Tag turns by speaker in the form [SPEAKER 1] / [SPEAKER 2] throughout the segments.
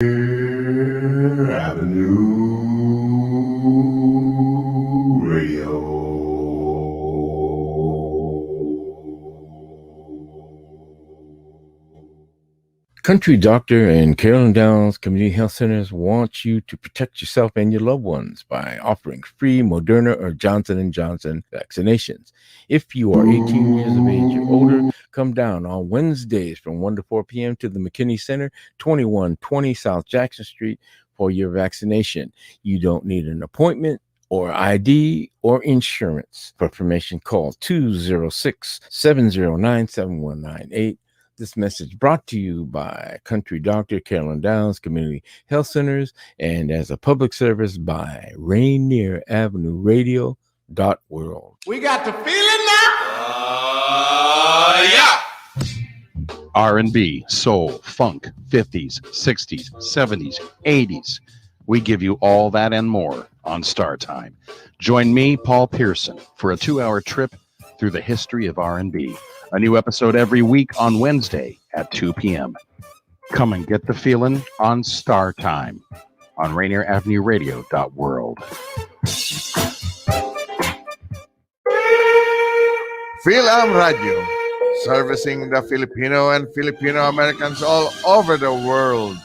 [SPEAKER 1] Rainier Avenue Radio.
[SPEAKER 2] Country Doctor and Carolyn Downs Community Health Centers want you to protect yourself and your loved ones by offering free Moderna or Johnson & Johnson vaccinations. If you are 18 years of age or older, come down on Wednesdays from 1 to 4 p.m. to the McKinney Center, 2120 South Jackson Street for your vaccination. You don't need an appointment or ID or insurance. For information, call 206-709-7198. This message brought to you by Country Doctor Carolyn Downs Community Health Centers and as a public service by Rainier Avenue Radio .world.
[SPEAKER 3] We got the feeling now. Yeah.
[SPEAKER 4] R&B, soul, funk, 50s, 60s, 70s, 80s. We give you all that and more on Star Time. Join me, Paul Pearson, for a 2-hour trip through the history of R&B. A new episode every week on Wednesday at 2 p.m. Come and get the feeling on Star Time on Rainier Avenue Radio .world.
[SPEAKER 3] Phil-Am Radio, servicing the Filipino and Filipino Americans all over the world.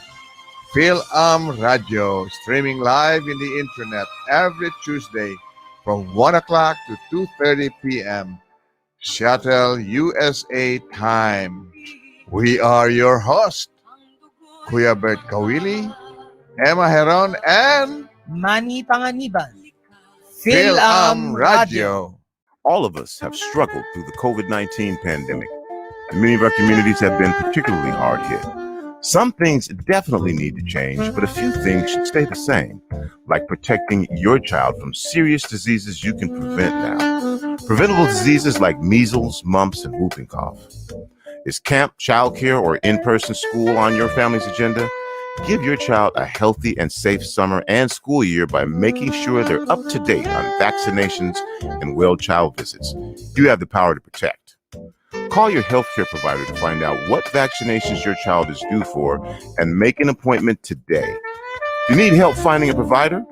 [SPEAKER 3] Phil-Am Radio, streaming live in the internet every Tuesday from 1 o'clock to 2:30 p.m. Seattle, USA time. We are your host, Kuya Bert Kawili, Emma Heron, and
[SPEAKER 5] Manny Panganiban.
[SPEAKER 3] Phil-Am Radio.
[SPEAKER 6] All of us have struggled through the COVID-19 pandemic, and many of our communities have been particularly hard hit. Some things definitely need to change, but a few things should stay the same, like protecting your child from serious diseases you can prevent now. Preventable diseases like measles, mumps, and whooping cough. Is camp, childcare, or in-person school on your family's agenda? Give your child a healthy and safe summer and school year by making sure they're up to date on vaccinations and well child visits. You have the power to protect. Call your healthcare provider to find out what vaccinations your child is due for and make an appointment today. If you need help finding a provider,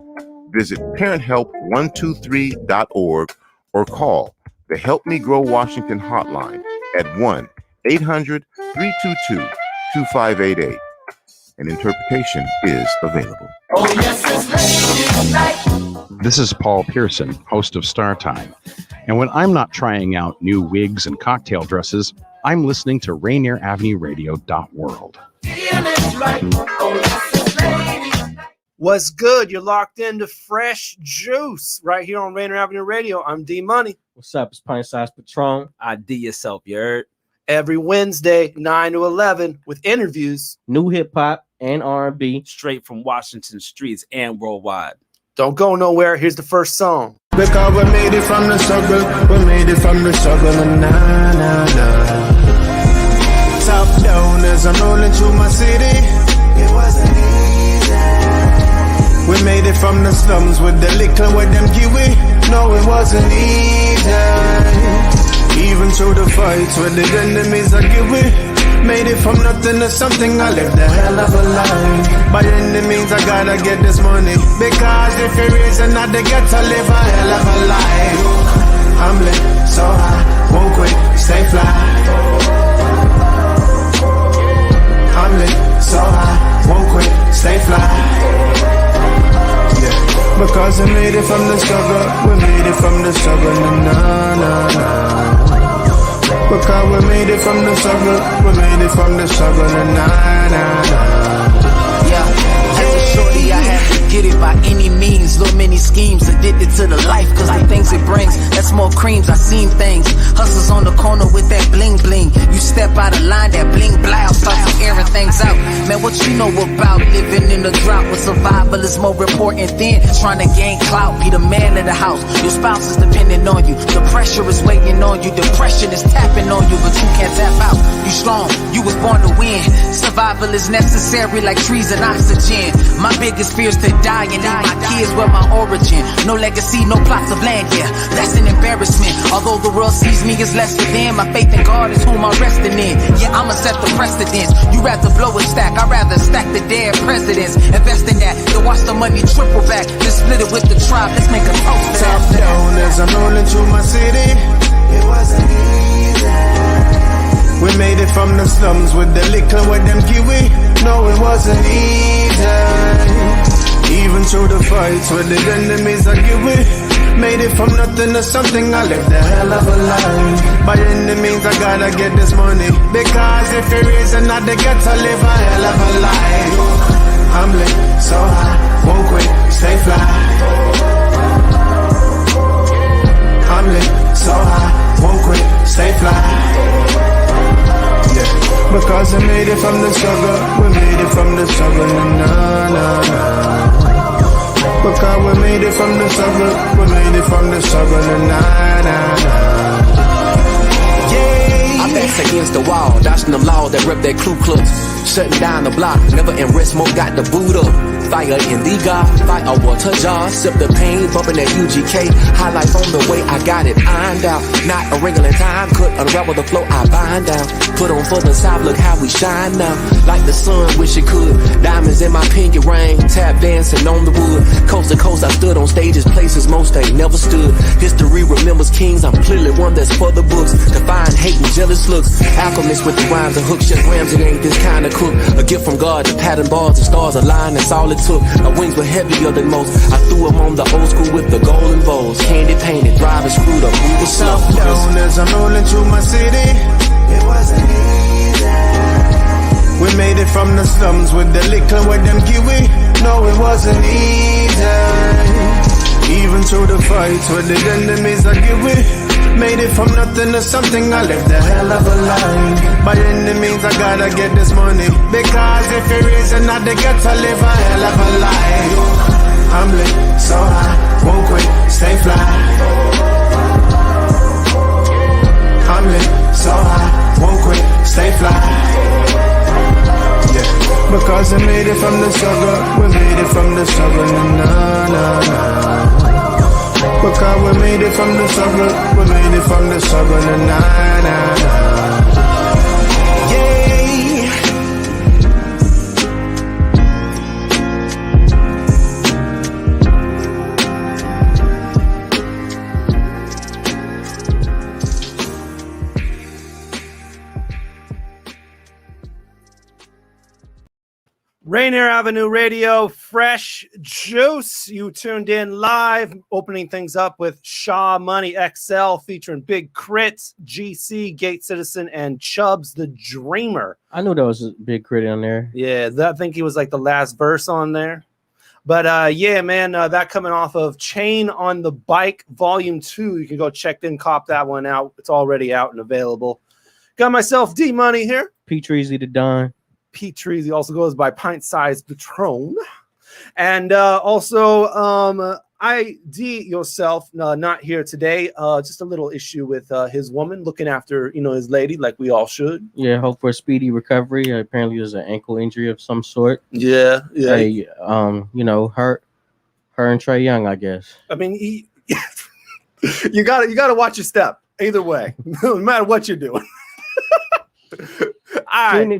[SPEAKER 6] visit parenthelp123.org or call the Help Me Grow Washington hotline at 1-800-322-2588. An interpretation is available.
[SPEAKER 7] Oh, yes, it's late.
[SPEAKER 4] This is Paul Pearson, host of Star Time. And when I'm not trying out new wigs and cocktail dresses, I'm listening to Rainier Avenue Radio .world.
[SPEAKER 5] What's good? You're locked into Fresh Juice right here on Rainier Avenue Radio. I'm D Money.
[SPEAKER 8] What's up? It's Pint Patron. ID yourself, you heard?
[SPEAKER 5] Every Wednesday, 9 to 11, with interviews,
[SPEAKER 8] new hip hop and R&B,
[SPEAKER 9] straight from Washington streets and worldwide.
[SPEAKER 5] Don't go nowhere. Here's the first song.
[SPEAKER 10] Because we made it from the struggle, we made it from the struggle, and na. Top down as I'm rolling through my city. It wasn't easy. We made it from the slums with the liquor with them kiwi. No, it wasn't easy. Even through the fights with the enemies I give it. Made it from nothing to something, I lived a hell of a life. By any means I gotta get this money, because if it isn't not to get to live a hell of a life. I'm lit, so high, won't quit, stay fly. I'm lit, so high, won't quit, stay fly. Yeah, because we made it from the struggle, we made it from the struggle, na. Because we made it from the struggle, we made it from the struggle, na.
[SPEAKER 11] Yeah, as a shorty I had to get it by any means. Little many schemes, addicted to the life, cause the things it brings. That's more creams, I seen things. Hustles on the corner with that bling bling. You step out of line, that bling blouse starts airing things out. Man, what you know about living in the drought? With survival is more important than trying to gain clout. Be the man of the house, your spouse is depending on you. The pressure is waiting on you, depression is tapping on you, but you can't tap out. You strong, you was born to win. Survival is necessary like trees and oxygen. My biggest fear is to die and leave my kids where my origin. No legacy, no plots of land, yeah. That's an embarrassment. Although the world sees me as lesser than, my faith in God is whom I'm resting in. Yeah, I'ma set the precedence. You rather blow a stack, I'd rather stack the dead presidents. Invest in that, to watch the money triple back. Then split it with the tribe, let's make a toast.
[SPEAKER 10] Top down as I'm rolling through my city. It wasn't easy. We made it from the slums with the liquor with them kiwi. No, it wasn't easy. Even through the fights with the enemies I give it. Made it from nothing to something, I lived a hell of a life. By any means I gotta get this money, because if it isn't, I get to live a hell of a life. I'm lit, so high, won't quit, stay fly. I'm lit, so high, won't quit, stay fly. Yeah, because I made it from the struggle, we made it from the struggle, nah. Because we made it from the struggle, we made it from the struggle,
[SPEAKER 11] I'm backs against the wall, dodging them laws that rep that Ku Klux. Shutting down the block, never in rest mode, got the boot up. Fire in the God, fight a water jar, sip the pain, bumping that UGK. High life on the way, I got it ironed out. Not a wrinkling time, could unravel the flow, I bind down. Put on for the south, look how we shine now. Like the sun, wish it could. Diamonds in my pinky ring, tap dancing on the wood. Coast to coast, I stood on stages, places most ain't never stood. History remembers kings, I'm clearly one that's for the books. Define hate and jealous looks. Alchemist with the rhymes and hooks, Chef Ramsay ain't this kind of cook. A gift from God, the pattern bars, the stars align, that's all it took. My wings were heavier than most. I threw them on the old school with the golden bowls. Candy painted, driving screwed up. We were slow.
[SPEAKER 10] Down as I'm rolling through my city. It wasn't easy. We made it from the slums with the liquor with them kiwi. No, it wasn't easy. Even through the fights with the enemies I give it. Made it from nothing to something, I lived a hell of a life. By any means I gotta get this money, because if it isn't, I get to live a hell of a life. I'm lit, so high, won't quit, stay fly. I'm lit, so high, won't quit, stay fly. Yeah, because I made it from the struggle, we made it from the struggle, nah. Because we made it from the struggle, we made it from the struggle, nah.
[SPEAKER 5] Rainier Avenue Radio, fresh juice. You tuned in live, opening things up with Shaw Money XL featuring Big Crits, GC, Gate Citizen, and Chubbs the Dreamer.
[SPEAKER 8] I knew there was a Big Crit on there.
[SPEAKER 5] Yeah, I think he was like the last verse on there. But yeah, man, that coming off of Chain on the Bike Volume 2. You can go check in, cop that one out. It's already out and available. Got myself D-Money here.
[SPEAKER 8] P-Treezy the Don.
[SPEAKER 5] Pete Trees. He also goes by Pint Size Patron. And also ID yourself, not here today. Just a little issue with his woman looking after, his lady like we all should.
[SPEAKER 8] Yeah, hope for a speedy recovery. Apparently there's an ankle injury of some sort.
[SPEAKER 5] Yeah.
[SPEAKER 8] Hey, her and Trey Young, I guess.
[SPEAKER 5] I mean, you gotta watch your step either way, no matter what you're doing.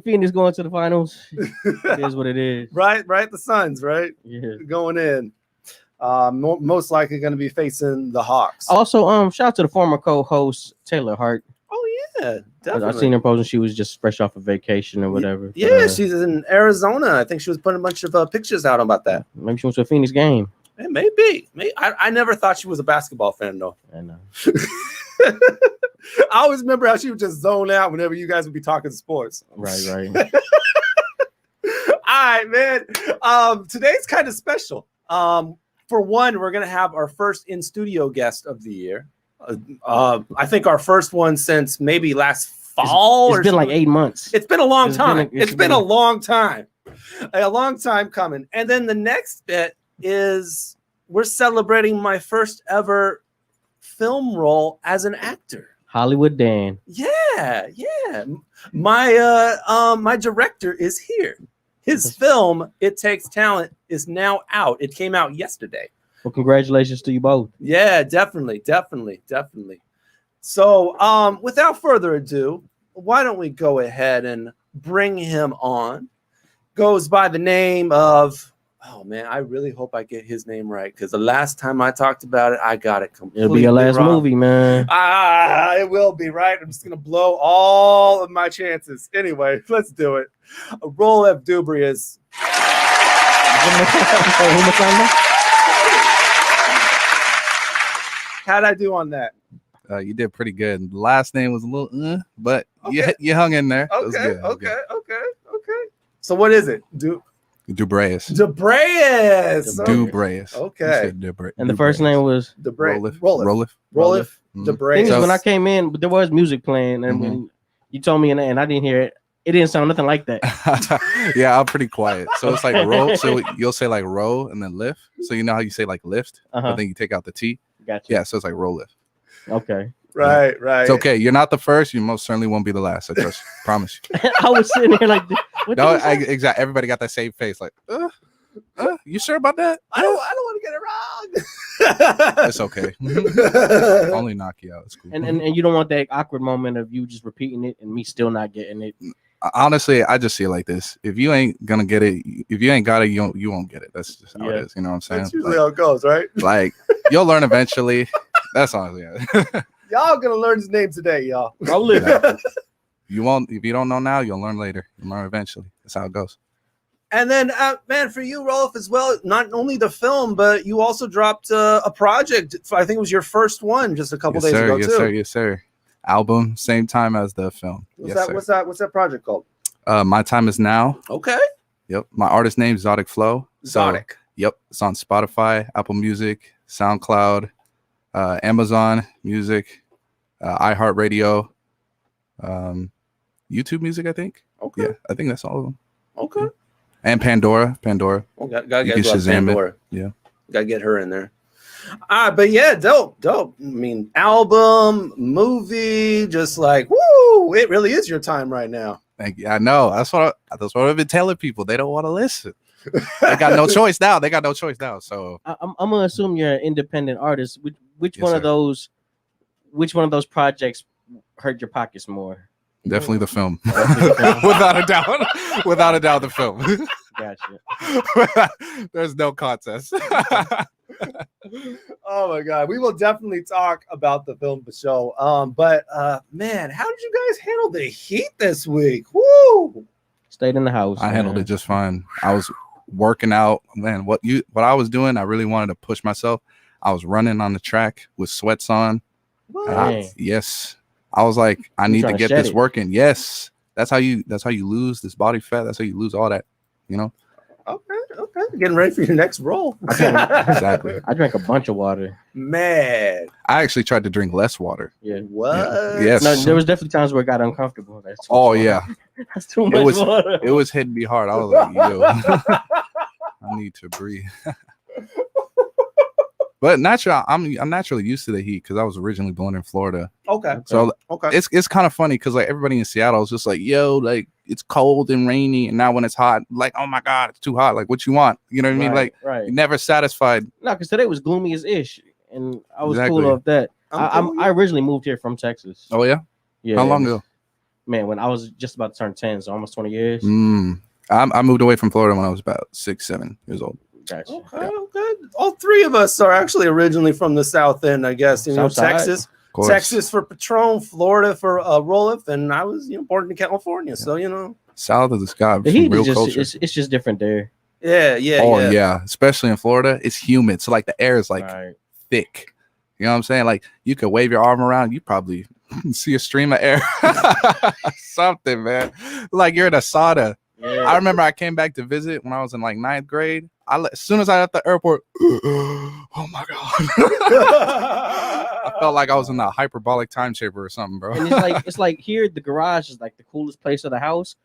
[SPEAKER 8] Phoenix going to the finals. It is what it is.
[SPEAKER 5] Right. The Suns, right?
[SPEAKER 8] Yeah.
[SPEAKER 5] Going in. Most likely going to be facing the Hawks.
[SPEAKER 8] Also, shout out to the former co-host Taylor Hart.
[SPEAKER 5] Oh yeah, definitely.
[SPEAKER 8] I seen her posting. She was just fresh off a vacation or whatever.
[SPEAKER 5] Yeah, she's in Arizona. I think she was putting a bunch of pictures out about that.
[SPEAKER 8] Maybe she went to a Phoenix game.
[SPEAKER 5] It may be. I never thought she was a basketball fan though.
[SPEAKER 8] I know.
[SPEAKER 5] I always remember how she would just zone out whenever you guys would be talking sports.
[SPEAKER 8] Right.
[SPEAKER 5] All right, man. Today's kind of special. For one, we're gonna have our first in-studio guest of the year. I think our first one since maybe last fall.
[SPEAKER 8] It's been like 8 months.
[SPEAKER 5] It's been a long time. It's been a long time. A long time coming. And then the next bit is we're celebrating my first ever film role as an actor.
[SPEAKER 8] Hollywood Dan.
[SPEAKER 5] Yeah. My director is here. His film, It Takes Talent, is now out. It came out yesterday.
[SPEAKER 8] Well, congratulations to you both.
[SPEAKER 5] Yeah, definitely. So, without further ado, why don't we go ahead and bring him on? Goes by the name of, oh man, I really hope I get his name right, because the last time I talked about it, I got it completely
[SPEAKER 8] It'll be your last
[SPEAKER 5] wrong.
[SPEAKER 8] movie, man.
[SPEAKER 5] It will be, right? I'm just gonna blow all of my chances. Anyway, let's do it. Roleph Dubreus. How'd I do on that?
[SPEAKER 12] You did pretty good. The last name was a little, but you hung in there.
[SPEAKER 5] Okay. So what is it?
[SPEAKER 12] Dubreus.
[SPEAKER 5] Dubreus.
[SPEAKER 12] Okay.
[SPEAKER 8] And the first name was
[SPEAKER 5] Roleph
[SPEAKER 8] Dubreus. Thing is, when I came in, there was music playing, and when you told me, and I didn't hear it. It didn't sound nothing like that.
[SPEAKER 12] Yeah, I'm pretty quiet. So it's like roll. So you'll say like row and then lift. So you know how you say like lift, but then you take out the T.
[SPEAKER 8] Gotcha.
[SPEAKER 12] Yeah, so it's like roll lift.
[SPEAKER 8] Okay.
[SPEAKER 5] Right.
[SPEAKER 12] It's okay. You're not the first. You most certainly won't be the last. I trust. Promise you.
[SPEAKER 8] I was sitting here like, what
[SPEAKER 12] no, exactly. Everybody got that same face. Like, you sure about that?
[SPEAKER 5] I don't want to get it wrong.
[SPEAKER 12] It's okay. Only knock you out. It's cool.
[SPEAKER 8] And you don't want that awkward moment of you just repeating it and me still not getting it.
[SPEAKER 12] Honestly, I just see it like this. If you ain't gonna get it, if you ain't got it, you won't get it. That's just how it is. You know what I'm saying?
[SPEAKER 5] That's usually how it goes, right?
[SPEAKER 12] Like you'll learn eventually. That's honestly it.
[SPEAKER 5] Y'all gonna learn his name today, y'all.
[SPEAKER 8] I'll live.
[SPEAKER 12] You won't. If you don't know now, you'll learn later. You'll learn eventually. That's how it goes.
[SPEAKER 5] And then, man, for you, Roleph, as well, not only the film, but you also dropped a project. I think it was your first one just a couple days ago, too.
[SPEAKER 12] Yes, sir. Album, same time as the film.
[SPEAKER 5] What's that project called?
[SPEAKER 12] My Time Is Now.
[SPEAKER 5] Okay.
[SPEAKER 12] Yep. My artist name is Zodic Flow.
[SPEAKER 5] Zodic.
[SPEAKER 12] Yep. It's on Spotify, Apple Music, SoundCloud, Amazon Music, iHeartRadio, YouTube Music, I think.
[SPEAKER 5] Okay.
[SPEAKER 12] Yeah, I think that's all of them.
[SPEAKER 5] Okay.
[SPEAKER 12] And Pandora.
[SPEAKER 5] Well, gotta
[SPEAKER 12] You
[SPEAKER 5] get
[SPEAKER 12] can Shazam
[SPEAKER 5] Pandora.
[SPEAKER 12] it. Yeah.
[SPEAKER 5] Gotta get her in there. But yeah, dope. I mean, album, movie, just like, woo, it really is your time right now.
[SPEAKER 12] Thank you. I know. That's what I've been telling people. They don't want to listen. They got no choice now. So
[SPEAKER 8] I'm gonna assume you're an independent artist. Which one of those projects hurt your pockets more?
[SPEAKER 12] Definitely the film. Without a doubt, the film.
[SPEAKER 5] Gotcha.
[SPEAKER 12] There's no contest.
[SPEAKER 5] Oh my god, we will definitely talk about the film for sure. But man, how did you guys handle the heat this week? Woo!
[SPEAKER 8] Stayed in the house.
[SPEAKER 12] I handled it just fine. I was working out, man. What I was doing, I really wanted to push myself. I was running on the track with sweats on. Yes. I was like, I need to get this working. Yes. That's how you lose this body fat. That's how you lose all that, you know?
[SPEAKER 5] Okay. Getting ready for your next role.
[SPEAKER 12] Exactly.
[SPEAKER 8] I drank a bunch of water.
[SPEAKER 5] Man.
[SPEAKER 12] I actually tried to drink less water.
[SPEAKER 8] Yeah.
[SPEAKER 5] What?
[SPEAKER 12] Yeah. Yes.
[SPEAKER 8] No, there was definitely times where it got uncomfortable. That's That's too much water.
[SPEAKER 12] It was hitting me hard. I was like, yo, I need to breathe. But naturally, I'm naturally used to the heat because I was originally born in Florida.
[SPEAKER 5] Okay.
[SPEAKER 12] So it's kind of funny because like everybody in Seattle is just like, yo, like it's cold and rainy, and now when it's hot, like, oh my god, it's too hot. Like, what you want? You know what I mean? Like, you're never satisfied.
[SPEAKER 8] No, because today was gloomy as ish, and I was cool off that. I originally moved here from Texas.
[SPEAKER 12] Oh yeah.
[SPEAKER 8] Yeah.
[SPEAKER 12] How long ago?
[SPEAKER 8] Man, when I was just about to turn 10, so almost 20 years.
[SPEAKER 12] I moved away from Florida when I was about 6-7 years old.
[SPEAKER 8] Gotcha.
[SPEAKER 5] Okay. All three of us are actually originally from the South End, I guess. You know, Texas. Texas for Patron, Florida for Roleph, and I was born in California, so
[SPEAKER 12] South of the sky.
[SPEAKER 8] The heat is it's just different there.
[SPEAKER 12] Yeah. Especially in Florida, it's humid, so like the air is like thick. You know what I'm saying? Like you could wave your arm around, you probably see a stream of air. Something, man. Like you're in a sauna. Yeah. I remember I came back to visit when I was in like 9th grade. As soon as I left the airport, oh my god, I felt like I was in a hyperbolic time chamber or something, bro.
[SPEAKER 8] And it's like here, the garage is like the coolest place of the house.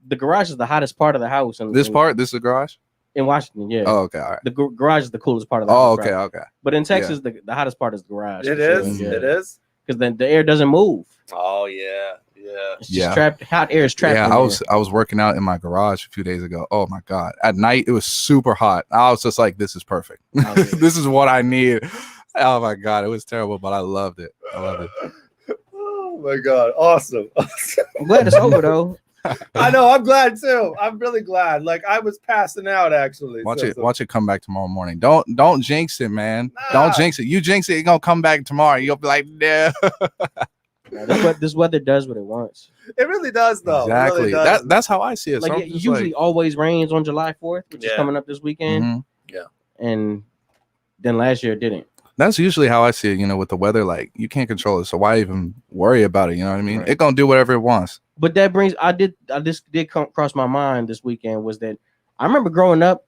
[SPEAKER 8] The garage is the hottest part of the house. And this is the
[SPEAKER 12] garage
[SPEAKER 8] in Washington. Yeah.
[SPEAKER 12] Oh, okay. All right.
[SPEAKER 8] The garage is the coolest part of the house.
[SPEAKER 12] Okay.
[SPEAKER 8] Right?
[SPEAKER 12] Okay.
[SPEAKER 8] But in Texas, the hottest part is the garage.
[SPEAKER 5] It is. It is
[SPEAKER 8] because then the air doesn't move.
[SPEAKER 5] Oh yeah.
[SPEAKER 8] It's just trapped. Hot air is trapped.
[SPEAKER 12] Yeah,
[SPEAKER 8] in
[SPEAKER 12] I was working out in my garage a few days ago. Oh my god! At night it was super hot. I was just like, "This is perfect. This is what I need." Oh my god, it was terrible, but I loved it. I loved it.
[SPEAKER 5] Oh my god, awesome!
[SPEAKER 8] I'm glad it's over though.
[SPEAKER 5] I know. I'm glad too. I'm really glad. Like I was passing out actually.
[SPEAKER 12] Watch it come back tomorrow morning. Don't jinx it, man. Don't jinx it. You jinx it, it's gonna come back tomorrow. You'll be like, no.
[SPEAKER 8] This weather does what it wants.
[SPEAKER 5] It really does, though.
[SPEAKER 12] Exactly.
[SPEAKER 5] Really does.
[SPEAKER 12] That's how I see it.
[SPEAKER 8] Like
[SPEAKER 12] So
[SPEAKER 8] it usually always rains on July 4th, which is
[SPEAKER 5] Yeah.
[SPEAKER 8] coming up this weekend.
[SPEAKER 12] Mhm.
[SPEAKER 5] Yeah.
[SPEAKER 8] And then last year it didn't.
[SPEAKER 12] That's usually how I see it. With the weather, like you can't control it, so why even worry about it? You know what I mean?
[SPEAKER 8] Right.
[SPEAKER 12] It gonna do whatever it wants.
[SPEAKER 8] But that brings this did come cross my mind this weekend was that I remember growing up,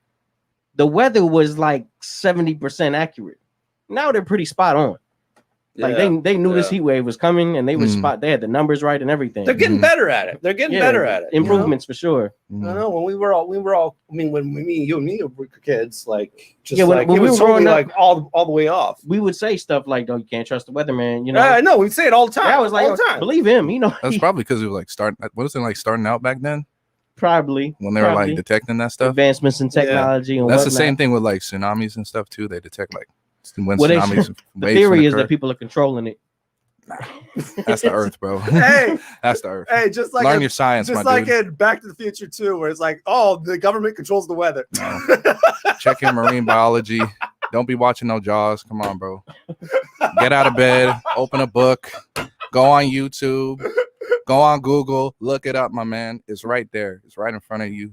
[SPEAKER 8] the weather was like 70% accurate. Now they're pretty spot on. Like they knew this heat wave was coming, and they were they had the numbers right and everything.
[SPEAKER 5] They're getting better at it. They're getting better at it.
[SPEAKER 8] Improvements for sure.
[SPEAKER 5] I know when we were all. I mean, when you and me were kids, like just
[SPEAKER 8] when
[SPEAKER 5] like
[SPEAKER 8] we
[SPEAKER 5] it was
[SPEAKER 8] were growing
[SPEAKER 5] totally
[SPEAKER 8] up,
[SPEAKER 5] like all the way off.
[SPEAKER 8] We would say stuff like, "No, you can't trust the weatherman."
[SPEAKER 5] I know we say it all the time.
[SPEAKER 8] Yeah, I was like,
[SPEAKER 5] all the time.
[SPEAKER 8] believe him.
[SPEAKER 12] That's probably because it was like starting. What was it like starting out back then?
[SPEAKER 8] Probably
[SPEAKER 12] When they were like detecting that stuff.
[SPEAKER 8] advancements in technology and
[SPEAKER 12] That's
[SPEAKER 8] whatnot.
[SPEAKER 12] the same thing with like tsunamis and stuff too. They detect like when
[SPEAKER 8] Well,
[SPEAKER 12] tsunamis.
[SPEAKER 8] the theory is that people are controlling it.
[SPEAKER 12] That's the Earth, bro.
[SPEAKER 5] Hey,
[SPEAKER 12] that's the Earth.
[SPEAKER 5] Hey, just like
[SPEAKER 12] learn your science,
[SPEAKER 5] just
[SPEAKER 12] my
[SPEAKER 5] like
[SPEAKER 12] dude.
[SPEAKER 5] in Back to the Future 2, where it's like, oh, the government controls the weather.
[SPEAKER 12] Check your marine biology. Don't be watching no Jaws. Come on, bro. Get out of bed. Open a book. Go on YouTube. Go on Google. Look it up, my man. It's right there. It's right in front of you.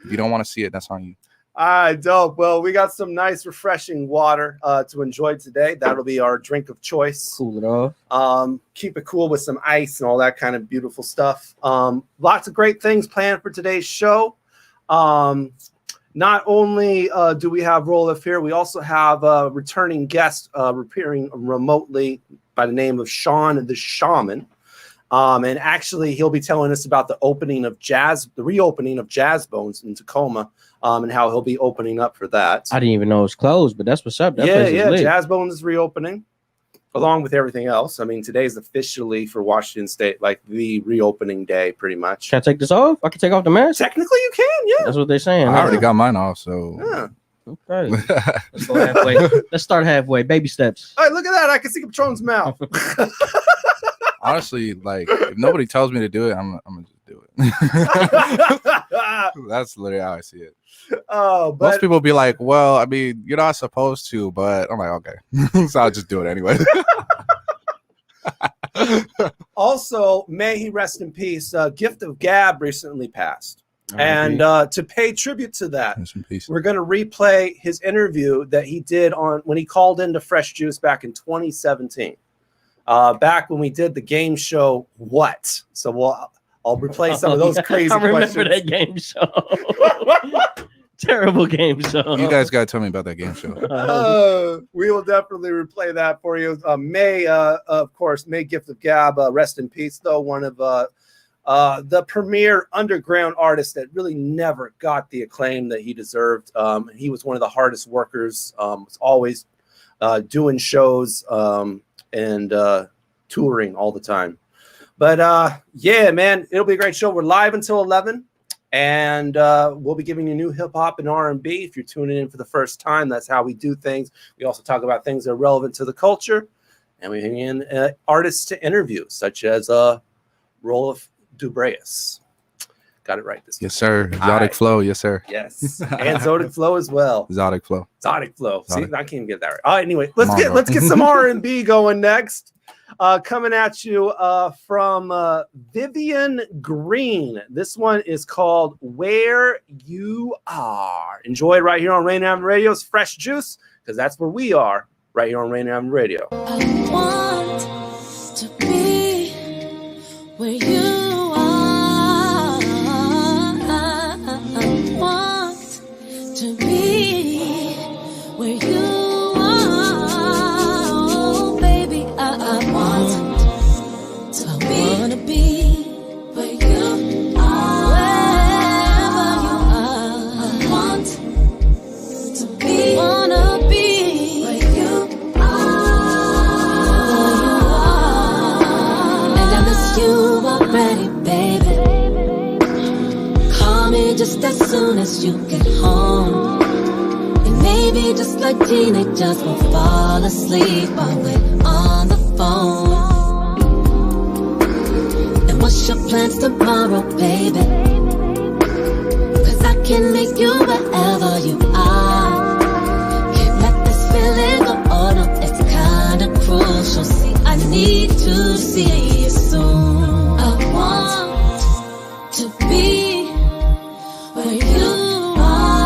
[SPEAKER 12] If you don't want to see it, that's on you.
[SPEAKER 5] All right, dope. Well, we got some nice, refreshing water to enjoy today. That'll be our drink of choice.
[SPEAKER 8] Cool it off.
[SPEAKER 5] Keep it cool with some ice and all that kind of beautiful stuff. Lots of great things planned for today's show. Not only do we have Roleph here, we also have a returning guest appearing remotely by the name of Sean The Shaman. And actually, he'll be telling us about the reopening of Jazzbones in Tacoma, and how he'll be opening up for that.
[SPEAKER 8] I didn't even know it was closed, but that's what's up. That
[SPEAKER 5] Yeah,
[SPEAKER 8] place is lit.
[SPEAKER 5] Jazzbones is reopening, along with everything else. I mean, today's officially for Washington State, like the reopening day, pretty much.
[SPEAKER 8] Can I take this off? I can take off the mask?
[SPEAKER 5] Technically, you can, yeah.
[SPEAKER 8] That's what they're saying.
[SPEAKER 12] I already got mine off, so.
[SPEAKER 5] Yeah.
[SPEAKER 8] Okay. Let's go halfway. Let's start halfway. Baby steps.
[SPEAKER 5] All right, look at that. I can see Patron's mouth.
[SPEAKER 12] Honestly, like if nobody tells me to do it, I'm gonna just do it. That's literally how I see it.
[SPEAKER 5] Oh, but
[SPEAKER 12] most people be like, "Well, I mean, you're not supposed to," but I'm like, "Okay," so I'll just do it anyway.
[SPEAKER 5] Also, may he rest in peace. Gift of Gab recently passed. And to pay tribute to that, we're going to replay his interview that he did when he called into Fresh Juice back in 2017. Back when we did the game show, What? So I'll replay some of those crazy
[SPEAKER 8] I remember
[SPEAKER 5] questions.
[SPEAKER 8] that game show. Terrible game show.
[SPEAKER 12] You guys gotta tell me about that game show.
[SPEAKER 5] We will definitely replay that for you. Of course, may Gift of Gab rest in peace, though. One of the premier underground artists that really never got the acclaim that he deserved. He was one of the hardest workers. Was always doing shows and touring all the time. But yeah, man, it'll be a great show. We're live until 11. And we'll be giving you new hip hop and R&B. If you're tuning in for the first time, that's how we do things. We also talk about things that are relevant to the culture. And we bring in artists to interview, such as Roleph Dubreus. Got it right this time.
[SPEAKER 12] Yes, sir. Exotic Flow. Yes, sir.
[SPEAKER 5] Yes. And Zodic Flow as well.
[SPEAKER 12] Exotic Flow.
[SPEAKER 5] Exotic Flow.
[SPEAKER 12] Exotic.
[SPEAKER 5] See, I can't even get that right. All right, anyway, let's get some R&B going next. Coming at you from Vivian Green. This one is called Where You Are. Enjoy it right here on Rainier Avenue Radio's Fresh Juice, because that's where we are, right here on Rainier Avenue Radio.
[SPEAKER 13] I want to be where you are. I want to be where you are. as soon as you get home. And maybe just like teenagers we'll fall asleep while we're on the phone. And what's your plans tomorrow, baby? Cause I can make you wherever you are. Can't let this feeling go on, no, it's kinda crucial. See, I need to see you soon. I want to be where you are.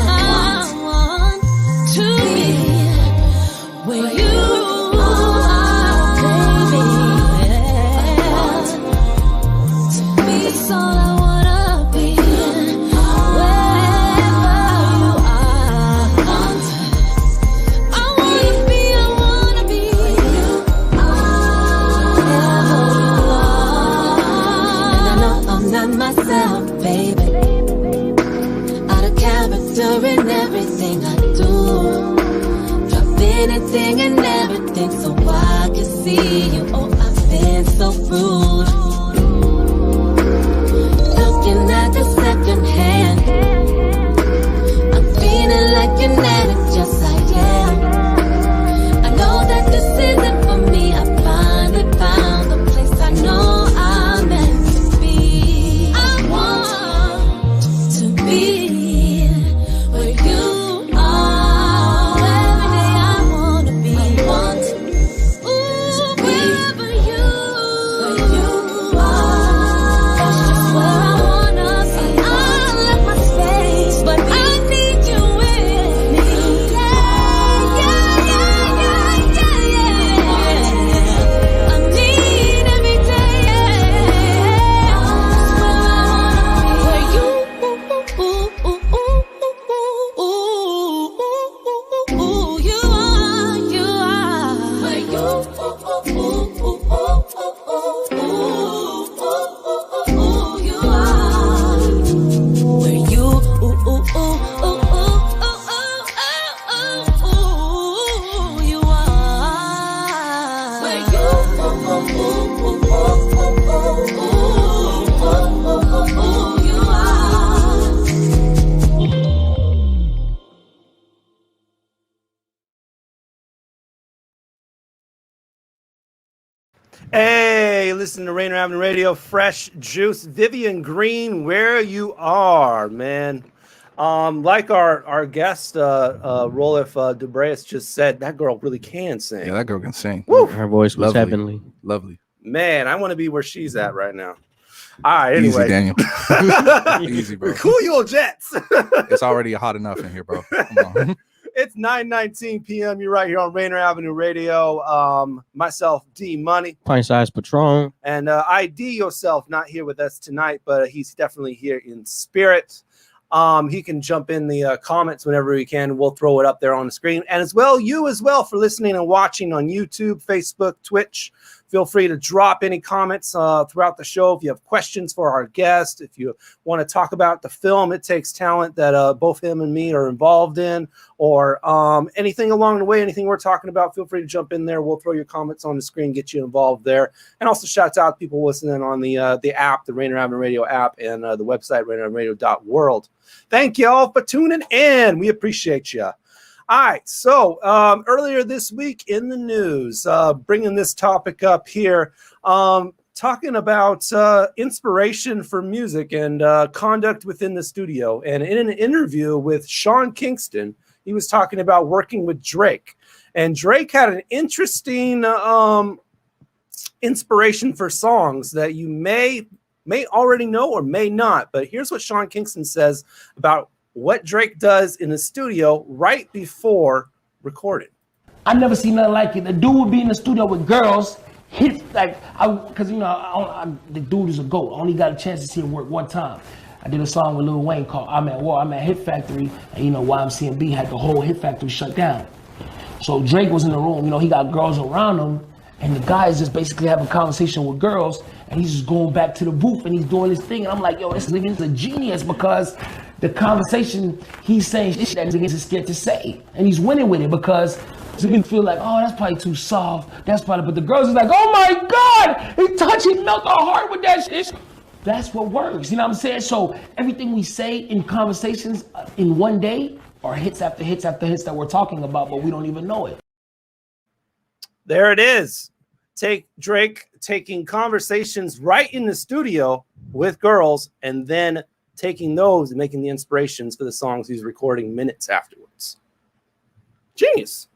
[SPEAKER 13] I want to be where you are, baby. I want to be, that's all I wanna be. Wherever you are, I wanna be where you are. And I know I'm not myself, baby. Out of character in everything I do. Drop anything and everything so I can see you. Oh, I've been so rude. Looking at the second hand. I'm feeling like an addict, yes I am. I know that this isn't for me. I finally found the place I know I'm meant to be. I want to be where you are. Every day I wanna be. I want wherever you are. That's just where I wanna be. I left my space, but I need you with me. Yeah. I need every day. That's where I wanna be. Where you are. Where you you are. Where you you are. Where you
[SPEAKER 5] Hey, listen to Rainier Avenue Radio, Fresh Juice, Vivian Green, where you are, man. Like our guest, Roleph Dubreus just said, that girl really can sing.
[SPEAKER 12] Yeah, that girl can sing.
[SPEAKER 5] Woo!
[SPEAKER 8] Her voice was heavenly.
[SPEAKER 12] Lovely.
[SPEAKER 5] Man, I want to be where she's at right now. All right, anyway.
[SPEAKER 12] Easy, Daniel. Easy, bro.
[SPEAKER 5] Cool your jets.
[SPEAKER 12] It's already hot enough in here, bro. Come on.
[SPEAKER 5] It's 9:19 p.m. You're right here on Rainier Avenue Radio. Myself, D Money.
[SPEAKER 8] Pint size Patron.
[SPEAKER 5] And ID yourself, not here with us tonight, but he's definitely here in spirit. He can jump in the comments whenever he can. We'll throw it up there on the screen. And as well, you as well for listening and watching on YouTube, Facebook, Twitch. Feel free to drop any comments throughout the show. If you have questions for our guest, if you want to talk about the film, It Takes Talent, that both him and me are involved in, or anything along the way, anything we're talking about, feel free to jump in there. We'll throw your comments on the screen, get you involved there. And also shout out to people listening on the app, the Rainier Avenue Radio app, and the website, rainieravenuradio.world. Thank you all for tuning in. We appreciate you. All right, so earlier this week in the news, bringing this topic up here, talking about inspiration for music and conduct within the studio. And in an interview with Sean Kingston, he was talking about working with Drake. And Drake had an interesting inspiration for songs that you may already know or may not. But here's what Sean Kingston says about what Drake does in the studio right before recording.
[SPEAKER 14] I never seen nothing like it. The dude would be in the studio with girls, hit like, because the dude is a GOAT. I only got a chance to see him work one time. I did a song with Lil Wayne called I'm at War. I'm at Hit Factory, and YMCMB had the whole Hit Factory shut down. So Drake was in the room. He got girls around him, and the guys just basically having a conversation with girls, and he's just going back to the booth and he's doing his thing. And I'm like, yo, this nigga's a genius, because the conversation he's saying shit that niggas is scared to say, and he's winning with it because niggas feel like, oh, that's probably too soft. That's probably, but the girls is like, oh my God, he melt our heart with that shit. That's what works. You know what I'm saying? So everything we say in conversations in one day are hits after hits after hits that we're talking about, but we don't even know it.
[SPEAKER 5] There it is. Take Drake taking conversations right in the studio with girls and then taking those and making the inspirations for the songs he's recording minutes afterwards. Genius.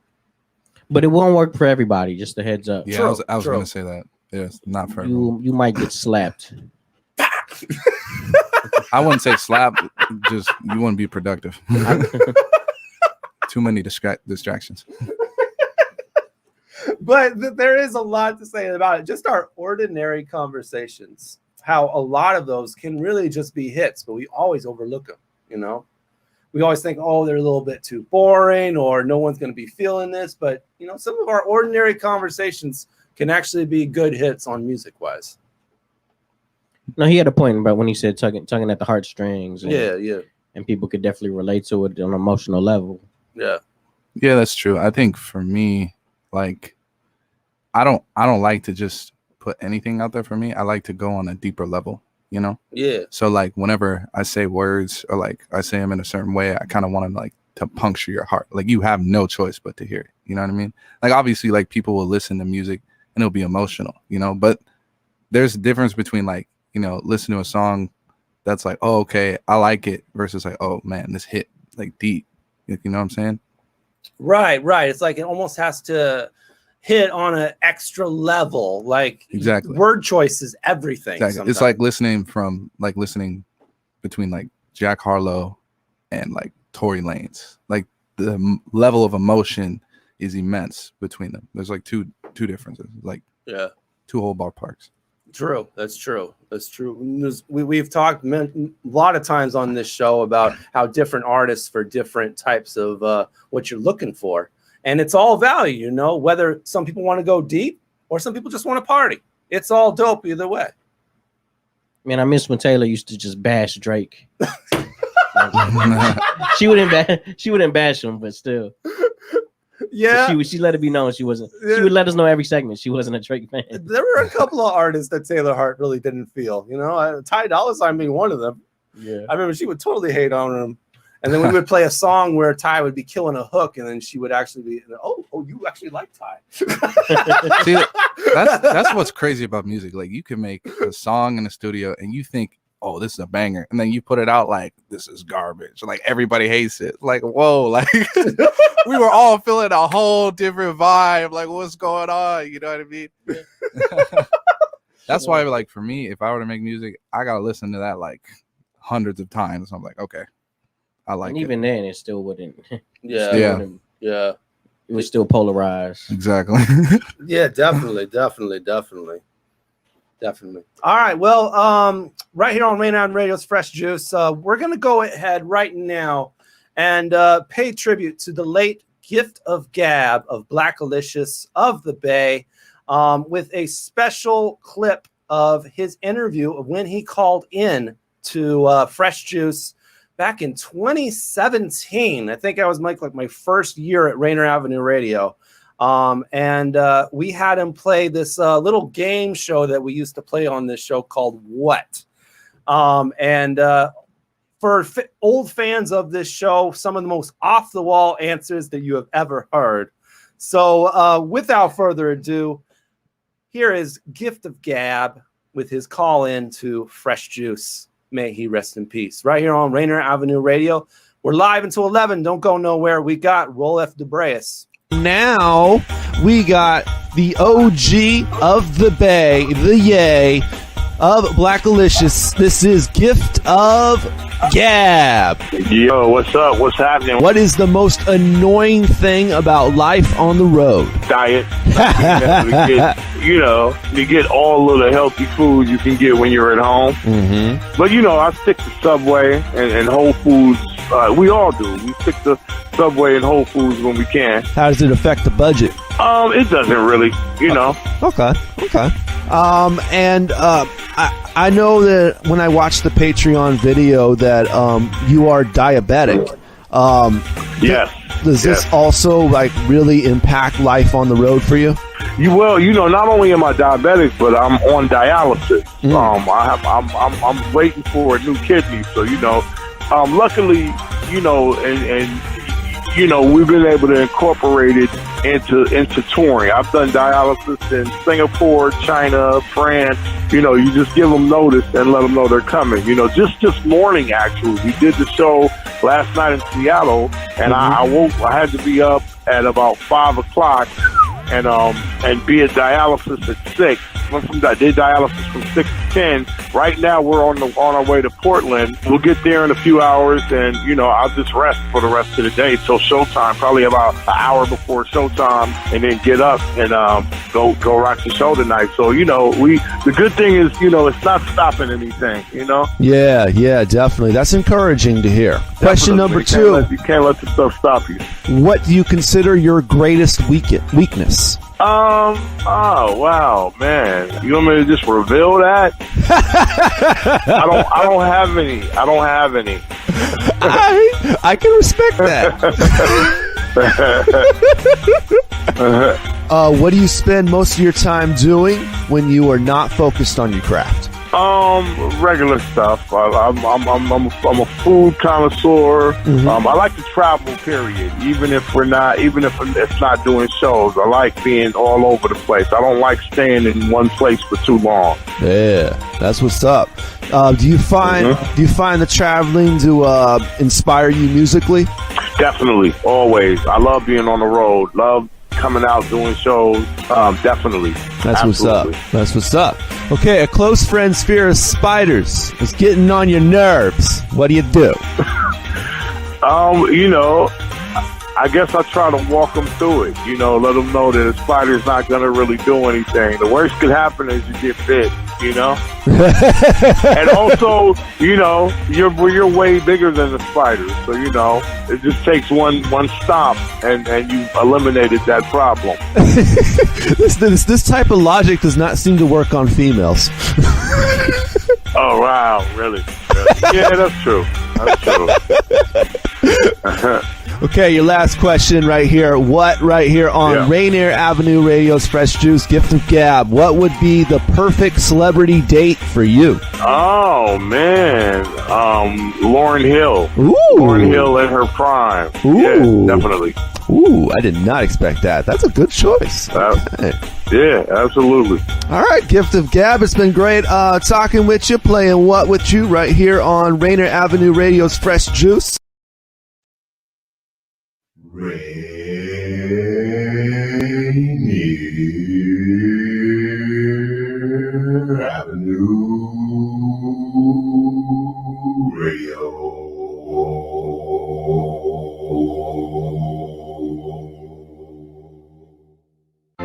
[SPEAKER 8] But it won't work for everybody, just a heads up.
[SPEAKER 12] Yeah, I was going to say that. Yes, not for everyone.
[SPEAKER 8] You might get slapped.
[SPEAKER 12] I wouldn't say slap, just you wouldn't be productive. Too many distractions.
[SPEAKER 5] But there is a lot to say about it. Just our ordinary conversations, how a lot of those can really just be hits, but we always overlook them, you know? We always think, oh, they're a little bit too boring or no one's going to be feeling this. But, you know, some of our ordinary conversations can actually be good hits on music-wise.
[SPEAKER 8] No, he had a point about when he said tugging at the heartstrings. And,
[SPEAKER 5] yeah.
[SPEAKER 8] And people could definitely relate to it on an emotional level.
[SPEAKER 5] Yeah.
[SPEAKER 12] Yeah, that's true. I think for me, like, I don't like to just put anything out there for me. I like to go on a deeper level, you know?
[SPEAKER 5] Yeah.
[SPEAKER 12] So like whenever I say words or like I say them in a certain way, I kind of want to like to puncture your heart. Like you have no choice but to hear it. You know what I mean? Like obviously like people will listen to music and it'll be emotional, you know, but there's a difference between like, you know, listen to a song that's like, oh, okay, I like it versus like, oh man, this hit like deep. You know what I'm saying?
[SPEAKER 5] Right. It's like it almost has to hit on an extra level. Like
[SPEAKER 12] exactly,
[SPEAKER 5] word choice is everything.
[SPEAKER 12] Exactly. It's like listening between like Jack Harlow and like Tory Lanez. Like the level of emotion is immense between them. There's like two differences. Like two whole ballparks.
[SPEAKER 5] True. That's true. We've talked a lot of times on this show about how different artists for different types of what you're looking for. And it's all value, you know, whether some people want to go deep or some people just want to party. It's all dope either way.
[SPEAKER 8] Man, I miss when Taylor used to just bash Drake. She wouldn't bash him, but still.
[SPEAKER 5] Yeah,
[SPEAKER 8] she let it be known she wasn't. She would let us know every segment she wasn't a Drake fan.
[SPEAKER 5] There were a couple of artists that Taylor Hart really didn't feel. You know, Ty Dolla $ign being one of them.
[SPEAKER 8] Yeah,
[SPEAKER 5] I remember she would totally hate on him, and then we would play a song where Ty would be killing a hook, and then she would actually be, oh, you actually like Ty.
[SPEAKER 12] See, that's what's crazy about music. Like you can make a song in the studio, and you think, oh, this is a banger, and then you put it out like this is garbage. Like everybody hates it. Like whoa, like. We were all feeling a whole different vibe. Like, what's going on? You know what I mean? That's why, like, for me, if I were to make music, I gotta listen to that like hundreds of times. I'm like, okay, I like.
[SPEAKER 8] And
[SPEAKER 12] it.
[SPEAKER 8] Even then, it still wouldn't.
[SPEAKER 5] Yeah.
[SPEAKER 8] It was still polarized.
[SPEAKER 12] Exactly.
[SPEAKER 5] Yeah, definitely. All right. Well, right here on Rainier Avenue Radio's Fresh Juice, we're gonna go ahead right now and pay tribute to the late Gift of Gab of Blackalicious of the Bay with a special clip of his interview of when he called in to Fresh Juice back in 2017. I think I was like my first year at Rainier Avenue Radio. And we had him play this little game show that we used to play on this show called What? For old fans of this show, some of the most off-the-wall answers that you have ever heard. So without further ado, here is Gift of Gab with his call-in to Fresh Juice. May he rest in peace. Right here on Rainier Avenue Radio. We're live until 11. Don't go nowhere. We got Roleph Dubreus.
[SPEAKER 15] Now we got the OG of the Bay, the Yay of Blackalicious. This is Gift of Gab.
[SPEAKER 16] Yo, what's up? What's happening?
[SPEAKER 15] What is the most annoying thing about life on the road?
[SPEAKER 16] Diet. You get all of the healthy food you can get when you're at home.
[SPEAKER 15] Mm-hmm.
[SPEAKER 16] But, I stick to Subway and Whole Foods. We all do. We stick to Subway and Whole Foods when we can.
[SPEAKER 15] How does it affect the budget?
[SPEAKER 16] It doesn't really,
[SPEAKER 15] Okay. I know that when I watched the Patreon video that you are diabetic.
[SPEAKER 16] Yes.
[SPEAKER 15] does this also like really impact life on the road for you?
[SPEAKER 16] Well, not only am I diabetic, but I'm on dialysis. I'm waiting for a new kidney. So, luckily, and we've been able to incorporate it into touring. I've done dialysis in Singapore, China, France. You just give them notice and let them know they're coming. Just this morning, actually, we did the show last night in Seattle, and I had to be up at about 5 o'clock and be at dialysis at 6. I did dialysis from 6 to 10. Right now, we're on our way to Portland. We'll get there in a few hours, and I'll just rest for the rest of the day till showtime. Probably about an hour before showtime, and then get up and go rock the show tonight. So the good thing is it's not stopping anything.
[SPEAKER 15] Yeah, definitely. That's encouraging to hear. Question number 2.
[SPEAKER 16] You can't let the stuff stop you.
[SPEAKER 15] What do you consider your greatest weakness?
[SPEAKER 16] Oh wow, man! You want me to just reveal that? I don't have any.
[SPEAKER 15] I can respect that. What do you spend most of your time doing when you are not focused on your craft?
[SPEAKER 16] Regular stuff. I'm a food connoisseur. I like to travel, period. Even if it's not doing shows, I like being all over the place. I don't like staying in one place for too long.
[SPEAKER 15] Yeah, that's what's up. Do you find the traveling to inspire you musically?
[SPEAKER 16] Definitely, always. I love being on the road. Love coming out doing shows. Definitely.
[SPEAKER 15] That's
[SPEAKER 16] Absolutely.
[SPEAKER 15] what's up. Okay, a close friend's fear of spiders is getting on your nerves. What do?
[SPEAKER 16] I guess I try to walk them through it. Let them know that a spider's not going to really do anything. The worst could happen is you get bit. And also, you're way bigger than the spider. So, it just takes one stop and you've eliminated that problem.
[SPEAKER 15] This type of logic does not seem to work on females.
[SPEAKER 16] Oh, wow. Really? Yeah, that's true.
[SPEAKER 15] Okay, your last question right here. What right here on Rainier Avenue Radio's Fresh Juice, Gift of Gab, what would be the perfect celebrity date for you?
[SPEAKER 16] Oh, man. Lauryn Hill.
[SPEAKER 15] Ooh.
[SPEAKER 16] Lauryn Hill in her prime.
[SPEAKER 15] Ooh.
[SPEAKER 16] Yeah, definitely.
[SPEAKER 15] Ooh, I did not expect that. That's a good choice.
[SPEAKER 16] Yeah, absolutely.
[SPEAKER 15] All right, Gift of Gab, it's been great talking with you, playing What With You right here on Rainier Avenue Radio's Fresh Juice.
[SPEAKER 1] Rainier Avenue Radio.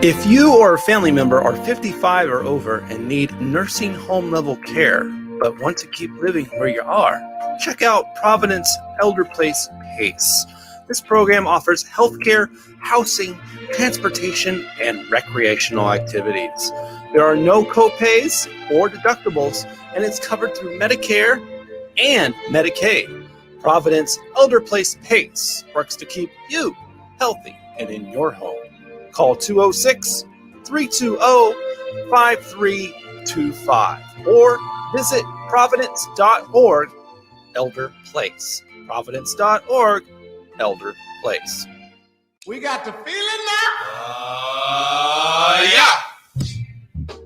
[SPEAKER 5] If you or a family member are 55 or over and need nursing home level care, but want to keep living where you are, check out Providence Elder Place PACE. This program offers healthcare, housing, transportation, and recreational activities. There are no co-pays or deductibles, and it's covered through Medicare and Medicaid. Providence Elder Place PACE works to keep you healthy and in your home. Call 206-320-5325 or visit providence.org Elder Place. Providence.org Elder Place.
[SPEAKER 7] We got the feeling now.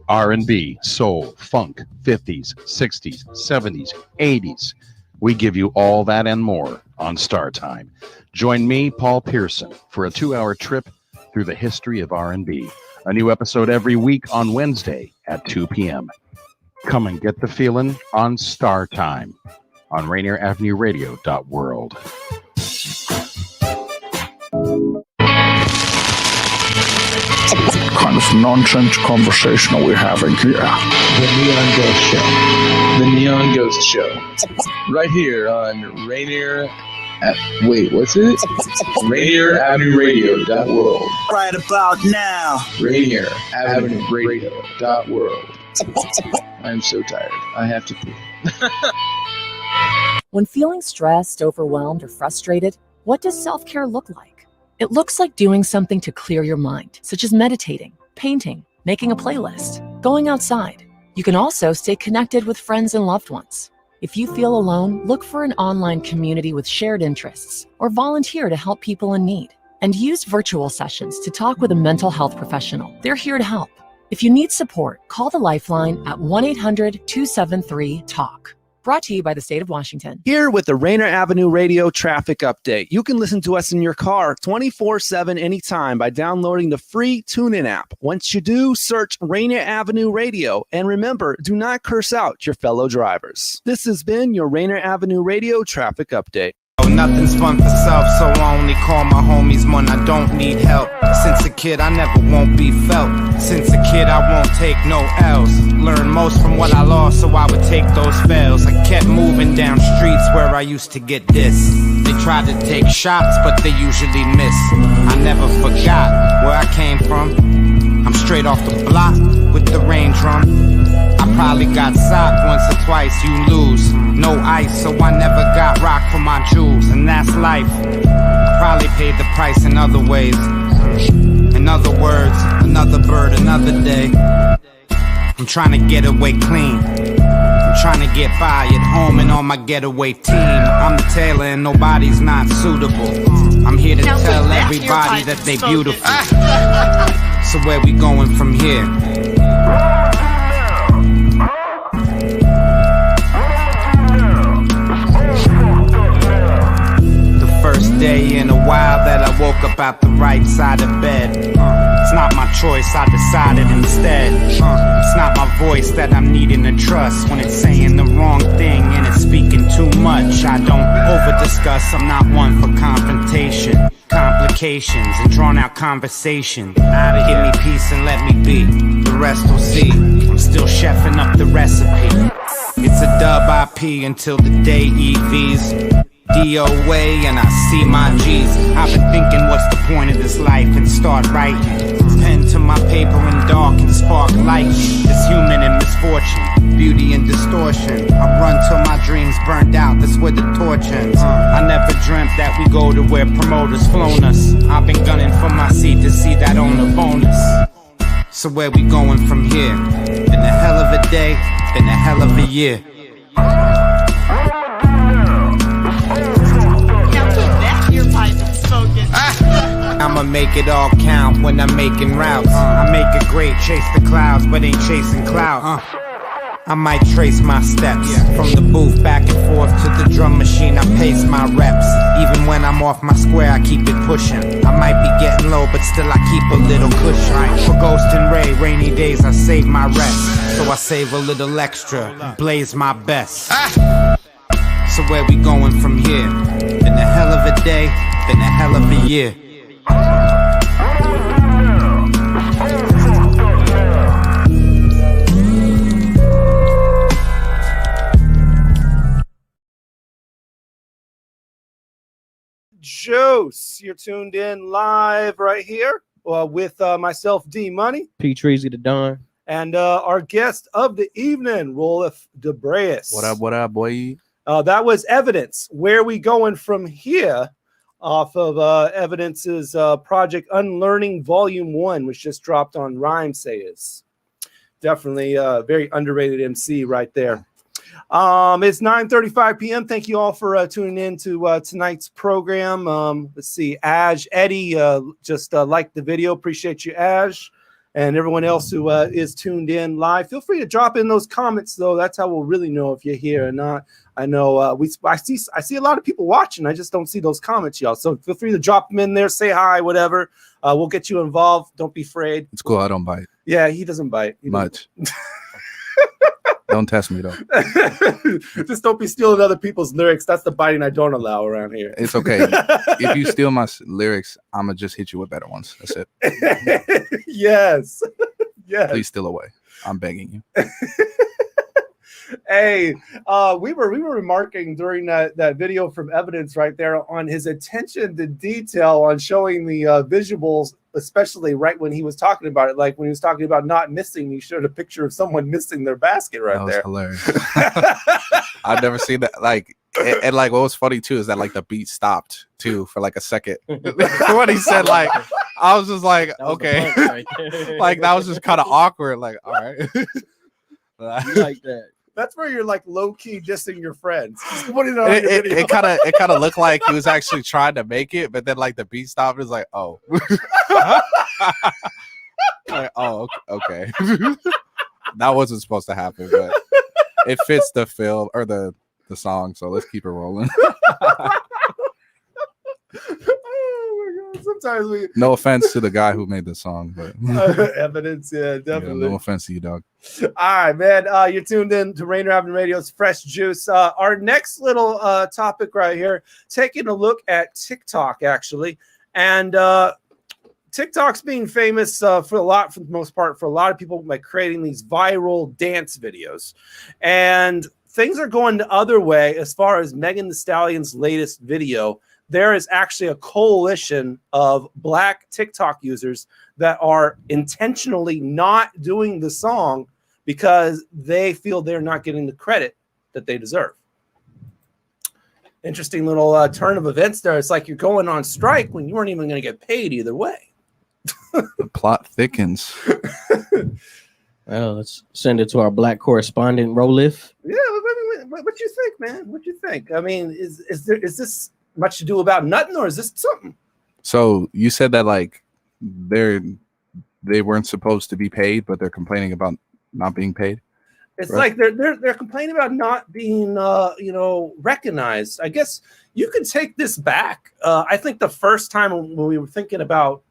[SPEAKER 4] R&B, soul, funk, 50s, 60s, 70s, 80s. We give you all that and more on Star Time. Join me, Paul Pearson, for a 2-hour trip through the history of R&B. A new episode every week on Wednesday at 2 p.m. Come and get the feeling on Star Time on Rainier Avenue Radio.world.
[SPEAKER 17] Kind of nonsense conversation are we having here?
[SPEAKER 18] The Neon Ghost Show. The Neon Ghost Show. Right here on Rainier what's it? Rainier Avenue Radio.world.
[SPEAKER 19] Right about now.
[SPEAKER 18] Rainier Avenue Radio.world. I'm so tired. I have to pee.
[SPEAKER 20] When feeling stressed, overwhelmed, or frustrated, what does self-care look like? It looks like doing something to clear your mind, such as meditating, painting, making a playlist, going outside. You can also stay connected with friends and loved ones. If you feel alone, look for an online community with shared interests or volunteer to help people in need. And use virtual sessions to talk with a mental health professional. They're here to help. If you need support, call the Lifeline at 1-800-273-TALK. Brought to you by the state of Washington.
[SPEAKER 15] Here with the Rainier Avenue Radio traffic update. You can listen to us in your car 24/7 anytime by downloading the free TuneIn app. Once you do, search Rainier Avenue Radio. And remember, do not curse out your fellow drivers. This has been your Rainier Avenue Radio traffic update.
[SPEAKER 21] Nothing's fun for self, so I only call my homies when I don't need help. Since a kid, I never won't be felt. Since a kid, I won't take no L's. Learn most from what I lost, so I would take those fails. I kept moving down streets where I used to get this. They tried to take shots, but they usually miss. I never forgot where I came from. I'm straight off the block with the rain drum. I probably got socked once or twice, you lose. No ice, so I never got rocked for my jewels. And that's life. I probably paid the price in other ways. In other words, another bird, another day. I'm trying to get away clean. I'm trying to get by at home and on my getaway team. I'm the tailor and nobody's not suitable. I'm here to tell everybody that they beautiful. So where we going from here? First day in a while that I woke up out the right side of bed. It's not my choice, I decided instead. It's not my voice that I'm needing to trust when it's saying the wrong thing and it's speaking too much. I don't over-discuss, I'm not one for confrontation, complications, and drawn-out conversation. Give me peace and let me be, the rest will see. I'm still chefing up the recipe. It's a dub IP until the day EVs DOA and I see my G's. I've been thinking what's the point of this life and start writing. Pen to my paper in dark and spark light. This human in misfortune, beauty and distortion. I run till my dreams burned out, that's where the torch ends. I never dreamt that we go to where promoters flown us. I've been gunning for my seat to see that on the bonus. So where we going from here? Been a hell of a day, been a hell of a year. I'ma make it all count when I'm making routes. I make it great, chase the clouds, but ain't chasing clout. I might trace my steps from the booth back and forth to the drum machine. I pace my reps. Even when I'm off my square, I keep it pushing. I might be getting low, but still I keep a little cushion. For Ghost and Ray, rainy days I save my rest. So I save a little extra, blaze my best. So where we going from here? Been a hell of a day, been a hell of a year.
[SPEAKER 5] Juice, you're tuned in live right here with myself, D Money,
[SPEAKER 8] P Treasy the Don,
[SPEAKER 5] and our guest of the evening, Roleph Dubreus.
[SPEAKER 12] What up, boy?
[SPEAKER 5] That was Evidence. Where we going from here? Off of Evidence's project Unlearning Volume 1, which just dropped on Rhymesayers. Definitely very underrated MC right there. It's 9:35 p.m. Thank you all for tuning in to tonight's program. Let's see, Eddie just liked the video. Appreciate you, Aj. And everyone else who is tuned in live. Feel free to drop in those comments, though. That's how we'll really know if you're here or not. I know I see a lot of people watching. I just don't see those comments, y'all. So feel free to drop them in there, say hi, whatever. We'll get you involved. Don't be afraid.
[SPEAKER 12] It's cool. I don't bite.
[SPEAKER 5] Yeah, he doesn't bite.
[SPEAKER 12] Much. Don't test me, though.
[SPEAKER 5] Just don't be stealing other people's lyrics. That's the biting I don't allow around here.
[SPEAKER 12] It's okay. If you steal my lyrics, I'm going to just hit you with better ones. That's it.
[SPEAKER 5] Yes. Yes.
[SPEAKER 12] Please steal away. I'm begging you.
[SPEAKER 5] Hey, we were remarking during that video from Evidence right there on his attention to detail on showing the visuals, especially right when he was talking about it. Like when he was talking about not missing, he showed a picture of someone missing their basket right
[SPEAKER 12] That was
[SPEAKER 5] there.
[SPEAKER 12] hilarious. I've never seen that. Like, and like what was funny too is that like the beat stopped too for like a second. When he said like, I was just like, okay, like that was just kind of awkward. Like, all right,
[SPEAKER 8] You like that.
[SPEAKER 5] That's where you're like low key dissing your friends. Just putting it on your video.
[SPEAKER 12] it kind of looked like he was actually trying to make it, but then like the beat stopped. It was like, oh, like, oh, okay. That wasn't supposed to happen, but it fits the film or the song, so let's keep it rolling.
[SPEAKER 5] Oh my god! Sometimes we.
[SPEAKER 12] No offense to the guy who made the song, but
[SPEAKER 5] Evidence, yeah, definitely.
[SPEAKER 12] Yeah, no offense to you, dog.
[SPEAKER 5] All right, man. You're tuned in to Rainier Avenue Radio's Fresh Juice. Our next little topic right here, taking a look at TikTok, actually, and TikTok's being famous for the most part, for a lot of people by creating these viral dance videos, and things are going the other way as far as Megan Thee Stallion's latest video. There is actually a coalition of Black TikTok users that are intentionally not doing the song because they feel they're not getting the credit that they deserve. Interesting little turn of events there. It's like you're going on strike when you weren't even going to get paid either way.
[SPEAKER 12] The plot thickens.
[SPEAKER 8] Well, let's send it to our Black correspondent, Roleph.
[SPEAKER 5] Yeah, what you think, man? What you think? I mean, is this much to do about nothing, or is this something?
[SPEAKER 12] So you said that like they weren't supposed to be paid, but they're complaining about not being paid.
[SPEAKER 5] It's
[SPEAKER 12] right?
[SPEAKER 5] like they're complaining about not being recognized. I guess you can take this back. I think the first time when we were thinking about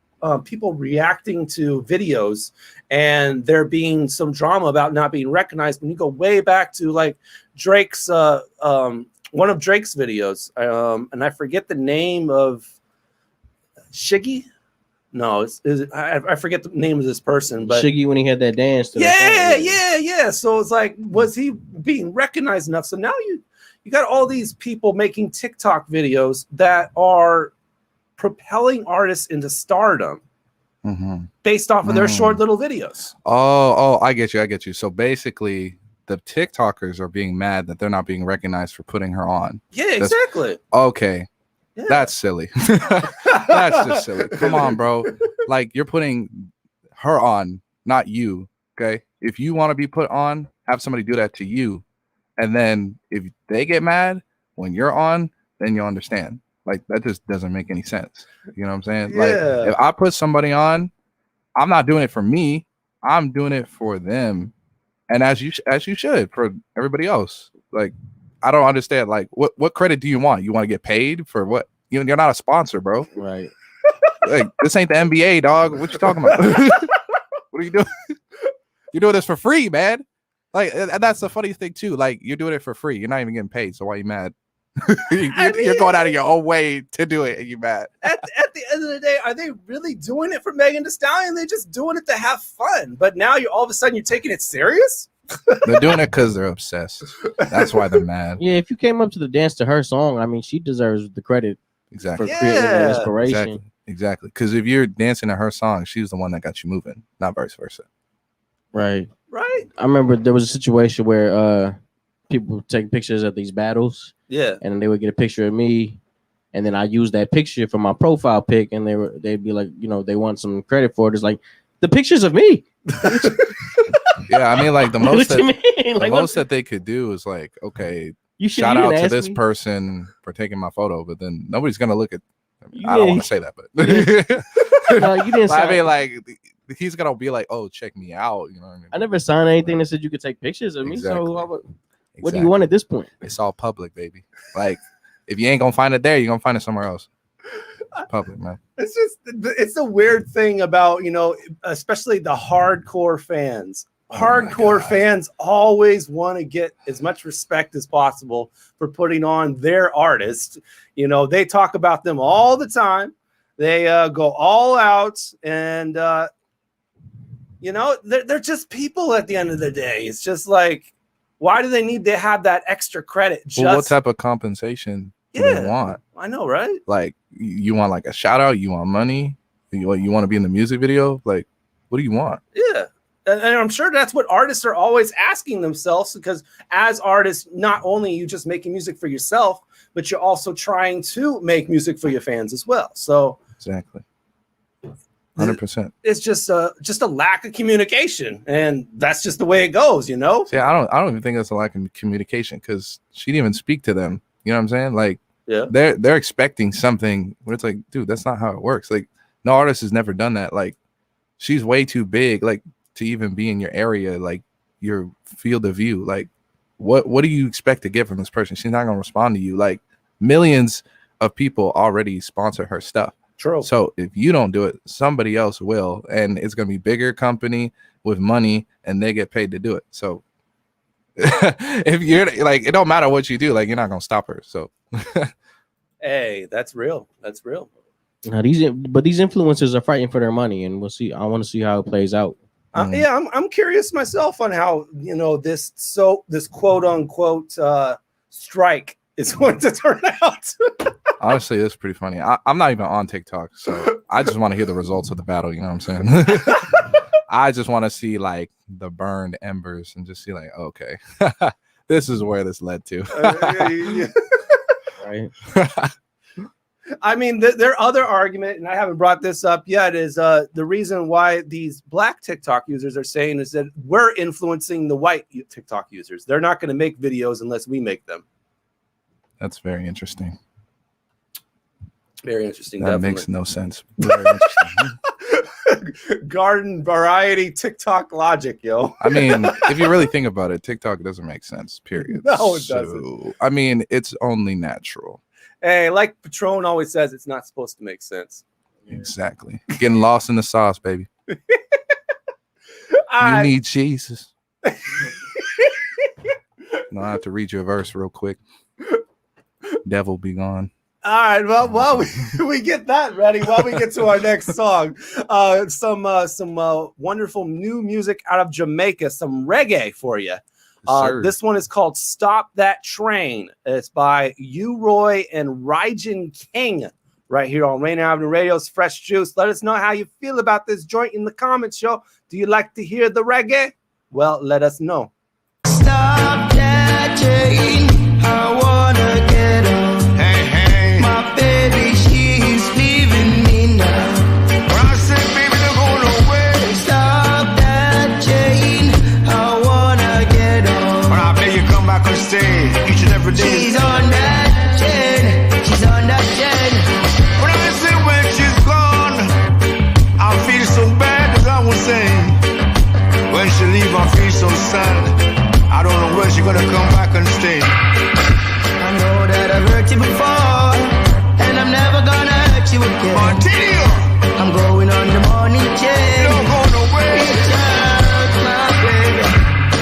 [SPEAKER 5] people reacting to videos and there being some drama about not being recognized, when you go way back to like Drake's one of Drake's videos, and I forget the name of Shiggy. No, I forget the name of this person, but
[SPEAKER 8] Shiggy when he had that dance.
[SPEAKER 5] Yeah. So it's like, was he being recognized enough? So now you got all these people making TikTok videos that are propelling artists into stardom based off of their short little videos.
[SPEAKER 12] Oh, I get you. So basically, the TikTokers are being mad that they're not being recognized for putting her on.
[SPEAKER 5] Yeah, exactly.
[SPEAKER 12] Okay.
[SPEAKER 5] Yeah.
[SPEAKER 12] That's silly. That's just silly. Come on, bro. Like, you're putting her on, not you. Okay. If you want to be put on, have somebody do that to you. And then if they get mad when you're on, then you'll understand. Like, that just doesn't make any sense. You know what I'm saying?
[SPEAKER 5] Yeah.
[SPEAKER 12] Like, if I put somebody on, I'm not doing it for me. I'm doing it for them. And as you should for everybody else. Like, I don't understand. Like, what credit do you want? You want to get paid for what? You're not a sponsor, bro.
[SPEAKER 8] Right.
[SPEAKER 12] Like, this ain't the NBA, dog. What you talking about? What are you doing? You're doing this for free, man. Like, and that's the funny thing too. Like, you're doing it for free. You're not even getting paid. So why are you mad? You're going out of your own way to do it, and you mad.
[SPEAKER 5] At the end of the day, are they really doing it for Megan Thee Stallion? They're just doing it to have fun. But now you're all of a sudden you're taking it serious.
[SPEAKER 12] They're doing it because they're obsessed. That's why they're mad.
[SPEAKER 8] Yeah, if you came up to the dance to her song, I mean, she deserves the credit.
[SPEAKER 12] Exactly.
[SPEAKER 8] For creating the inspiration.
[SPEAKER 12] Exactly. Because if you're dancing to her song, she was the one that got you moving, not vice versa.
[SPEAKER 8] Right.
[SPEAKER 5] Right.
[SPEAKER 8] I remember there was a situation where people would take pictures of these battles.
[SPEAKER 5] Yeah.
[SPEAKER 8] And they would get a picture of me, and then I use that picture for my profile pic, and they'd be like, they want some credit for it. It's like the pictures of me.
[SPEAKER 12] Yeah, I mean, like the most
[SPEAKER 8] What
[SPEAKER 12] that they could do is like, okay,
[SPEAKER 8] you
[SPEAKER 12] shout out to this person for taking my photo, but then nobody's gonna look at. I don't want to say that, but
[SPEAKER 8] no, you didn't.
[SPEAKER 12] I mean, like, he's gonna be like, "Oh, check me out." You know what I mean?
[SPEAKER 8] I never signed anything that said you could take pictures of me.
[SPEAKER 12] Exactly.
[SPEAKER 8] So what do you want at this point?
[SPEAKER 12] It's all public, baby. Like, if you ain't gonna find it there, you're gonna find it somewhere else. It's public, man.
[SPEAKER 5] It's a weird thing about, especially the hardcore fans. Hardcore fans always want to get as much respect as possible for putting on their artist. They talk about them all the time. They go all out, and they're just people at the end of the day. It's just like, Why do they need to have that extra credit?
[SPEAKER 12] Well, what type of compensation do they want?
[SPEAKER 5] I know, right?
[SPEAKER 12] Like, you want like a shout out? You want money? You want to be in the music video? Like, what do you want?
[SPEAKER 5] Yeah. And I'm sure that's what artists are always asking themselves, because as artists, not only are you just making music for yourself, but you're also trying to make music for your fans as well. So
[SPEAKER 12] exactly. 100%.
[SPEAKER 5] It's just a lack of communication, and that's just the way it goes, you know.
[SPEAKER 12] See, I don't even think it's a lack of communication, because she didn't even speak to them. You know what I'm saying? Like,
[SPEAKER 5] yeah,
[SPEAKER 12] they're expecting something where it's like, dude, that's not how it works. Like, no artist has never done that. Like, she's way too big, like, to even be in your area, like your field of view. Like, what do you expect to get from this person? She's not gonna respond to you. Like, millions of people already sponsor her stuff.
[SPEAKER 5] True.
[SPEAKER 12] So if you don't do it, somebody else will, and it's gonna be bigger company with money, and they get paid to do it. So if you're like, it don't matter what you do, like, you're not gonna stop her. So
[SPEAKER 5] hey, that's real. That's real.
[SPEAKER 8] Now these influencers are fighting for their money, and we'll see. I want to see how it plays out.
[SPEAKER 5] Yeah, I'm curious myself on how, you know, this quote unquote strike is going to turn out.
[SPEAKER 12] Honestly, it's pretty funny. I'm not even on TikTok, so I just want to hear the results of the battle. You know what I'm saying? I just want to see like the burned embers and just see like, okay, this is where this led to.
[SPEAKER 8] Right.
[SPEAKER 5] I mean, their other argument, and I haven't brought this up yet, is the reason why these black TikTok users are saying is that we're influencing the white TikTok users. They're not going to make videos unless we make them.
[SPEAKER 12] That's very interesting.
[SPEAKER 5] Very interesting.
[SPEAKER 12] That
[SPEAKER 5] definitely.
[SPEAKER 12] makes no sense. Very interesting.
[SPEAKER 5] Garden variety TikTok logic, yo.
[SPEAKER 12] I mean, if you really think about it, TikTok doesn't make sense, period.
[SPEAKER 5] No, it doesn't.
[SPEAKER 12] I mean, it's only natural.
[SPEAKER 5] Hey, like Patron always says, it's not supposed to make sense.
[SPEAKER 12] Exactly. Getting lost in the sauce, baby. You need Jesus. No, I have to read you a verse real quick. Devil be gone.
[SPEAKER 5] All right, well, while we get that ready, while we get to our next song, some wonderful new music out of Jamaica, some reggae for you. This one is called Stop That Train. It's by U-Roy and Ryjin King right here on Rainier Avenue Radio's Fresh Juice. Let us know how you feel about this joint in the comments, yo. Do you like to hear the reggae? Well, let us know.
[SPEAKER 10] Stop that train. I wanna get on. Hey, hey. My baby, she's leaving me now. When I say baby, they're going away. Stop that train. I wanna get on. When I beg you come back and stay each and every day. She's on that chain. She's on that chain. When I say when she's gone, I feel so bad as I was saying. When she leave, I feel so sad. I don't know where she's gonna come back and stay. I know that I've hurt you before, and I'm never gonna hurt you again. Martino! I'm going on the morning chain. Don't go nowhere. My baby.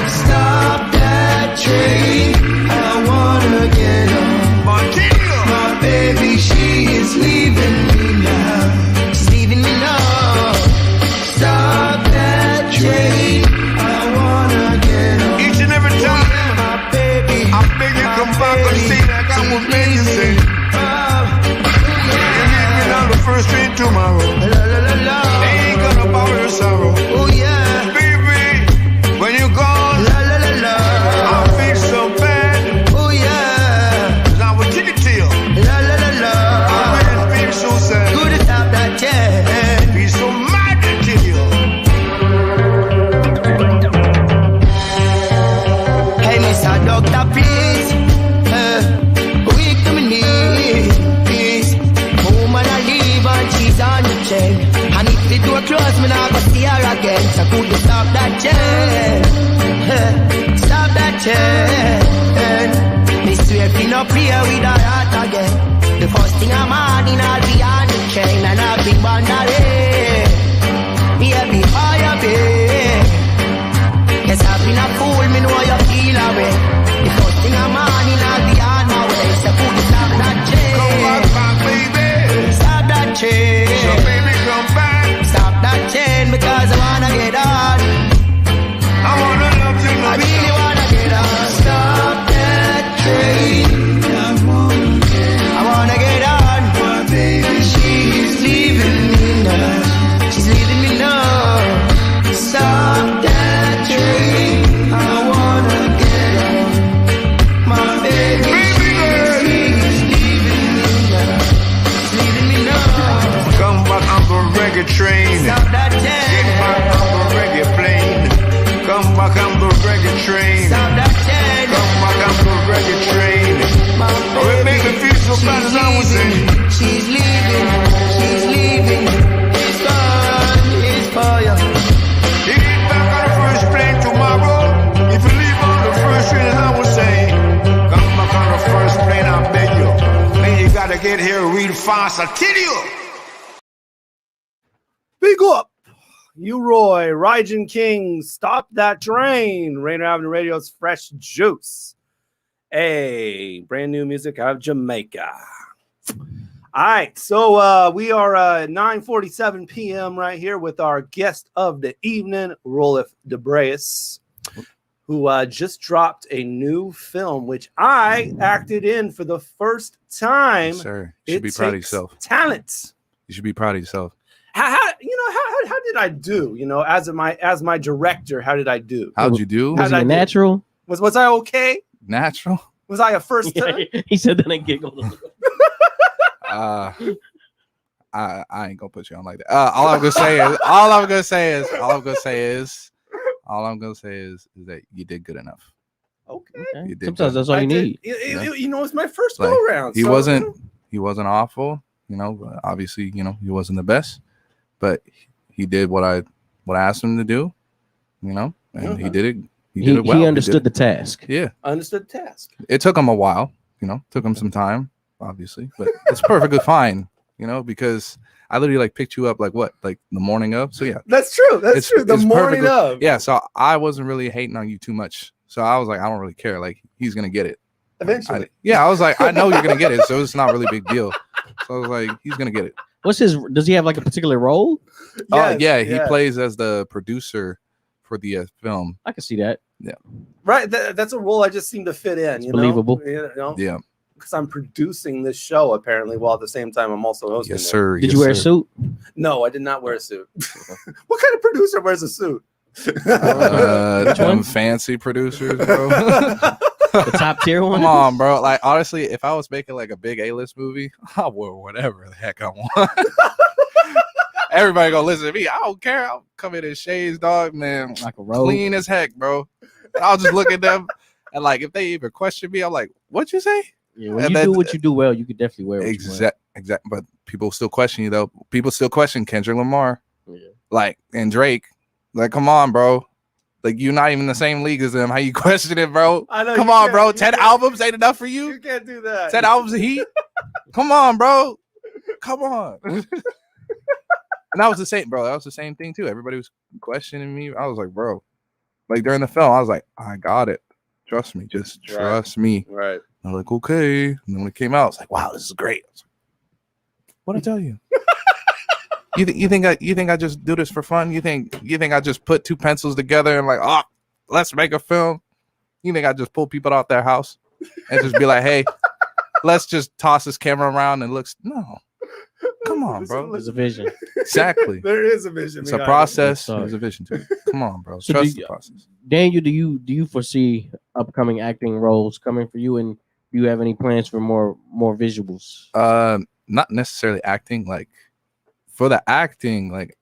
[SPEAKER 10] Stop that train. I wanna get on. Martino! My baby, she is leaving me now. She's leaving me now. Stop that train. I wanna get on. Each and every time, my baby, I beg you come back and say that I was made to say. You meet me down the first street tomorrow. They ain't gonna borrow your sorrow. Oh yeah, baby, when you gone, I feel so bad. Oh yeah, 'cause I will take it to you. I really feel so sad. Good to stop that chain. Be so mad to kill you. Hey, Mr. Doctor, please. Weak to my knees, please. Woman, I leave and she's on the chain. And if the door closed, me not gonna see her again. So could you stop that chain? Stop that chain. Me swear to not play with her heart again. The first thing I'm on, I'll be on the chain. And I'll be wondering, baby, how you been? Yes, I've been a fool, me know you feel away. The first thing I'm on, I'll be on my way. So could you stop that chain? Come back, baby. Stop that chain. So baby, come back. Stop that chain because I wanna get on. I wanna love you. I really wanna get on.
[SPEAKER 7] fast, I'll kill you.
[SPEAKER 5] Big up. You Roy, Rygen King, Stop That Train, Rainier Avenue Radio's Fresh Juice. Hey, brand new music out of Jamaica. All right, so we are at 9:47 p.m. right here with our guest of the evening, Roleph Dubreus, who just dropped a new film, which I acted in for the first time.
[SPEAKER 12] Yes, sir. You should be proud of yourself.
[SPEAKER 5] Talent.
[SPEAKER 12] You should be proud of yourself.
[SPEAKER 5] How did I do? You know, as my director, how did I do?
[SPEAKER 12] How'd you do?
[SPEAKER 8] Was it natural?
[SPEAKER 5] Was I okay?
[SPEAKER 12] Natural?
[SPEAKER 5] Was I a first time?
[SPEAKER 8] He said that and giggled.
[SPEAKER 12] I ain't gonna put you on like that. All I'm gonna say is that you did good enough.
[SPEAKER 5] Okay.
[SPEAKER 12] You did
[SPEAKER 8] Sometimes
[SPEAKER 12] good.
[SPEAKER 8] that's all you need.
[SPEAKER 5] You know, it's my first
[SPEAKER 12] Like,
[SPEAKER 5] go round.
[SPEAKER 12] He wasn't awful, you know, but obviously, you know, he wasn't the best, but he did what I asked him to do, you know, and he did it. He did it well.
[SPEAKER 8] He understood the task.
[SPEAKER 12] Yeah.
[SPEAKER 5] Understood the task.
[SPEAKER 12] It took him a while, you know, took him some time, obviously, but it's perfectly fine, you know, because I literally like picked you up like the morning of. So yeah.
[SPEAKER 5] That's true. That's true. The morning of.
[SPEAKER 12] Yeah. So I wasn't really hating on you too much. So I was like, I don't really care. Like, he's gonna get it.
[SPEAKER 5] Eventually.
[SPEAKER 12] I was like, I know you're gonna get it, so it's not really a big deal. So I was like, he's gonna get it.
[SPEAKER 8] Does he have like a particular role?
[SPEAKER 12] He plays as the producer for the film.
[SPEAKER 8] I can see that.
[SPEAKER 12] Yeah.
[SPEAKER 5] Right. That's a role I just seem to fit in. You
[SPEAKER 8] believable.
[SPEAKER 5] Know? You know?
[SPEAKER 12] Yeah.
[SPEAKER 5] Because I'm producing this show apparently, while at the same time I'm also hosting.
[SPEAKER 12] Yes, sir.
[SPEAKER 8] Did you wear a suit?
[SPEAKER 5] No, I did not wear a suit. What kind of producer wears a suit?
[SPEAKER 12] Them fancy producers, bro.
[SPEAKER 8] The top tier one.
[SPEAKER 12] Come on, bro. Like, honestly, if I was making like a big A-list movie, I would whatever the heck I want. Everybody gonna listen to me. I don't care. I'll come in shades, dog, man.
[SPEAKER 8] Like a robe.
[SPEAKER 12] Clean as heck, bro. And I'll just look at them and like, if they even question me, I'm like, "What'd you say?"
[SPEAKER 8] Yeah, when you do what you do well, you could definitely wear it.
[SPEAKER 12] Exact. But people still question you though. People still question Kendrick Lamar, like, and Drake. Like, come on, bro. Like, you're not even in the same league as them. How you question it, bro?
[SPEAKER 5] I know.
[SPEAKER 12] Come on, bro. 10 albums ain't enough for you?
[SPEAKER 5] You can't do that.
[SPEAKER 12] 10 albums of heat? Come on, bro. Come on. And that was the same, bro. That was the same thing too. Everybody was questioning me. I was like, bro. Like, during the film, I was like, I got it. Trust me. Just trust me.
[SPEAKER 5] Right.
[SPEAKER 12] I'm like, okay. And then when it came out, it's like, wow, this is great. I was like, what'd I tell you? You think I just do this for fun? You think I just put two pencils together and like, oh, let's make a film? You think I just pull people out their house and just be like, hey, let's just toss this camera around and looks? No. Come on, bro.
[SPEAKER 8] There's a vision.
[SPEAKER 12] Exactly.
[SPEAKER 5] There is a vision.
[SPEAKER 12] It's a process. There's a vision too. Come on, bro.
[SPEAKER 8] So
[SPEAKER 12] Trust the process.
[SPEAKER 8] Daniel, do you foresee upcoming acting roles coming for you, and do you have any plans for more visuals?
[SPEAKER 12] Not necessarily acting. Like, for the acting, like,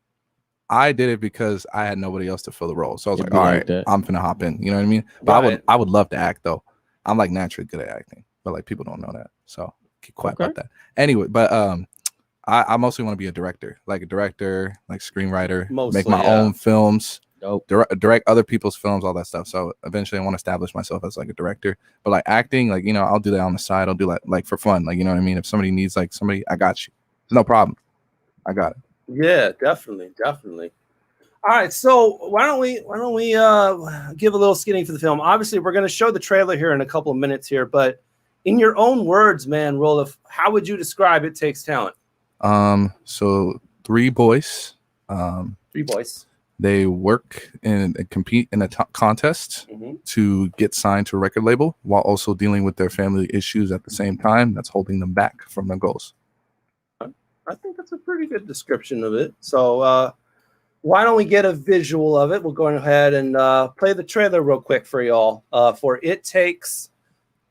[SPEAKER 12] I did it because I had nobody else to fill the role. So I was like, all right, I'm finna hop in. You know what I mean? But I would love to act though. I'm like naturally good at acting, but like people don't know that. So keep quiet about that. Anyway, but I mostly want to be a director, like screenwriter, make my own films, direct other people's films, all that stuff. So eventually I want to establish myself as like a director. But like acting, like, you know, I'll do that on the side. I'll do like for fun. Like, you know what I mean? If somebody needs like somebody, I got you. No problem. I got it.
[SPEAKER 5] Yeah, definitely. All right, so why don't we give a little skinny for the film? Obviously, we're going to show the trailer here in a couple of minutes here, but in your own words, man, Roleph, how would you describe It Takes Talent?
[SPEAKER 12] So three boys. They work and compete in a contest to get signed to a record label while also dealing with their family issues at the same time. That's holding them back from their goals.
[SPEAKER 5] I think that's a pretty good description of it. So why don't we get a visual of it? We'll go ahead and play the trailer real quick for y'all for It Takes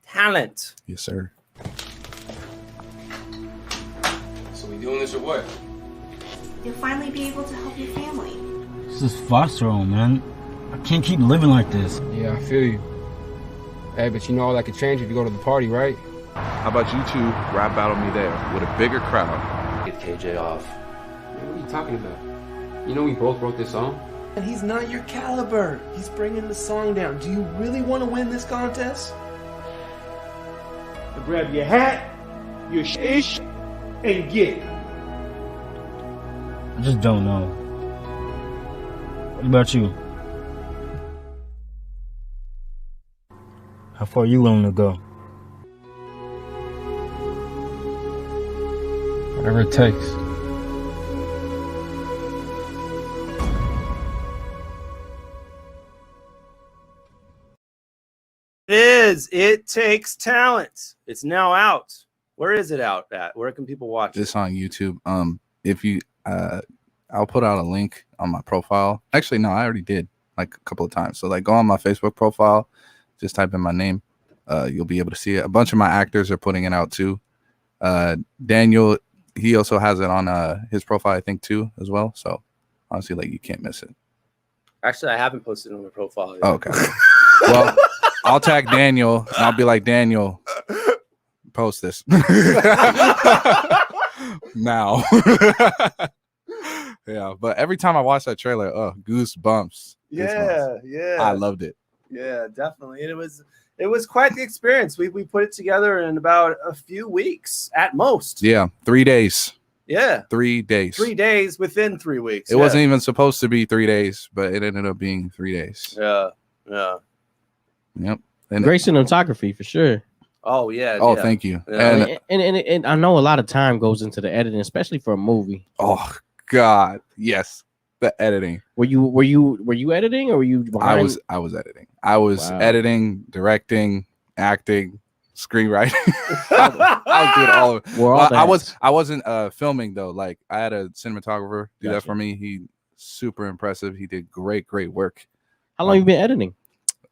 [SPEAKER 5] Talent.
[SPEAKER 12] Yes, sir.
[SPEAKER 2] So we doing this or what?
[SPEAKER 22] You'll finally be able to help your family.
[SPEAKER 23] This is foster home, man. I can't keep living like this.
[SPEAKER 2] Yeah, I feel you. Hey, but you know all that could change if you go to the party, right?
[SPEAKER 12] How about you two rap battle me there with a bigger crowd?
[SPEAKER 2] Get KJ off. Man, what are you talking about? You know we both wrote this song?
[SPEAKER 24] And he's not your caliber. He's bringing the song down. Do you really want to win this contest?
[SPEAKER 25] Grab your hat, your ish,
[SPEAKER 24] and get?
[SPEAKER 23] I just don't know. What about you? How far are you willing to go? Whatever it takes.
[SPEAKER 5] It is. It Takes Talent. It's now out. Where is it out at? Where can people watch it?
[SPEAKER 12] It's on YouTube. If you I'll put out a link on my profile. Actually, no, I already did like a couple of times. So like go on my Facebook profile, just type in my name. You'll be able to see it. A bunch of my actors are putting it out too. Daniel, he also has it on his profile, I think, too, as well. So honestly, like you can't miss it.
[SPEAKER 5] Actually, I haven't posted it on my profile yet.
[SPEAKER 12] Oh, okay. Well, I'll tag Daniel and I'll be like, Daniel, post this now. Yeah, but every time I watch that trailer, goosebumps.
[SPEAKER 5] Yeah.
[SPEAKER 12] I loved it.
[SPEAKER 5] Yeah, definitely. And it was quite the experience. We put it together in about a few weeks at most.
[SPEAKER 12] Yeah, 3 days.
[SPEAKER 5] Yeah.
[SPEAKER 12] 3 days.
[SPEAKER 5] 3 days within 3 weeks.
[SPEAKER 12] It wasn't even supposed to be 3 days, but it ended up being 3 days.
[SPEAKER 5] Yeah.
[SPEAKER 12] Yep. And
[SPEAKER 8] great cinematography for sure.
[SPEAKER 5] Oh yeah.
[SPEAKER 12] Oh, thank you.
[SPEAKER 5] Yeah.
[SPEAKER 8] And I know a lot of time goes into the editing, especially for a movie.
[SPEAKER 12] Oh God, yes, the editing.
[SPEAKER 8] Were you editing, or were you behind?
[SPEAKER 12] I was editing. I was editing, directing, acting, screenwriting. I was doing all of it. Well, I wasn't filming though. Like I had a cinematographer do that for me. He super impressive. He did great work.
[SPEAKER 8] How long have you been editing?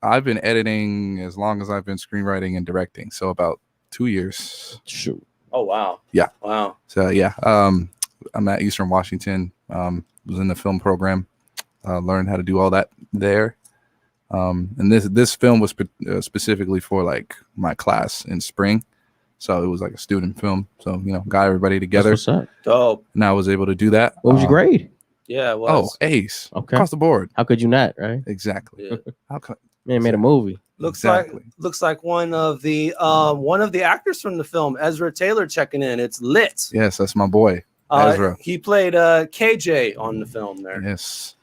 [SPEAKER 12] I've been editing as long as I've been screenwriting and directing. So about 2 years.
[SPEAKER 8] Shoot.
[SPEAKER 5] Oh wow.
[SPEAKER 12] Yeah.
[SPEAKER 5] Wow.
[SPEAKER 12] So yeah. I'm at Eastern Washington. Was in the film program. Learned how to do all that there. And this film was specifically for like my class in spring. So it was like a student film. So got everybody together.
[SPEAKER 8] What's up?
[SPEAKER 5] Dope.
[SPEAKER 12] And I was able to do that.
[SPEAKER 8] What was your grade?
[SPEAKER 5] Yeah, it was.
[SPEAKER 12] Ace.
[SPEAKER 8] Okay.
[SPEAKER 12] Across the board.
[SPEAKER 8] How could you not, right?
[SPEAKER 12] Exactly.
[SPEAKER 5] Yeah.
[SPEAKER 12] How could
[SPEAKER 8] Man made a movie.
[SPEAKER 5] Looks like one of the actors from the film, Ezra Taylor, checking in. It's lit.
[SPEAKER 12] Yes, that's my boy, Ezra.
[SPEAKER 5] He played KJ on the film there.
[SPEAKER 12] Yes,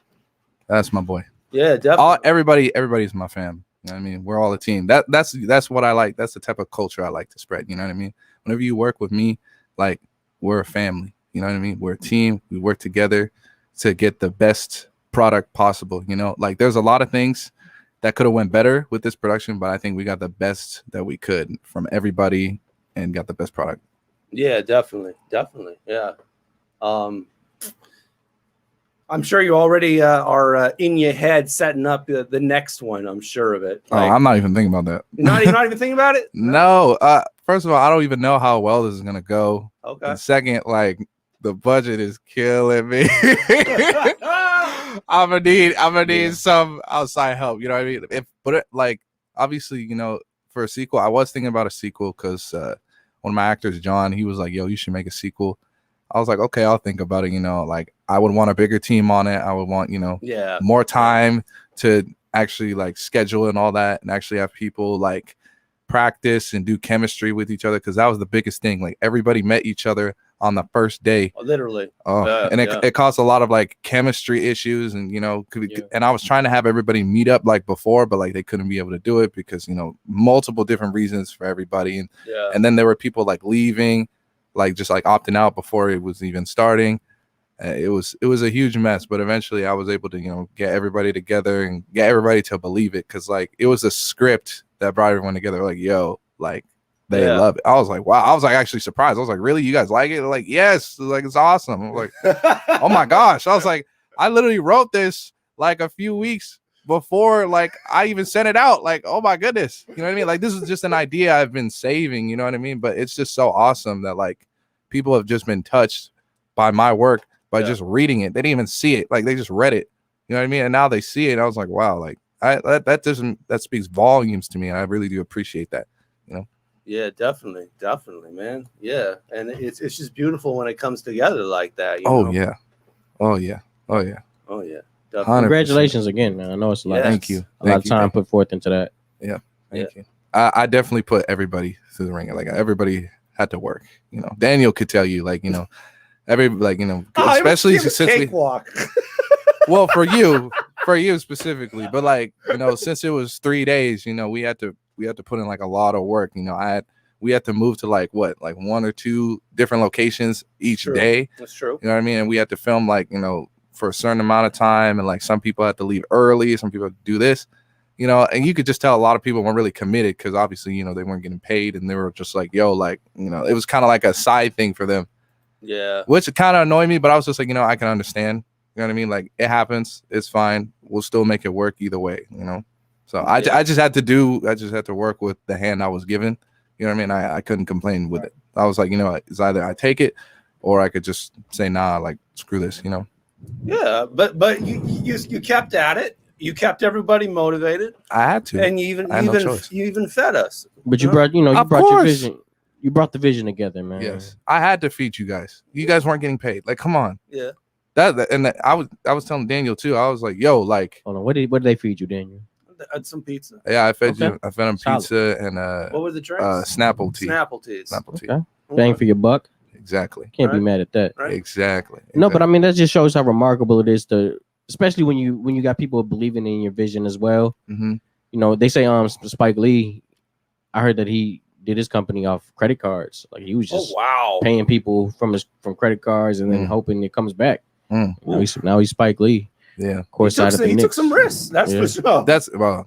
[SPEAKER 12] that's my boy.
[SPEAKER 5] Yeah, definitely.
[SPEAKER 12] Everybody's my fam. You know what I mean? We're all a team. That's what I like. That's the type of culture I like to spread. You know what I mean? Whenever you work with me, like we're a family. You know what I mean? We're a team. We work together to get the best product possible. Like there's a lot of things that could have went better with this production, but I think we got the best that we could from everybody and got the best product.
[SPEAKER 5] Yeah, definitely. Yeah. I'm sure you already are in your head setting up the next one. I'm sure of it. Like,
[SPEAKER 12] I'm not even thinking about that.
[SPEAKER 5] Not even thinking about it?
[SPEAKER 12] No. First of all, I don't even know how well this is gonna go.
[SPEAKER 5] Okay.
[SPEAKER 12] And second, like the budget is killing me. I'm gonna need some outside help. You know what I mean? Obviously, for a sequel, I was thinking about a sequel because one of my actors, John, he was like, "Yo, you should make a sequel." I was like, "Okay, I'll think about it." Like I would want a bigger team on it. I would want, more time to actually like schedule and all that, and actually have people like practice and do chemistry with each other, because that was the biggest thing. Like everybody met each other on the first day.
[SPEAKER 5] Literally.
[SPEAKER 12] It caused a lot of like chemistry issues, and and I was trying to have everybody meet up like before, but like they couldn't be able to do it because multiple different reasons for everybody, and then there were people like leaving, like just like opting out before it was even starting. It was a huge mess, but eventually I was able to get everybody together and get everybody to believe it, because like it was a script that brought everyone together. Like, yo, like they love it. I was like, wow. I was like actually surprised. I was like, really? You guys like it? They're like, yes. Like, it's awesome. I'm like, oh my gosh. I was like, I literally wrote this like a few weeks before like I even sent it out. Like, oh my goodness. You know what I mean? Like, this is just an idea I've been saving, you know what I mean? But it's just so awesome that like people have just been touched by my work by just reading it. They didn't even see it. Like, they just read it. You know what I mean? And now they see it. I was like, wow, like that speaks volumes to me. And I really do appreciate that,
[SPEAKER 5] Yeah, definitely, man. Yeah, and it's just beautiful when it comes together like that.
[SPEAKER 12] Oh yeah.
[SPEAKER 5] Definitely.
[SPEAKER 8] Congratulations again, man. I know it's a lot.
[SPEAKER 12] Thank you.
[SPEAKER 8] A lot of time put forth into that.
[SPEAKER 12] Yeah, thank you. I definitely put everybody through the ringer. Like everybody had to work. You know, Daniel could tell you, like, you know,
[SPEAKER 5] Oh,
[SPEAKER 12] especially
[SPEAKER 5] it was
[SPEAKER 12] since
[SPEAKER 5] cakewalk.
[SPEAKER 12] well, for you specifically, but like, you know, since it was 3 days, you know, we had to put in like a lot of work. You know, we had to move to like 1 or 2 different locations each day.
[SPEAKER 5] That's true.
[SPEAKER 12] You know what I mean? And we had to film like, you know, for a certain amount of time, and like some people had to leave early, some people had to do this, you know, and you could just tell a lot of people weren't really committed because obviously, you know, they weren't getting paid, and they were just like, yo, like, you know, it was kind of like a side thing for them.
[SPEAKER 5] Yeah.
[SPEAKER 12] Which kind of annoyed me, but I was just like, you know, I can understand. You know what I mean? Like, it happens. It's fine. We'll still make it work either way, you know? So I just had to work with the hand I was given. You know what I mean? I couldn't complain with it. I was like, you know, it's either I take it or I could just say, nah, like, screw this, you know?
[SPEAKER 5] Yeah, but you kept at it. You kept everybody motivated.
[SPEAKER 12] I had to.
[SPEAKER 5] And you even fed us.
[SPEAKER 8] But you brought your vision. You brought the vision together, man.
[SPEAKER 12] Yes. I had to feed you guys. You guys weren't getting paid. Like, come on.
[SPEAKER 5] Yeah.
[SPEAKER 12] I was telling Daniel too. I was like, yo, like,
[SPEAKER 8] hold on, what did they feed you, Daniel?
[SPEAKER 5] Some pizza.
[SPEAKER 12] Yeah, I fed him pizza and
[SPEAKER 5] what were the drinks?
[SPEAKER 12] Snapple tea.
[SPEAKER 5] Snapple teas.
[SPEAKER 8] Okay. Bang for your buck.
[SPEAKER 12] Exactly.
[SPEAKER 8] Can't be mad at that.
[SPEAKER 5] Right.
[SPEAKER 12] Exactly.
[SPEAKER 8] No, but I mean that just shows how remarkable it is to, especially when you got people believing in your vision as well.
[SPEAKER 12] Mm-hmm.
[SPEAKER 8] You know, they say Spike Lee, I heard that he did his company off credit cards. Like he was just paying people from credit cards and then hoping it comes back. Now he's Spike Lee.
[SPEAKER 12] Yeah,
[SPEAKER 8] of course.
[SPEAKER 5] He took some risks. That's for sure.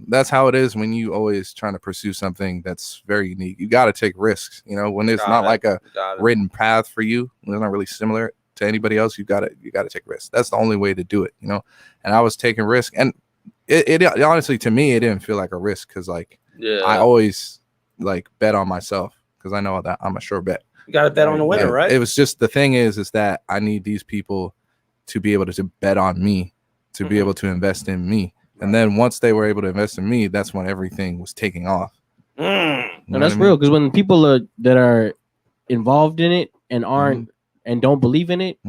[SPEAKER 12] That's how it is when you always trying to pursue something that's very unique. You got to take risks. You know, when there's not like a written path for you, when it's not really similar to anybody else, you got to take risks. That's the only way to do it. You know, and I was taking risks, and it honestly, to me, it didn't feel like a risk because like I always like bet on myself because I know that I'm a sure bet.
[SPEAKER 5] You got to bet on the winner, right?
[SPEAKER 12] It was just the thing is that I need these people to be able to bet on me, to be able to invest in me. And then once they were able to invest in me, that's when everything was taking off.
[SPEAKER 8] And that's real, because when people that are involved in it and aren't and don't believe in it,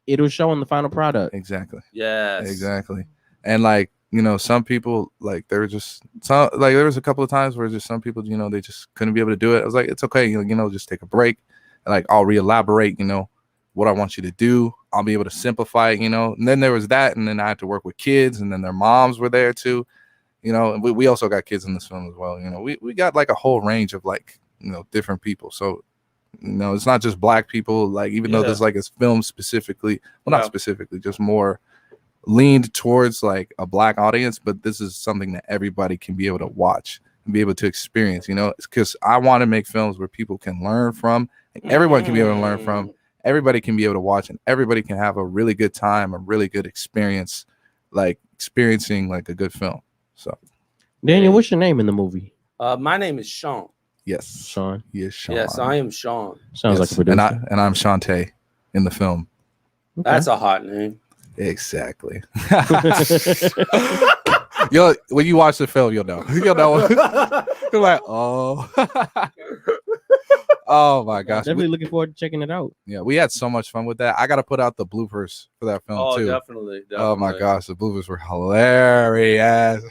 [SPEAKER 8] it'll show in the final product.
[SPEAKER 12] Exactly.
[SPEAKER 5] Yes.
[SPEAKER 12] Exactly. And like, you know, some people, like there was a couple of times where just some people, you know, they just couldn't be able to do it. I was like, it's okay, you know, just take a break. Like I'll re-elaborate, you know, what I want you to do. I'll be able to simplify it, you know. And then there was that, and then I had to work with kids, and then their moms were there too, you know. And we also got kids in this film as well, you know. We got like a whole range of like, you know, different people. So, you know, it's not just black people. Like even though there's like a film specifically, well, not specifically, just more leaned towards like a black audience, but this is something that everybody can be able to watch and be able to experience, you know. Because I want to make films where people can learn from, like everyone can be able to learn from. Everybody can be able to watch, and everybody can have a really good time, a really good experience, like experiencing like a good film. So,
[SPEAKER 8] Daniel, what's your name in the movie?
[SPEAKER 5] My name is Sean.
[SPEAKER 12] Yes,
[SPEAKER 8] Sean.
[SPEAKER 12] Yes, Sean.
[SPEAKER 5] Yes, I am Sean.
[SPEAKER 8] Sounds like a producer.
[SPEAKER 12] And I'm Shantae in the film.
[SPEAKER 5] Okay. That's a hot name.
[SPEAKER 12] Exactly. When you watch the film, you'll know. You'll know. You're like, oh. Oh my gosh.
[SPEAKER 8] Definitely looking forward to checking it out.
[SPEAKER 12] Yeah, we had so much fun with that. I got to put out the bloopers for that film too.
[SPEAKER 5] Definitely.
[SPEAKER 12] Oh my gosh, the bloopers were hilarious.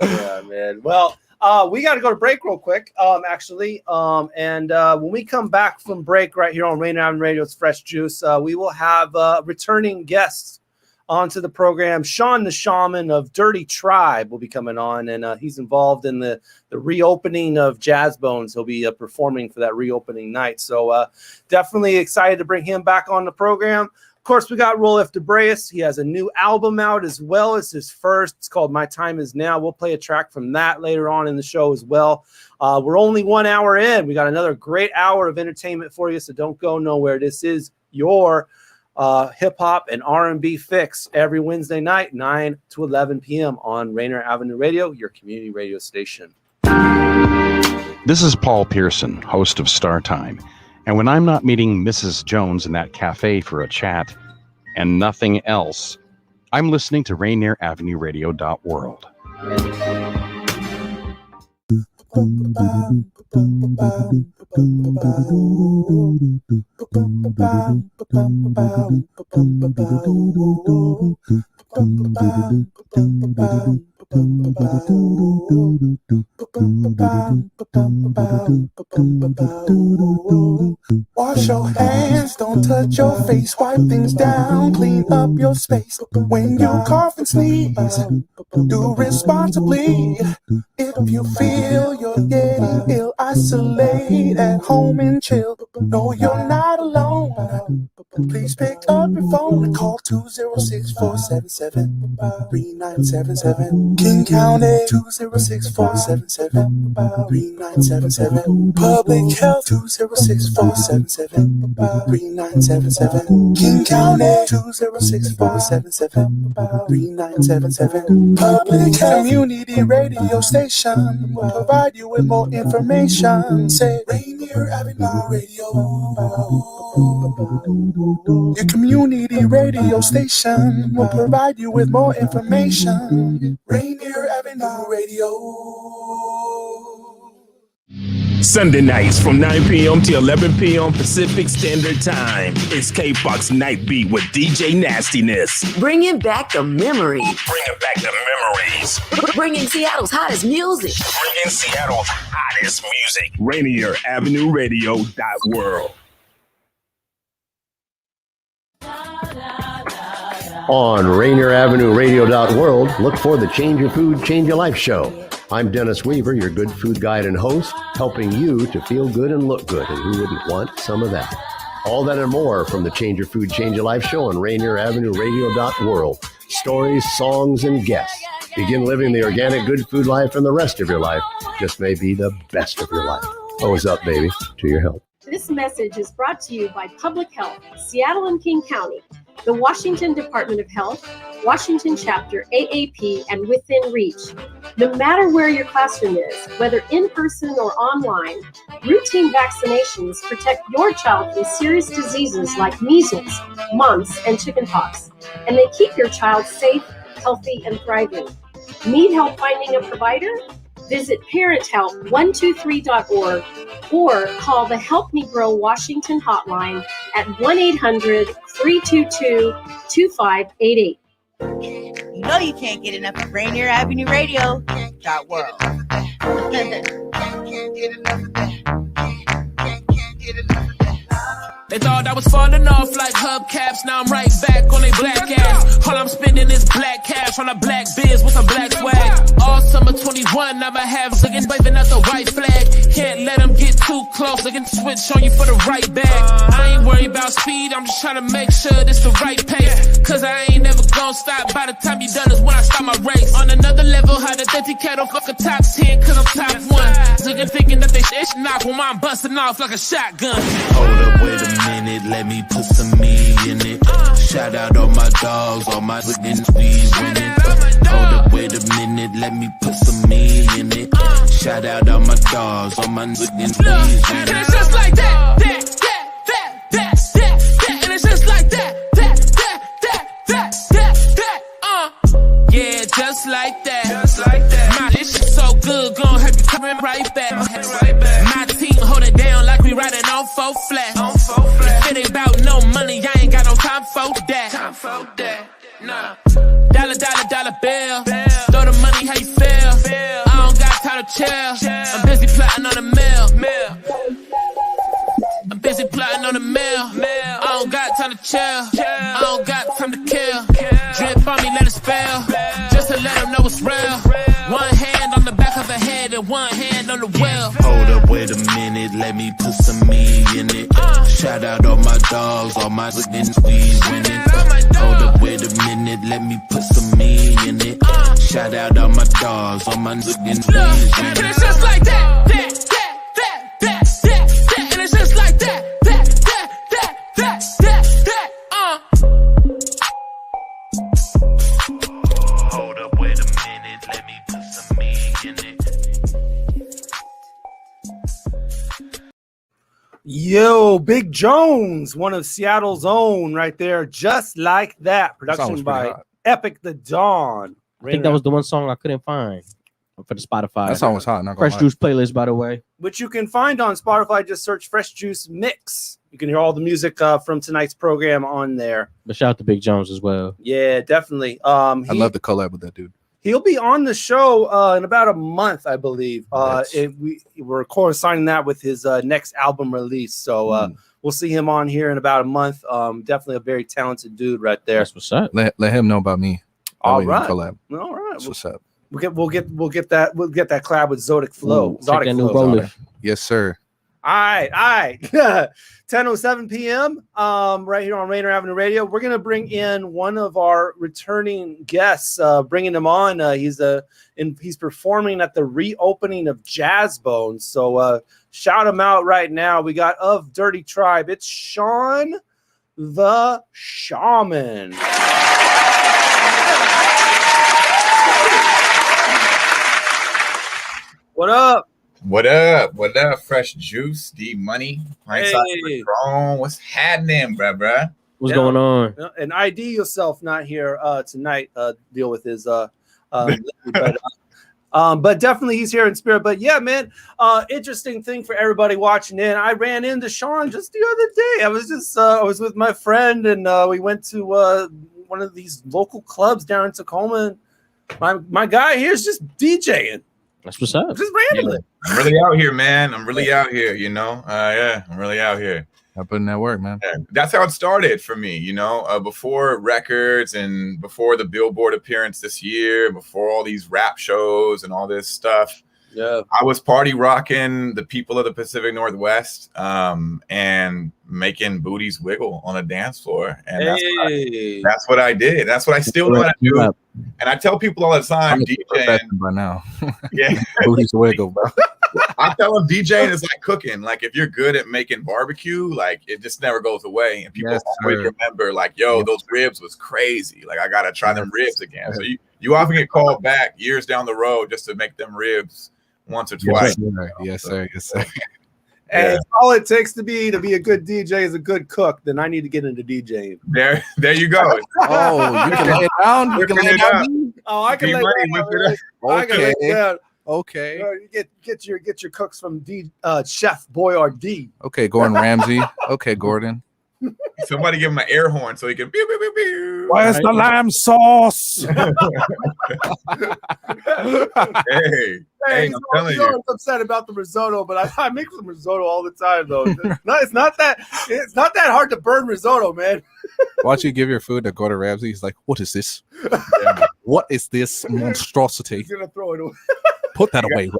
[SPEAKER 5] Yeah, man. Well, we got to go to break real quick, actually. And when we come back from break right here on Rainier Avenue Radio's Fresh Juice, we will have returning guests onto the program. Sean the Shaman of Dirty Tribe will be coming on, and he's involved in the reopening of Jazzbones. He'll be performing for that reopening night. So definitely excited to bring him back on the program. Of course, we got Roleph Dubreus. He has a new album out as well as his first. It's called My Time Is Now. We'll play a track from that later on in the show as well. We're only 1 hour in. We got another great hour of entertainment for you, so don't go nowhere. This is your hip-hop and R&B fix every Wednesday night, 9 to 11 p.m. on Rainier Avenue Radio, your community radio station.
[SPEAKER 4] This is Paul Pearson, host of Star Time. And when I'm not meeting Mrs. Jones in that cafe for a chat and nothing else, I'm listening to Rainier Avenue Radio.world.
[SPEAKER 10] Wash your hands, don't touch your face, wipe things down, clean up your space. When you cough and sneeze, do responsibly. If you feel you're getting ill, isolate at home and chill. No, you're not alone. Please pick up your phone and call 206-477-3977. King County 206-477-3977. Public Health 206-477-3977. King County 206-477-3977. Public Health Community Radio Station will provide you with more information. Say Rainier Avenue Radio. Your community radio station will provide you with more information. Rainier Avenue Radio.
[SPEAKER 3] Sunday nights from 9 p.m. to 11 p.m. Pacific Standard Time. It's K-Fox Night Beat with DJ Nastiness.
[SPEAKER 6] Bringing back the memories.
[SPEAKER 3] Bringing back the memories.
[SPEAKER 6] Bringing Seattle's hottest music.
[SPEAKER 3] Bringing Seattle's hottest music. Rainier Avenue Radio.world.
[SPEAKER 9] On Rainier Avenue Radio.world, look for the Change Your Food, Change Your Life show. I'm Dennis Weaver, your good food guide and host, helping you to feel good and look good, and who wouldn't want some of that? All that and more from the Change Your Food, Change Your Life show on Rainier Avenue Radio.world. Stories, songs, and guests. Begin living the organic good food life, and the rest of your life just may be the best of your life. Always up, baby, to your health.
[SPEAKER 11] This message is brought to you by Public Health, Seattle and King County, the Washington Department of Health, Washington Chapter AAP, and Within Reach. No matter where your classroom is, whether in person or online, routine vaccinations protect your child from serious diseases like measles, mumps, and chickenpox, and they keep your child safe, healthy, and thriving. Need help finding a provider? Visit parenthelp123.org or call the Help Me Grow Washington hotline at 1-800-322-2588.
[SPEAKER 25] You know you can't get enough of Rainier Avenue Radio.world.
[SPEAKER 26] They thought I was falling off like hubcaps. Now I'm right back on they black ass. All I'm spending is black cash on a black biz with some black swag. All summer 21, I'ma have looking waving out the white flag. Can't let them get too close. Looking to switch on you for the right bag. I ain't worried about speed, I'm just trying to make sure this the right pace. Cause I ain't never gonna stop. By the time you done is when I start my race. On another level, how the dirty cat don't fuck a top 10 cause I'm top 1. Looking thinking that they shit knock when I'm busting off like a shotgun.
[SPEAKER 27] Hold up, wait a minute, let me put some me in it. Shout out all my dogs, all my fucking squeeze winning. Hold up, wait a minute, let me put some me in it. Shout out all my dogs, all my fucking squeeze winning.
[SPEAKER 26] And it's just like that, that. And it's just like that, that. Yeah, just like that. My this shit so good, gon' have you coming right back. My team hold it down like we riding on 4 flat. If it ain't about no money, I ain't got no time for that. Nah. Dollar bill. Throw the money how you feel. I don't got time to chill. I'm busy plotting on the mill. I'm busy plotting on the mill. I don't got time to chill. I don't got time to kill. Drip on me, let it spill. Just to let them know it's real. One hand on the back of the head and one hand on the wheel.
[SPEAKER 27] Hold up, wait a minute, let me put some me in it. Shout out all my dogs, all my fucking squeeze winning. Hold up, wait a minute, let me put some me in it. Shout out all my dogs, all my fucking squeeze winning.
[SPEAKER 26] And it's just like that, that. And it's just like that, that.
[SPEAKER 27] Hold up, wait a minute, let me put some me in it.
[SPEAKER 5] Yo, Big Jones, one of Seattle's own right there, just like that. Production by Epic the Dawn.
[SPEAKER 8] I think that was the one song I couldn't find. for the Spotify.
[SPEAKER 12] That song was hot. Not gonna
[SPEAKER 8] Fresh
[SPEAKER 12] lie.
[SPEAKER 8] Juice playlist, by the way.
[SPEAKER 5] Which you can find on Spotify. Just search Fresh Juice Mix. You can hear all the music from tonight's program on there.
[SPEAKER 8] But shout out to Big Jones as well.
[SPEAKER 5] Yeah, definitely.
[SPEAKER 12] I love the collab with that dude.
[SPEAKER 5] He'll be on the show in about a month, I believe. We're coinciding that with his next album release. So we'll see him on here in about a month. Definitely a very talented dude right there.
[SPEAKER 8] That's what's up.
[SPEAKER 12] Let him know about me.
[SPEAKER 5] All right.
[SPEAKER 12] Collab.
[SPEAKER 5] All right.
[SPEAKER 12] That's what's up.
[SPEAKER 5] We'll get that collab with Zodic Flow.
[SPEAKER 8] Check that new Roleph.
[SPEAKER 12] Yes, sir.
[SPEAKER 5] All right. 10:07 p.m. Right here on Rainier Avenue Radio. We're gonna bring in one of our returning guests. Bringing him on. He's performing at the reopening of Jazzbones. So shout him out right now. We got Of Dirty Tribe. It's Sean the Shaman. What up?
[SPEAKER 1] What up? What up? Fresh Juice, D Money, Pint, Patron. What's happening, bruh?
[SPEAKER 8] What's going on?
[SPEAKER 5] And ID yourself not here tonight. Deal with his but definitely he's here in spirit. But yeah, man, interesting thing for everybody watching in. I ran into Sean just the other day. I was with my friend and we went to one of these local clubs down in Tacoma. And my guy here's just DJing.
[SPEAKER 8] That's what's up.
[SPEAKER 5] Just randomly.
[SPEAKER 1] I'm really out here, man. I'm really out here, you know. I'm really out here.
[SPEAKER 12] I put in that work, man.
[SPEAKER 1] Yeah, that's how it started for me, you know. Before records and before the Billboard appearance this year, before all these rap shows and all this stuff.
[SPEAKER 5] Yeah,
[SPEAKER 1] I was party rocking the people of the Pacific Northwest and making booties wiggle on a dance floor. And that's what I did. That's what I still know how to do. And I tell people all the time, DJing
[SPEAKER 12] by now.
[SPEAKER 1] Yeah.
[SPEAKER 12] Booties wiggle, bro.
[SPEAKER 1] I tell them DJing is like cooking. Like if you're good at making barbecue, like it just never goes away. And people always remember, like, yo, those ribs was crazy. Like I gotta try them ribs again. So you often get called back years down the road just to make them ribs once or twice.
[SPEAKER 12] Yes, sir. Yes, sir.
[SPEAKER 5] And all it takes to be a good DJ is a good cook. Then I need to get into DJing.
[SPEAKER 1] There you go.
[SPEAKER 12] Oh, you can lay it down. You can lay it down.
[SPEAKER 5] Oh, I can lay it down. I can lay it down.
[SPEAKER 12] Okay.
[SPEAKER 5] You get your cooks from Chef Boyardee.
[SPEAKER 12] Okay, Gordon Ramsay. Okay, Gordon.
[SPEAKER 1] Somebody give him an air horn so he can. Pew, pew, pew, pew.
[SPEAKER 12] Where's the lamb sauce?
[SPEAKER 1] Hey, I'm telling you.
[SPEAKER 5] I'm upset about the risotto, but I make some risotto all the time, though. It's not that hard to burn risotto, man.
[SPEAKER 12] Why don't you give your food to Gordon Ramsay? He's like, what is this? What is this monstrosity?
[SPEAKER 5] He's gonna throw it away.
[SPEAKER 12] Put that away.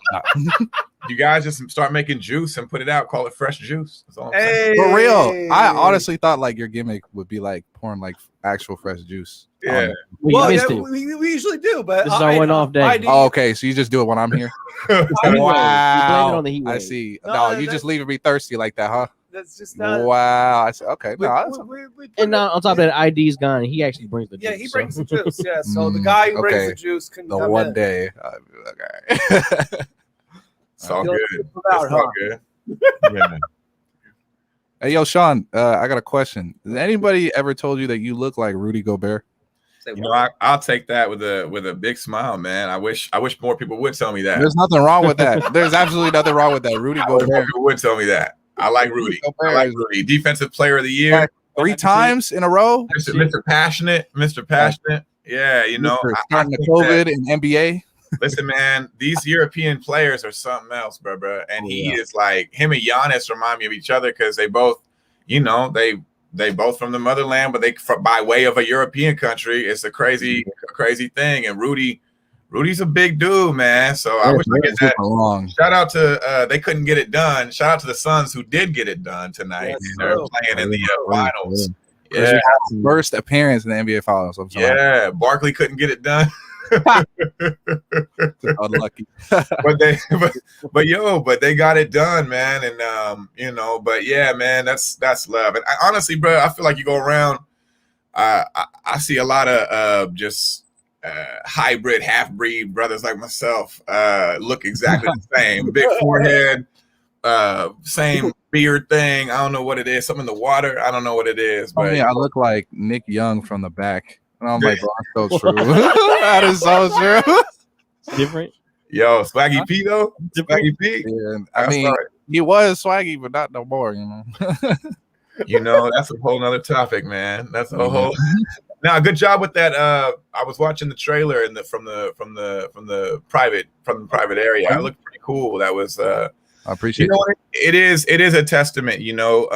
[SPEAKER 1] You guys just start making juice and put it out. Call it fresh juice. That's all I'm saying.
[SPEAKER 12] For real, I honestly thought like your gimmick would be like pouring like actual fresh juice.
[SPEAKER 1] Yeah.
[SPEAKER 5] We usually do, but
[SPEAKER 8] this is our one-off day.
[SPEAKER 12] Oh, okay, so you just do it when I'm here.
[SPEAKER 8] You blame it
[SPEAKER 12] Wow,
[SPEAKER 8] on the heat
[SPEAKER 12] I
[SPEAKER 8] wave.
[SPEAKER 12] see.
[SPEAKER 5] No,
[SPEAKER 12] No, you just leaving me thirsty like that, huh?
[SPEAKER 5] That's just not.
[SPEAKER 12] Wow. I see. Okay.
[SPEAKER 8] And now on top of that, ID's gone. He actually brings the juice.
[SPEAKER 5] Yeah, he brings the juice. Yeah, so the guy who brings the juice can
[SPEAKER 12] the
[SPEAKER 5] come
[SPEAKER 12] one
[SPEAKER 5] in.
[SPEAKER 12] day. Okay.
[SPEAKER 1] It's all good. It's
[SPEAKER 5] Out,
[SPEAKER 1] all good. Yeah.
[SPEAKER 12] Hey, yo, Sean, I got a question. Has anybody ever told you that you look like Rudy Gobert?
[SPEAKER 1] You know, I'll take that with a big smile, man. I wish more people would tell me that.
[SPEAKER 12] There's nothing wrong with that. There's absolutely nothing wrong with that. Rudy
[SPEAKER 1] I wish more
[SPEAKER 12] Gobert.
[SPEAKER 1] people would tell me that. I like Rudy. I like Rudy. Defensive Player of the Year.
[SPEAKER 12] 3 times in a row.
[SPEAKER 1] Mr. Passionate. Yeah, you know.
[SPEAKER 12] Starting the COVID and NBA.
[SPEAKER 1] Listen, man, these European players are something else, bro. And he is like, him and Giannis remind me of each other because they both, you know, they both from the motherland, but they by way of a European country. It's a crazy thing. And Rudy's a big dude, man. So I wish I could get that. Shout out to they couldn't get it done. Shout out to the Suns who did get it done tonight. They're playing in the finals. Yeah,
[SPEAKER 12] First appearance in the NBA finals.
[SPEAKER 1] Yeah, Barkley couldn't get it done.
[SPEAKER 12] Unlucky.
[SPEAKER 1] but they got it done, man. And you know, but yeah, man, that's love. And honestly, bro, I feel like you go around, I see a lot of just hybrid half-breed brothers like myself look exactly the same. Big forehead, same beard thing. I don't know what it is. Something in the water. I don't know what it is. But
[SPEAKER 12] I look like Nick Young from the back. And I'm like, bro, that's so true. That is so true.
[SPEAKER 8] It's different.
[SPEAKER 1] Yo, Swaggy P though. Swaggy P.
[SPEAKER 12] Yeah, I mean, he was swaggy, but not no more.
[SPEAKER 1] You know, that's a whole nother topic, man. That's a whole. Now, good job with that. I was watching the trailer from the private area. It looked pretty cool. That was. I
[SPEAKER 12] appreciate.
[SPEAKER 1] You know what? It is a testament. You know,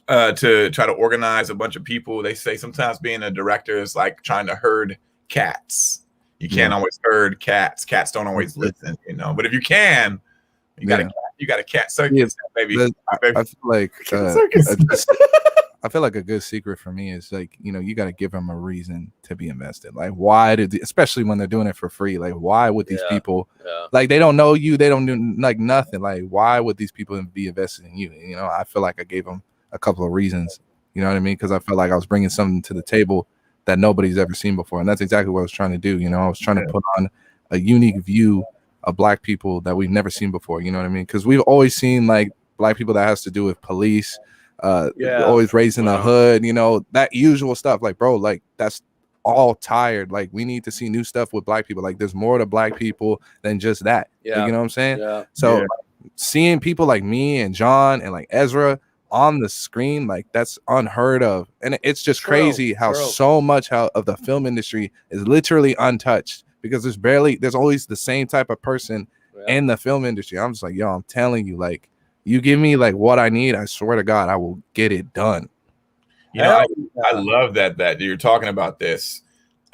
[SPEAKER 1] to try to organize a bunch of people. They say sometimes being a director is like trying to herd cats. You can't always herd cats. Cats don't always listen, you know. But if you can, you got a cat circus, baby.
[SPEAKER 12] I feel like I feel like a good secret for me is like, you know, you got to give them a reason to be invested. Like, why did, especially when they're doing it for free? Like, why would these people, like, they don't know you, they don't do like nothing. Like, why would these people be invested in you? You know, I feel like I gave them a couple of reasons. You know what I mean? Because I felt like I was bringing something to the table that nobody's ever seen before, and that's exactly what I was trying to do. You know, I was trying to put on a unique view of Black people that we've never seen before. You know what I mean? Because we've always seen like Black people that has to do with police, always raised in the hood. You know, that usual stuff. Like, bro, like that's all tired. Like, we need to see new stuff with Black people. Like, there's more to Black people than just that. Like, you know what I'm saying? So seeing people like me and John and like Ezra on the screen, like that's unheard of, and it's just crazy how so much of the film industry is literally untouched, because there's always the same type of person in the film industry. I'm just like, yo, I'm telling you, like, you give me like what I need, I swear to God, I will get it done.
[SPEAKER 1] You know, I love that you're talking about this.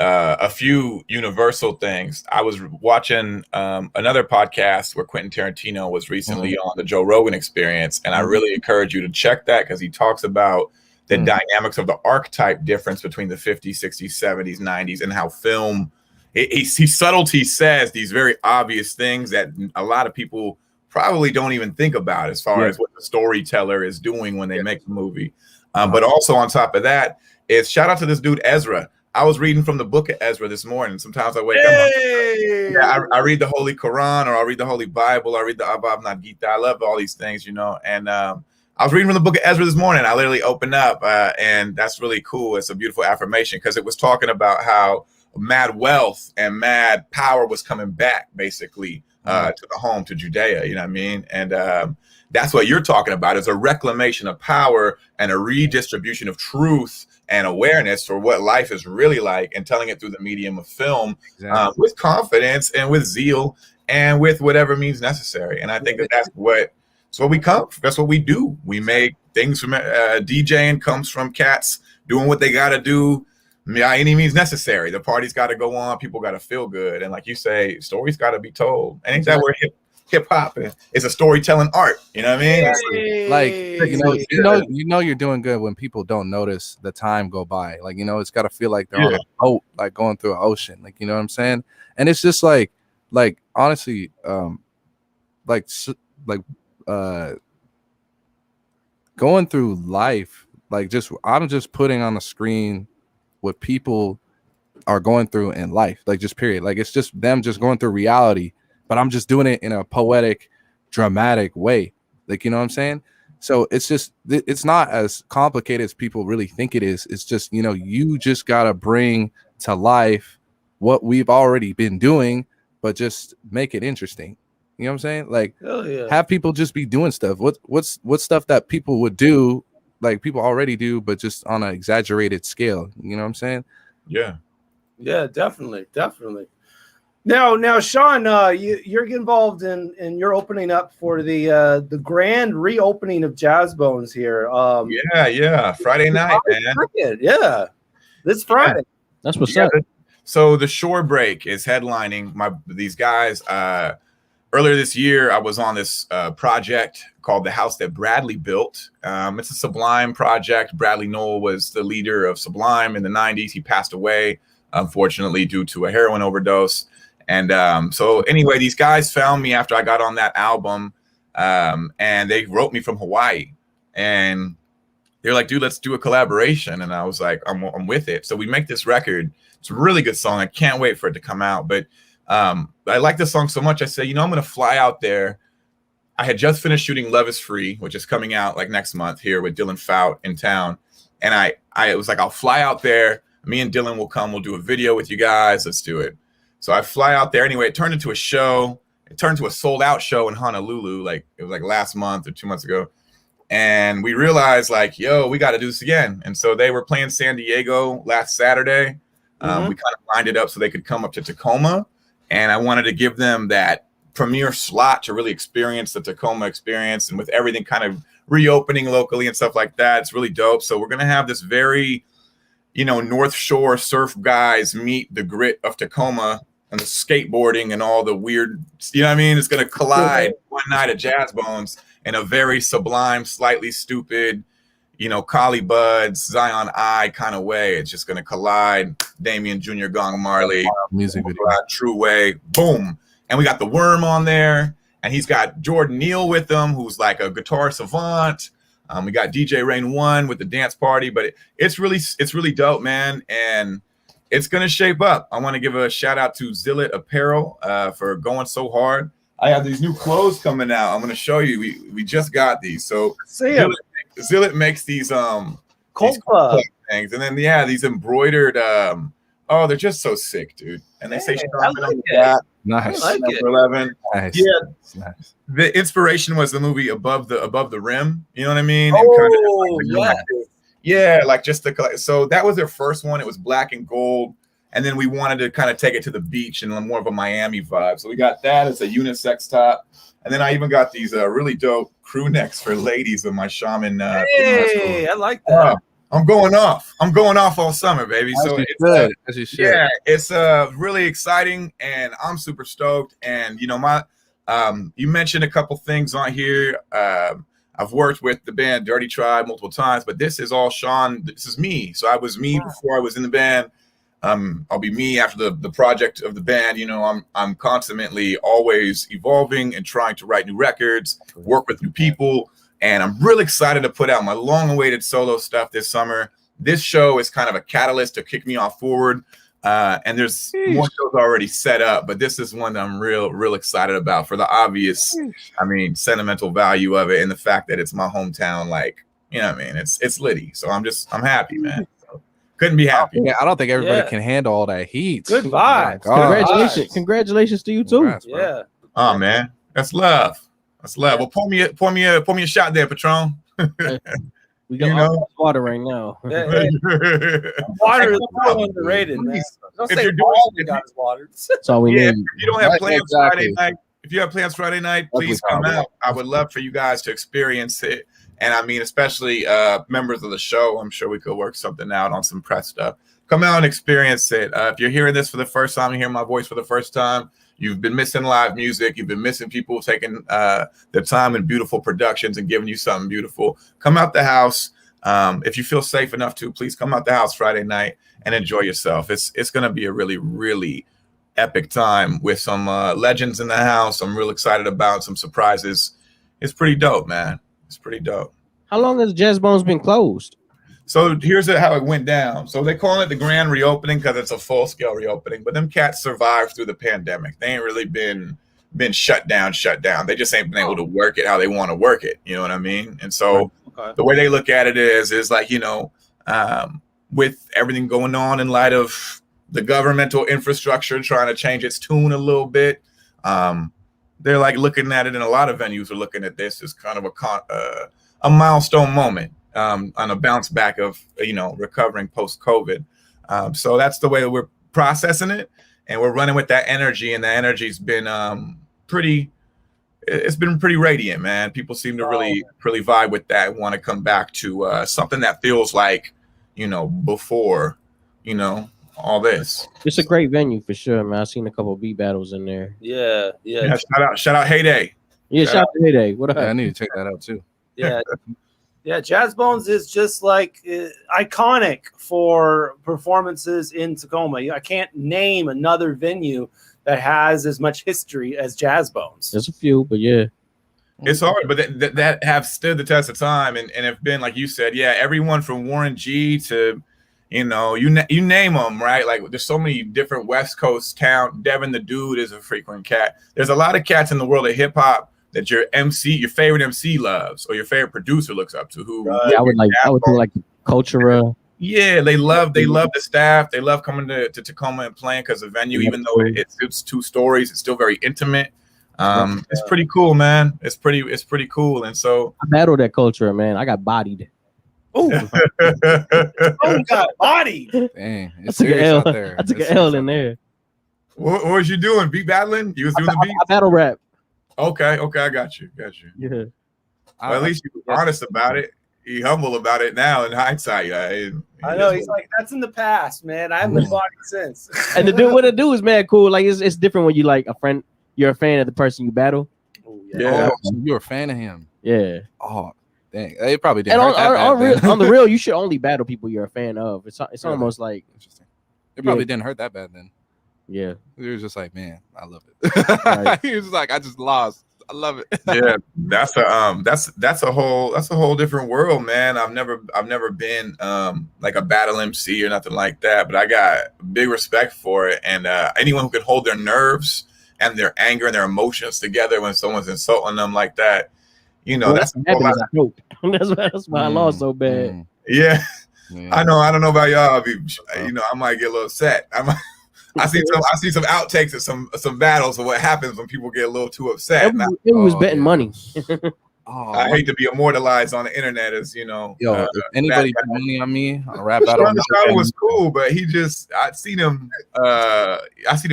[SPEAKER 1] A few universal things. I was watching another podcast where Quentin Tarantino was recently on the Joe Rogan Experience, and I really encourage you to check that, because he talks about the dynamics of the archetype difference between the 50s, 60s, 70s, 90s, and how film, he subtlety says these very obvious things that a lot of people probably don't even think about as far as what the storyteller is doing when they make the movie. But also on top of that is shout out to this dude, Ezra. I was reading from the book of Ezra this morning. Sometimes I wake up, I read the Holy Quran, or I'll read the Holy Bible, I read the Bhagavad Gita. I love all these things, you know. And I was reading from the book of Ezra this morning. I literally opened up, and that's really cool. It's a beautiful affirmation, because it was talking about how mad wealth and mad power was coming back, basically, to the home, to Judea. You know what I mean? And that's what you're talking about, is a reclamation of power and a redistribution of truth and awareness for what life is really like, and telling it through the medium of film, with confidence and with zeal and with whatever means necessary. And I think that's what we come. That's what we do. We make things from DJing comes from cats doing what they got to do by any means necessary. The party's got to go on. People got to feel good. And like you say, stories got to be told. And ain't that where hip hop is a storytelling art? You know what I mean?
[SPEAKER 12] Like, you know you're doing good when people don't notice the time go by. Like, you know, it's got to feel like they're on a boat, like going through an ocean. Like, you know what I'm saying? And it's just like honestly, going through life, like, I'm just putting on the screen what people are going through in life, like, just period. Like, it's just them just going through reality, but I'm just doing it in a poetic, dramatic way. Like, you know what I'm saying? So it's not as complicated as people really think it is. It's just, you know, you just got to bring to life what we've already been doing, but just make it interesting. You know what I'm saying? Like, have people just be doing stuff. What's stuff that people would do, like people already do, but just on an exaggerated scale. You know what I'm saying?
[SPEAKER 5] Yeah, definitely. Now, Sean, you're involved in your opening up for the grand reopening of Jazzbones here.
[SPEAKER 1] Friday night, man.
[SPEAKER 5] Yeah, this Friday.
[SPEAKER 8] That's what's up.
[SPEAKER 1] So the Shore Break is headlining these guys. Earlier this year, I was on this project called The House That Bradley Built. It's a Sublime project. Bradley Nowell was the leader of Sublime in the 90s. He passed away, unfortunately, due to a heroin overdose. And so anyway, these guys found me after I got on that album, and they wrote me from Hawaii. And they're like, dude, let's do a collaboration. And I was like, I'm with it. So we make this record. It's a really good song. I can't wait for it to come out. But I like this song so much. I said, I'm going to fly out there. I had just finished shooting Love Is Free, which is coming out like next month here with Dylan Fout in town. And I was like, I'll fly out there. Me and Dylan will come. We'll do a video with you guys. Let's do it. So I fly out there anyway. It turned into a show. It turned into a sold out show in Honolulu. Like it was like last month or 2 months ago. And we realized like, yo, we got to do this again. And so they were playing San Diego last Saturday. We kind of lined it up so they could come up to Tacoma. And I wanted to give them that premiere slot to really experience the Tacoma experience. And with everything kind of reopening locally and stuff like that, it's really dope. So we're going to have this very, North Shore surf guys meet the grit of Tacoma and the skateboarding and all the weird, you know what I mean? It's going to collide one night at Jazzbones in a very sublime, slightly stupid, Collie Buds, Zion I kind of way. It's just going to collide. Damien Jr., Gong Marley,
[SPEAKER 12] music video,
[SPEAKER 1] True Way, boom. And we got the Worm on there, and he's got Jordan Neal with him, who's like a guitar savant. We got DJ Rain 1 with the dance party, but it's really dope, man. And it's going to shape up. I want to give a shout out to Zillet Apparel for going so hard. I have these new clothes coming out. I'm going to show you. We just got these. So Zillet makes these
[SPEAKER 5] Cold Club
[SPEAKER 1] things, and then these embroidered. They're just so sick, dude. And they say sharpen on the back.
[SPEAKER 12] Nice.
[SPEAKER 1] I like it. 11.
[SPEAKER 12] Nice.
[SPEAKER 1] Yeah.
[SPEAKER 12] Nice.
[SPEAKER 1] The inspiration was the movie Above the Rim. You know what I mean? Like just the so that was their first one. It was black and gold. And then we wanted to kind of take it to the beach and more of a Miami vibe. So we got that as a unisex top. And then I even got these really dope crew necks for ladies with my Shaman.
[SPEAKER 5] Hey, I like that.
[SPEAKER 1] I'm going off all summer, baby.
[SPEAKER 12] As
[SPEAKER 1] So
[SPEAKER 12] you
[SPEAKER 1] it's
[SPEAKER 12] should. As you should.
[SPEAKER 1] yeah, it's really exciting, and I'm super stoked. And you mentioned a couple things on here. I've worked with the band Dirty Tribe multiple times, but this is all Sean. This is me. So I was me before I was in the band. I'll be me after the project of the band. I'm constantly always evolving and trying to write new records, work with new people. And I'm really excited to put out my long-awaited solo stuff this summer. This show is kind of a catalyst to kick me off forward. And there's more shows already set up, but this is one that I'm real excited about for the obvious, sentimental value of it and the fact that it's my hometown. Like, you know what I mean? It's litty. So I'm happy, man. So, couldn't be happy.
[SPEAKER 12] Yeah, I don't think everybody can handle all that heat.
[SPEAKER 5] Good vibes.
[SPEAKER 8] Congratulations to you too.
[SPEAKER 12] Congrats,
[SPEAKER 5] Yeah.
[SPEAKER 1] Oh man, that's love. That's love. Well, pour me a shot there, Patron.
[SPEAKER 8] We got water right now.
[SPEAKER 5] Water is so underrated, man. Don't say all we got is water.
[SPEAKER 8] That's all we need.
[SPEAKER 1] If you don't have plans Friday night, please come out. I would love for you guys to experience it. And especially members of the show, I'm sure we could work something out on some press stuff. Come out and experience it. If you're hearing this for the first time, you hear my voice for the first time, you've been missing live music. You've been missing people taking their time in beautiful productions and giving you something beautiful. Come out the house. If you feel safe enough to, please come out the house Friday night and enjoy yourself. It's going to be a really epic time with some legends in the house. I'm real excited about some surprises. It's pretty dope, man. It's pretty dope.
[SPEAKER 8] How long has Jazzbones been closed?
[SPEAKER 1] So here's how it went down. So they call it the grand reopening because it's a full-scale reopening. But them cats survived through the pandemic. They ain't really been shut down. They just ain't been able to work it how they want to work it. You know what I mean? And so the way they look at it is like, with everything going on in light of the governmental infrastructure trying to change its tune a little bit, they're like looking at it, and a lot of venues are looking at this as kind of a milestone moment. On a bounce back of recovering post-COVID. So that's the way that we're processing it, and we're running with that energy, and the energy's been pretty radiant, man. People seem to really vibe with that, want to come back to something that feels like before all this.
[SPEAKER 8] It's a great venue for sure, man. I've seen a couple of beat battles in there.
[SPEAKER 5] Yeah.
[SPEAKER 1] Shout out Heyday.
[SPEAKER 8] Yeah, shout out to Heyday. What up?
[SPEAKER 12] Yeah, I need to check that out too.
[SPEAKER 5] Yeah. Yeah, Jazzbones is just like iconic for performances in Tacoma. I can't name another venue that has as much history as Jazzbones.
[SPEAKER 8] There's a few, but yeah.
[SPEAKER 1] It's hard, but that have stood the test of time and have been, like you said, everyone from Warren G to, you name them, right? Like there's so many different West Coast town. Devin the Dude is a frequent cat. There's a lot of cats in the world of hip hop that your favorite MC loves, or your favorite producer looks up to. Who
[SPEAKER 8] I would do like Cultura.
[SPEAKER 1] Yeah, they love the staff. They love coming to Tacoma and playing because the venue, even though it suits 2 stories, it's still very intimate. It's pretty cool, man. It's pretty cool. And so
[SPEAKER 8] I battled that culture, man. I got bodied.
[SPEAKER 5] Oh, got bodied.
[SPEAKER 12] Dang,
[SPEAKER 8] I took an L. I took an L in there.
[SPEAKER 1] What was you doing? Beat battling? You was doing the beat?
[SPEAKER 8] I battle rap.
[SPEAKER 1] Okay, I got you.
[SPEAKER 8] Yeah.
[SPEAKER 1] Well, at least you were honest about it. You humble about it now in hindsight.
[SPEAKER 5] I know he's like, that's in the past, man. I haven't been bodied since.
[SPEAKER 8] And what it do is, man, cool. Like it's different when you like a friend. You're a fan of the person you battle.
[SPEAKER 12] Yeah, you're a fan of him.
[SPEAKER 8] Yeah.
[SPEAKER 12] Oh, dang. They probably didn't.
[SPEAKER 8] And on the real, you should only battle people you're a fan of. It's almost like
[SPEAKER 12] interesting. It probably didn't hurt that bad then.
[SPEAKER 8] Yeah.
[SPEAKER 12] He was just like, man, I love it. Right. He was like, I just lost. I love it.
[SPEAKER 1] Yeah, that's a whole different world, man. I've never been like a battle MC or nothing like that, but I got big respect for it. And anyone who can hold their nerves and their anger and their emotions together when someone's insulting them like that, that's
[SPEAKER 8] why I lost so bad.
[SPEAKER 1] Yeah. I know. I don't know about y'all. I might get a little upset. I see some outtakes of some battles of what happens when people get a little too upset.
[SPEAKER 8] It was betting money.
[SPEAKER 1] I hate to be immortalized on the internet as
[SPEAKER 12] if anybody bet money on me, I'll rap battle.
[SPEAKER 1] The show was cool, but I seen him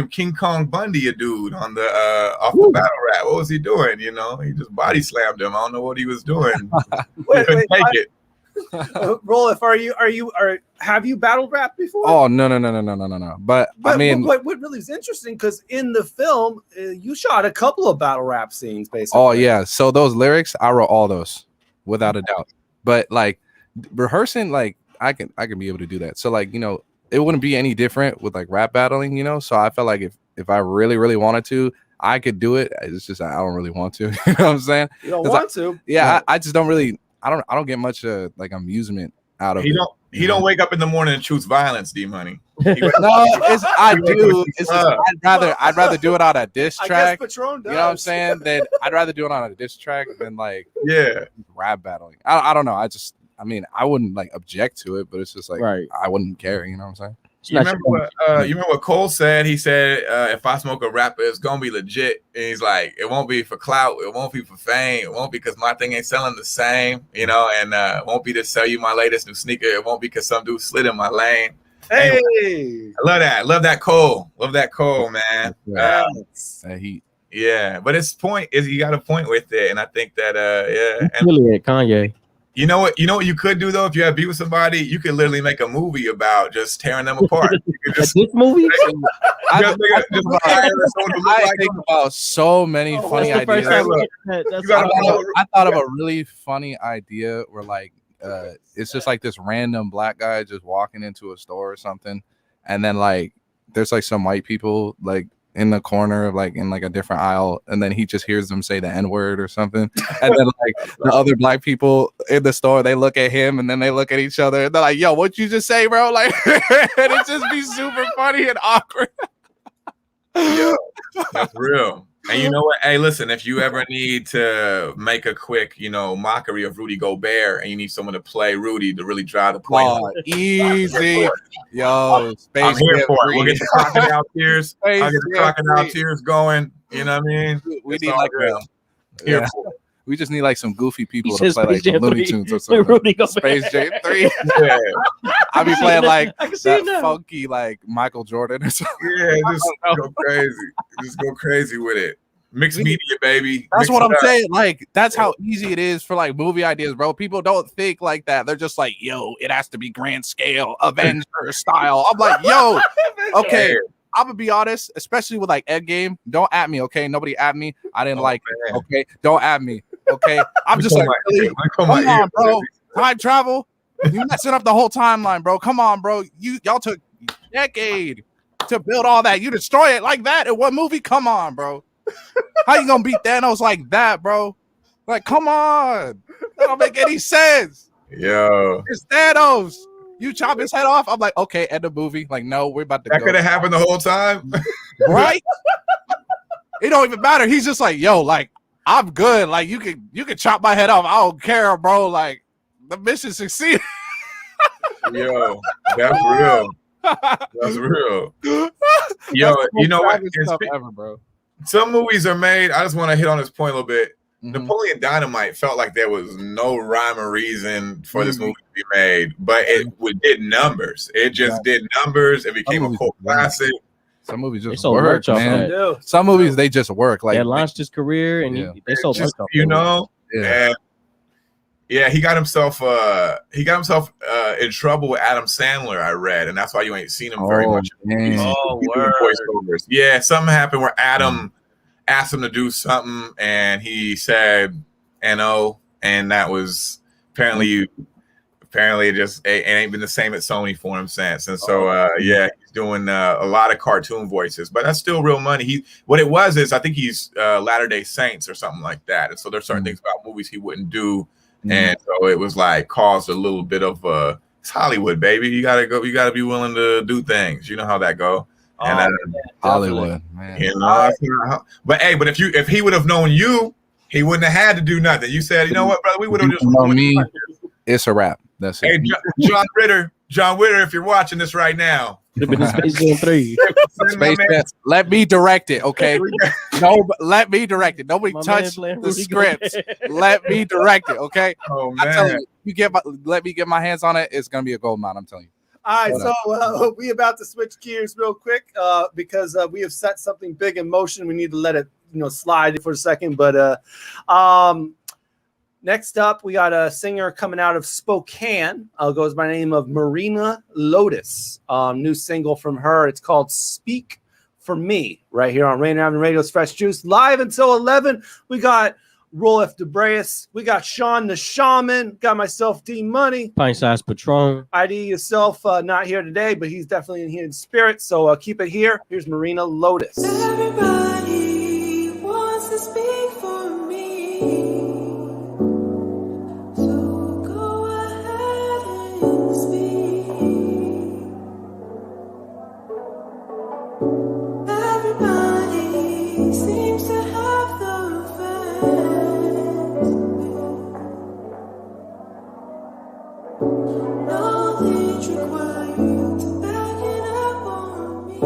[SPEAKER 1] King Kong Bundy a dude on the off the battle rap. What was he doing? He just body slammed him. I don't know what he was doing. Couldn't take it.
[SPEAKER 5] Roleph, have you battle rap before?
[SPEAKER 12] Oh no. But I mean,
[SPEAKER 5] what really is interesting because in the film you shot a couple of battle rap scenes, basically.
[SPEAKER 12] Oh yeah, so those lyrics I wrote all those without a doubt. But like rehearsing, like I can be able to do that. So like it wouldn't be any different with like rap battling, So I felt like if I really wanted to, I could do it. It's just I don't really want to. You know what I'm saying?
[SPEAKER 5] You don't want to?
[SPEAKER 12] Yeah, I just don't really. I don't get much like amusement out of it.
[SPEAKER 1] He don't wake up in the morning and choose violence, D-Money.
[SPEAKER 12] I do. I'd rather do it on a diss track.
[SPEAKER 5] I guess Patron does.
[SPEAKER 12] You know what I'm saying? I'd rather do it on a diss track than like rap battling. I don't know. I wouldn't like object to it, but it's just like I wouldn't care. You know what I'm saying?
[SPEAKER 1] You remember what Cole said? He said, if I smoke a rapper, it's gonna be legit. And he's like, it won't be for clout, it won't be for fame, it won't be because my thing ain't selling the same, and it won't be to sell you my latest new sneaker, it won't be because some dude slid in my lane.
[SPEAKER 5] Hey,
[SPEAKER 1] I love that. Love that Cole, man. Yeah, but his point is he got a point with it, and I think that and
[SPEAKER 8] really Kanye.
[SPEAKER 1] You know what you could do though, if you have beef with somebody, you could literally make a movie about just tearing them apart.
[SPEAKER 8] This movie?
[SPEAKER 12] I think about so many funny ideas. I thought of a really funny idea where like it's just like this random black guy just walking into a store or something, and then like there's like some white people like in the corner of like in like a different aisle, and then he just hears them say the N-word or something, and then like the other black people in the store, they look at him and then they look at each other and they're like, yo, what'd you just say, bro? Like and it just be super funny and awkward.
[SPEAKER 1] Yo, that's real. And you know what? Hey, listen, if you ever need to make a quick, mockery of Rudy Gobert and you need someone to play Rudy to really drive the point.
[SPEAKER 12] Oh, easy. Yo,
[SPEAKER 1] I'm here for it. We'll get the crocodile tears. I'll get the crocodile tears going. You know what I mean?
[SPEAKER 12] We need like here for it. We just need like some goofy people to play like the Looney Tunes or something. Space Jam 3. Yeah. I'll be playing like that funky like Michael Jordan or something.
[SPEAKER 1] Yeah, just go crazy. Just go crazy with it. Mixed media, baby.
[SPEAKER 12] That's what I'm saying. Like, that's how easy it is for like movie ideas, bro. People don't think like that. They're just like, yo, it has to be grand scale, Avenger style. I'm like, yo, okay. I'm gonna be honest, especially with like Ed Game. Don't at me, okay? Nobody at me. I didn't like it. Okay, don't at me. Okay, I'm just like, really? Come on, bro. Time travel. You messing up the whole timeline, bro. Come on, bro. Y'all took a decade to build all that. You destroy it like that in one movie. Come on, bro. How you gonna beat Thanos like that, bro? Like, come on. That don't make any sense.
[SPEAKER 1] Yo,
[SPEAKER 12] it's Thanos. You chop his head off. I'm like, okay, end the movie. Like, no, we're about to.
[SPEAKER 1] That could have happened the whole time,
[SPEAKER 12] right? It don't even matter. He's just like, yo, like, I'm good. Like, you can chop my head off. I don't care, bro. Like, the mission succeeded.
[SPEAKER 1] Yo, that's real. That's real. Yo, you know what?
[SPEAKER 12] Ever, bro.
[SPEAKER 1] Some movies are made. I just want to hit on this point a little bit. Napoleon Dynamite felt like there was no rhyme or reason for this movie to be made, but it did numbers. It just did numbers. It became a cult classic.
[SPEAKER 12] Some movies just
[SPEAKER 8] sold
[SPEAKER 12] work,
[SPEAKER 8] merch off
[SPEAKER 12] man.
[SPEAKER 8] that.
[SPEAKER 12] Some movies they just work. Like
[SPEAKER 8] they launched his career, and they sold merch off
[SPEAKER 1] you
[SPEAKER 8] that.
[SPEAKER 1] know.
[SPEAKER 12] Yeah.
[SPEAKER 1] And yeah, he got himself in trouble with Adam Sandler. I read, and that's why you ain't seen him very much. Voiceovers. Yeah, something happened where Adam asked him to do something, and he said "no," and that was apparently it ain't been the same at Sony for him since. And so he's doing a lot of cartoon voices, but that's still real money. What it was is I think he's Latter-day Saints or something like that, and so there's certain things about movies he wouldn't do. And so it was like caused a little bit of it's Hollywood, baby. You gotta be willing to do things. You know how that go. And
[SPEAKER 12] Hollywood, man.
[SPEAKER 1] You know, but if he would have known you, he wouldn't have had to do nothing. You said, you know what, brother, we would have just
[SPEAKER 12] known me. It's a wrap. That's it.
[SPEAKER 1] Hey, John Ritter, if you're watching this right now.
[SPEAKER 8] Space Jam 3.
[SPEAKER 12] Space Jam. Let me direct it, okay? No, but let me direct it. Nobody touch the scripts. Let me direct it, okay?
[SPEAKER 1] Oh man,
[SPEAKER 12] I tell you, let me get my hands on it. It's gonna be a gold mine. I'm telling you.
[SPEAKER 5] All right, so we about to switch gears real quick because we have set something big in motion. We need to let it slide for a second, but next up, we got a singer coming out of Spokane. Goes by the name of Marina Lotus. New single from her. It's called Speak for Me, right here on Rainier Avenue Radio's Fresh Juice. Live until 11. We got Roleph Dubreus. We got Sean the Shaman. Got myself D Money.
[SPEAKER 8] Pint size Patron.
[SPEAKER 5] ID yourself not here today, but he's definitely in here in spirit. So keep it here. Here's Marina Lotus.
[SPEAKER 10] Everybody wants to speak for me. Seems to have the facts. Knowledge required to back it up on me.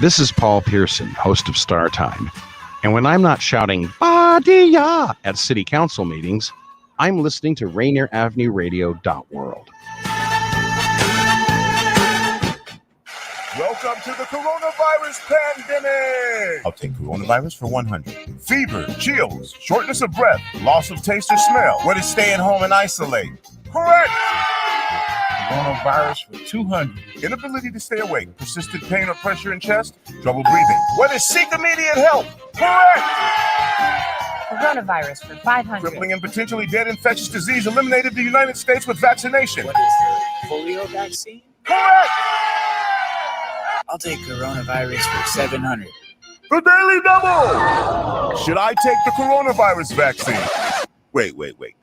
[SPEAKER 4] This is Paul Pearson, host of Star Time. And when I'm not shouting, "Badia" at city council meetings, I'm listening to Rainier Avenue Radio.world.
[SPEAKER 13] Welcome to the coronavirus pandemic. I'll take coronavirus for 100. Fever, chills, shortness of breath, loss of taste or smell. What is stay at home and isolate? Correct. Coronavirus for 200. Inability to stay awake, persistent pain or pressure in chest, trouble breathing. What is seek immediate help? Correct.
[SPEAKER 14] Coronavirus for 500.
[SPEAKER 13] Crippling and potentially dead infectious disease eliminated the United States with vaccination.
[SPEAKER 14] What is the polio vaccine?
[SPEAKER 13] Correct.
[SPEAKER 14] I'll take coronavirus for 700.
[SPEAKER 13] The Daily Double! Should I take the coronavirus vaccine? Wait.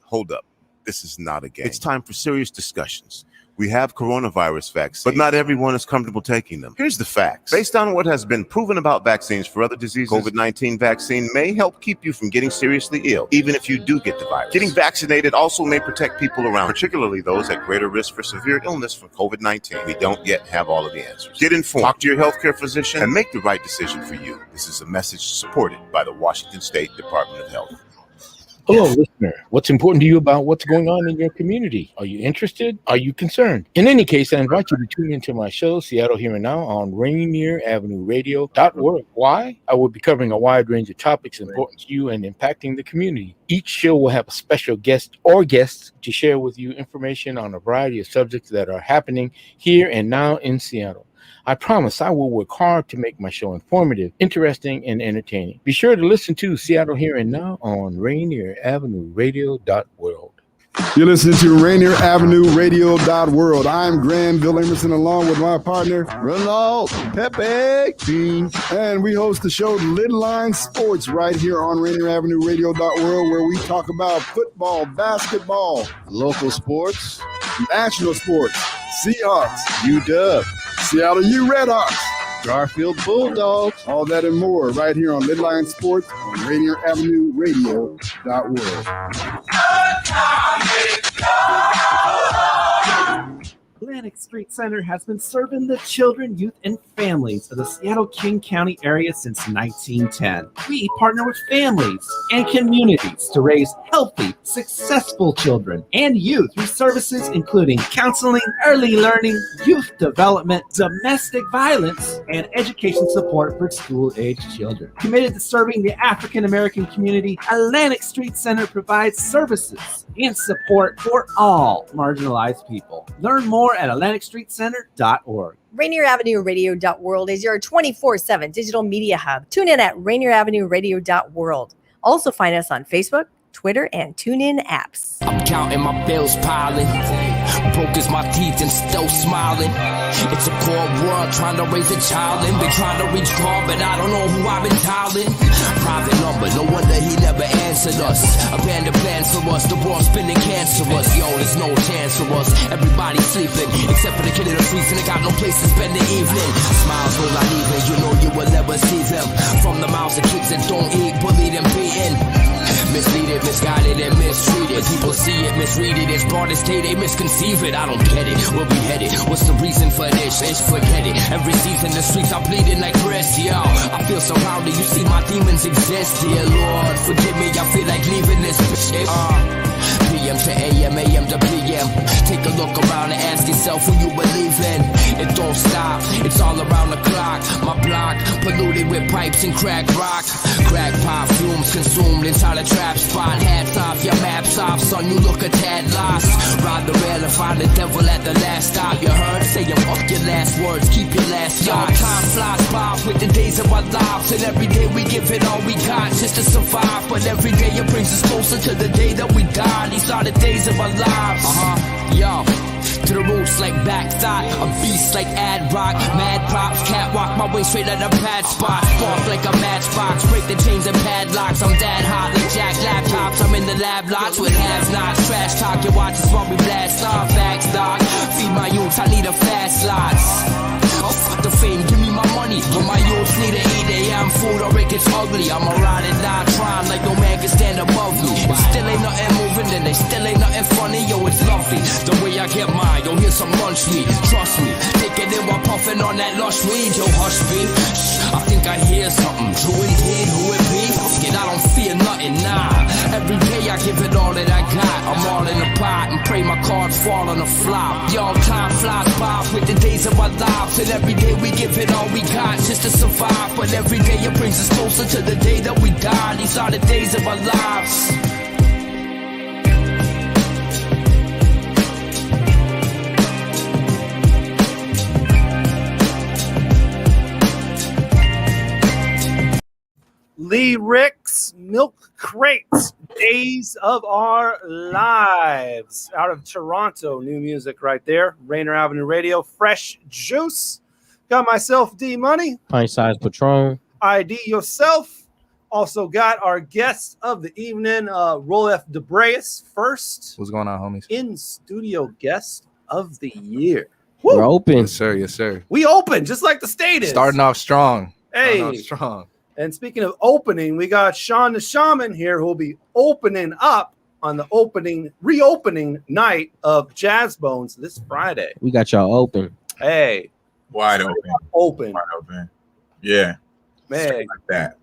[SPEAKER 13] Hold up. This is not a game. It's time for serious discussions. We have coronavirus vaccines, but not everyone is comfortable taking them. Here's the facts. Based on what has been proven about vaccines for other diseases, COVID-19 vaccine may help keep you from getting seriously ill, even if you do get the virus. Getting vaccinated also may protect people around, particularly those at greater risk for severe illness from COVID-19. We don't yet have all of the answers. Get informed, talk to your healthcare physician, and make the right decision for you. This is a message supported by the Washington State Department of Health.
[SPEAKER 16] Hello, listener. What's important to you about what's going on in your community? Are you interested? Are you concerned? In any case, I invite you to tune into my show, Seattle Here and Now, on Rainier Avenue Radio.org. Why? I will be covering a wide range of topics important to you and impacting the community. Each show will have a special guest or guests to share with you information on a variety of subjects that are happening here and now in Seattle. I promise I will work hard to make my show informative, interesting, and entertaining. Be sure to listen to Seattle Here and Now on Rainier Avenue Radio.world.
[SPEAKER 17] You're listening to Rainier Avenue Radio.world. I'm Granville Emerson along with my partner, Ronald Pepe Bean. And we host the show Little Line Sports right here on Rainier Avenue Radio.world, where we talk about football, basketball, local sports, national sports, Seahawks, UW, Seattle U Redhawks, Garfield Bulldogs, all that and more right here on Little Line Sports on Rainier Avenue Radio.world.
[SPEAKER 5] Atlantic Street Center has been serving the children, youth, and families of the Seattle-King County area since 1910. We partner with families and communities to raise healthy, successful children and youth through services including counseling, early learning, youth development, domestic violence, and education support for school-aged children. Committed to serving the African-American community, Atlantic Street Center provides services and support for all marginalized people. Learn more at AtlanticStreetCenter.org.
[SPEAKER 18] Rainier Avenue Radio.world is your 24/7 digital media hub. Tune in at Rainier Avenue Radio.world. Also find us on Facebook, Twitter, and TuneIn apps.
[SPEAKER 26] I'm counting my bills piling. Broke as my teeth and still smiling. It's a cold world trying to raise a child and been trying to reach God, but I don't know who I've been dialing. Private number, no wonder he never answered us. Abandoned plans for us, the world spinning cancerous. Yo, there's no chance for us. Everybody sleeping, except for the kid in the streets and they got no place to spend the evening. Smiles will not even, you know you will never see them. From the mouths of kids that don't eat, bullied and beaten. Misleaded, misguided, and mistreated. People see it, misread it. It's broad as day, they misconceive it. I don't get it, where we headed? What's the reason for this? It's forget it. Every season the streets are bleeding like Chris, yo. I feel surrounded, you see my demons exist. Dear Lord, forgive me, I feel like leaving this shit. PM to AM, AM to PM. Take a look around and ask yourself who you believe in. It don't stop, it's all around the clock. My block, polluted with pipes and crack rock. Crack pop fumes consumed inside a trap spot. Hats off, your maps off, son, you look a tad lost. Ride the rail and find the devil at the last stop. You heard? Say them up your last words, keep your last shot. Time flies by with the days of our lives, and every day we give it all we got just to survive. But every day it brings us closer to the day that we die. These are the days of our lives. Yo. To the roots like back thought, a beast like ad rock, mad props, catwalk my way straight at a pad spot, spark like a matchbox, break the chains and padlocks, I'm that hot like jack laptops, I'm in the lab lots with have-nots, trash talk, your watches while we blast off, facts dog, feed my youths, I need a fast lots.
[SPEAKER 3] Fuck the fame, give me my money. When my youth need an 8 a.m. food or it gets ugly, I'ma ride and die trying like no man can stand above me. If still ain't nothing moving, then they still ain't nothing funny. Yo, it's lovely the way I get mine. Yo, here's some lunch meat, trust me. Take it in while puffing on that lush weed. Yo, hush me, shh, I think I hear something. True indeed, who it be? Fuck it, I don't fear nothing, nah. Every day I give it all that I got. I'm all in the pot and pray my cards fall on the flop. Y'all time flies by with the days of our lives, and every day we give it all we got just to survive. But every day it brings us closer to the day that we die. These are the days of our lives.
[SPEAKER 5] Lyrics, Milk Crates, Days of Our Lives. Out of Toronto, new music right there. Rainier Avenue Radio, Fresh Juice. Got myself D Money.
[SPEAKER 8] Pint size Patron.
[SPEAKER 5] ID yourself. Also got our guest of the evening, Roleph Dubreus, first.
[SPEAKER 12] What's going on, homies?
[SPEAKER 5] In studio guest of the year.
[SPEAKER 8] We're open.
[SPEAKER 12] Yes, sir. Yes, sir.
[SPEAKER 5] We open, just like the state is.
[SPEAKER 12] Starting off strong.
[SPEAKER 5] Hey.
[SPEAKER 12] Starting off strong.
[SPEAKER 5] And speaking of opening, we got Sean The Shaman here who will be opening up on the reopening night of Jazzbones this Friday.
[SPEAKER 8] We got y'all open.
[SPEAKER 5] Hey.
[SPEAKER 1] Wide open.
[SPEAKER 5] Open.
[SPEAKER 1] Wide open. Yeah.
[SPEAKER 5] Man.
[SPEAKER 1] Straight like that.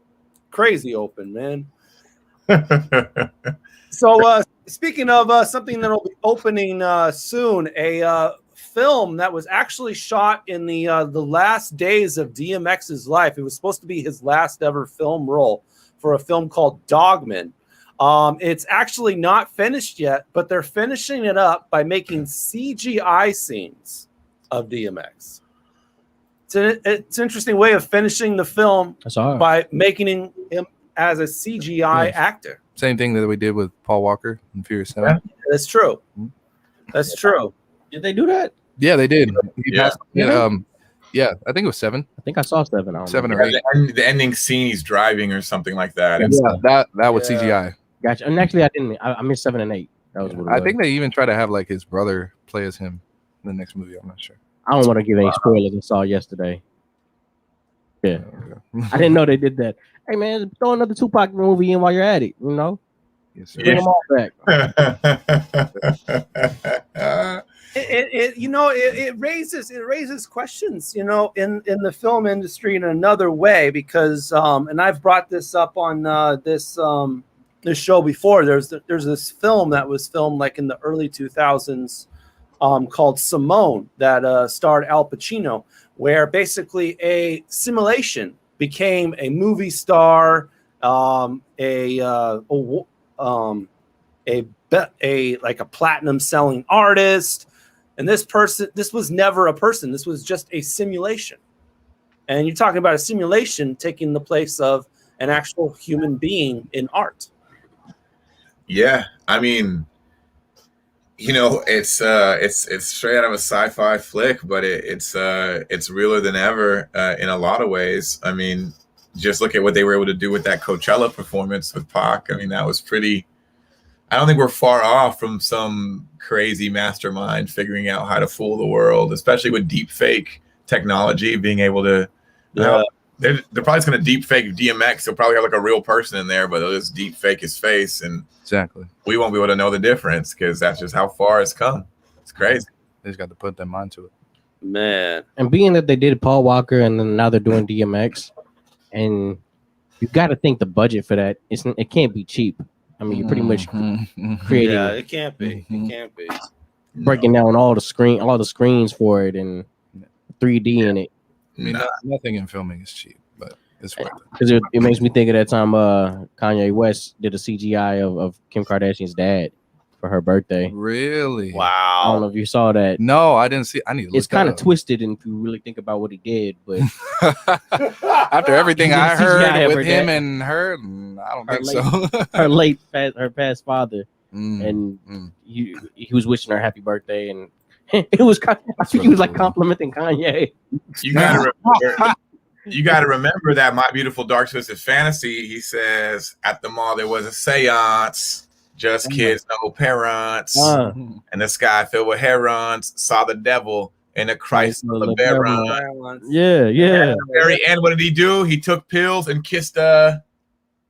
[SPEAKER 5] Crazy open, man. So speaking of something that will be opening soon, a film that was actually shot in the last days of DMX's life. It was supposed to be his last ever film role for a film called Dogman. It's actually not finished yet, but they're finishing it up by making CGI scenes of DMX. It's an interesting way of finishing the film by making him as a CGI actor.
[SPEAKER 12] Same thing that we did with Paul Walker in Furious 7.
[SPEAKER 5] Yeah, that's true. That's true.
[SPEAKER 8] Did they do that?
[SPEAKER 12] Yeah, they did.
[SPEAKER 1] Yeah.
[SPEAKER 12] Yeah, I think it was 7.
[SPEAKER 8] I think I saw 7.
[SPEAKER 12] 7 or 8.
[SPEAKER 1] The ending scene, he's driving or something like that.
[SPEAKER 12] Yeah, that was CGI.
[SPEAKER 8] Gotcha. And actually, I missed 7 and 8. That was what it was.
[SPEAKER 12] I think they even try to have like his brother play as him in the next movie. I'm not sure.
[SPEAKER 8] I don't want to give any spoilers. I saw yesterday. Yeah, I didn't know they did that. Hey man, throw another Tupac movie in while you're at it. You know, bring them all back.
[SPEAKER 5] It raises questions, in the film industry in another way, because and I've brought this up on this show before. There's this film that was filmed like in the early 2000s called Simone that starred Al Pacino, where basically a simulation became a movie star, a platinum selling artist. And this was never a person. This was just a simulation. And you're talking about a simulation taking the place of an actual human being in art.
[SPEAKER 1] Yeah, I mean, it's straight out of a sci-fi flick, but it's realer than ever in a lot of ways. I mean, just look at what they were able to do with that Coachella performance with Pac. I mean, that was pretty. I don't think we're far off from some crazy mastermind figuring out how to fool the world, especially with deep fake technology, being able to. They're probably just going to deep fake DMX. They'll probably have like a real person in there, but they'll just deep fake his face, and
[SPEAKER 12] exactly
[SPEAKER 1] we won't be able to know the difference because that's just how far it's come. It's crazy.
[SPEAKER 12] They just got to put their mind to it,
[SPEAKER 5] man.
[SPEAKER 8] And being that they did Paul Walker and then now they're doing DMX, and you got to think the budget for that it can't be cheap. I mean, you're pretty much creating.
[SPEAKER 5] Yeah, it can't be. It can't be.
[SPEAKER 8] Breaking down all the screens for it, and 3D in it.
[SPEAKER 12] I mean, nothing in filming is cheap, but it's worth it.
[SPEAKER 8] Because it makes me think of that time Kanye West did a CGI of Kim Kardashian's dad for her birthday.
[SPEAKER 12] Really?
[SPEAKER 5] Wow.
[SPEAKER 8] I don't know if you saw that.
[SPEAKER 12] No, I didn't see. I need to look.
[SPEAKER 8] It's kind of twisted, and if you really think about what he did, but
[SPEAKER 12] after everything I heard with him
[SPEAKER 8] dad.
[SPEAKER 12] And her, I don't think so.
[SPEAKER 8] her past father, and he was wishing her happy birthday, and it was. I think he was like complimenting Kanye.
[SPEAKER 1] You gotta remember that My Beautiful Dark Twisted Fantasy. He says at the mall there was a seance. Just kids, no parents. And the sky filled with herons saw the devil in the Christ LeBaron.
[SPEAKER 8] Yeah.
[SPEAKER 1] And at the very end, what did he do? He took pills and kissed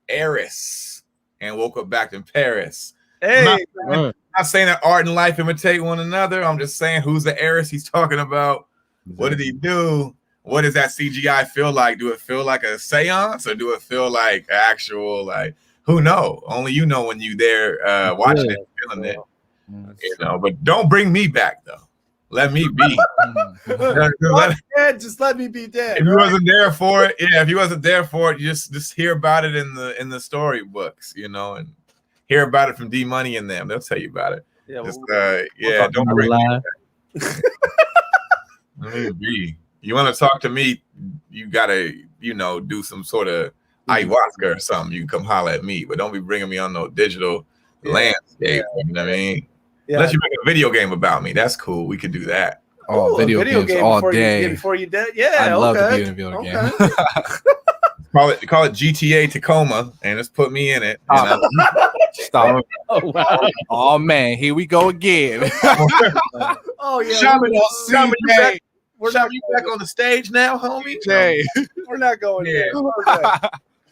[SPEAKER 1] Eris and woke up back in Paris.
[SPEAKER 5] Hey,
[SPEAKER 1] I'm not saying that art and life imitate one another. I'm just saying who's the Eris he's talking about. What did he do? What does that CGI feel like? Do it feel like a seance or do it feel like actual, like, who knows? Only you know when you there watching it, feeling it. You know, but don't bring me back though. Let me be.
[SPEAKER 5] Just let me be dead.
[SPEAKER 1] If you wasn't there for it, if you wasn't there for it, you just hear about it in the storybooks, you know, and hear about it from D Money and them. They'll tell you about it.
[SPEAKER 5] Yeah,
[SPEAKER 1] don't bring me back. Let me be. You want to talk to me? You gotta, do some sort of ayahuasca or something. You can come holler at me, but don't be bringing me on no digital landscape. You know what I mean?
[SPEAKER 5] Yeah.
[SPEAKER 1] Unless you make a video game about me, that's cool. We could do that.
[SPEAKER 12] Oh, video games all day.
[SPEAKER 5] Before you did, yeah.
[SPEAKER 12] I'd love to be in a video game.
[SPEAKER 1] Call it GTA Tacoma, and just put me in it.
[SPEAKER 12] Stop. Oh, wow. Oh man, here we go again.
[SPEAKER 5] Oh yeah.
[SPEAKER 1] Shaman, you back on the stage now, homie?
[SPEAKER 12] Jay.
[SPEAKER 5] We're not going there.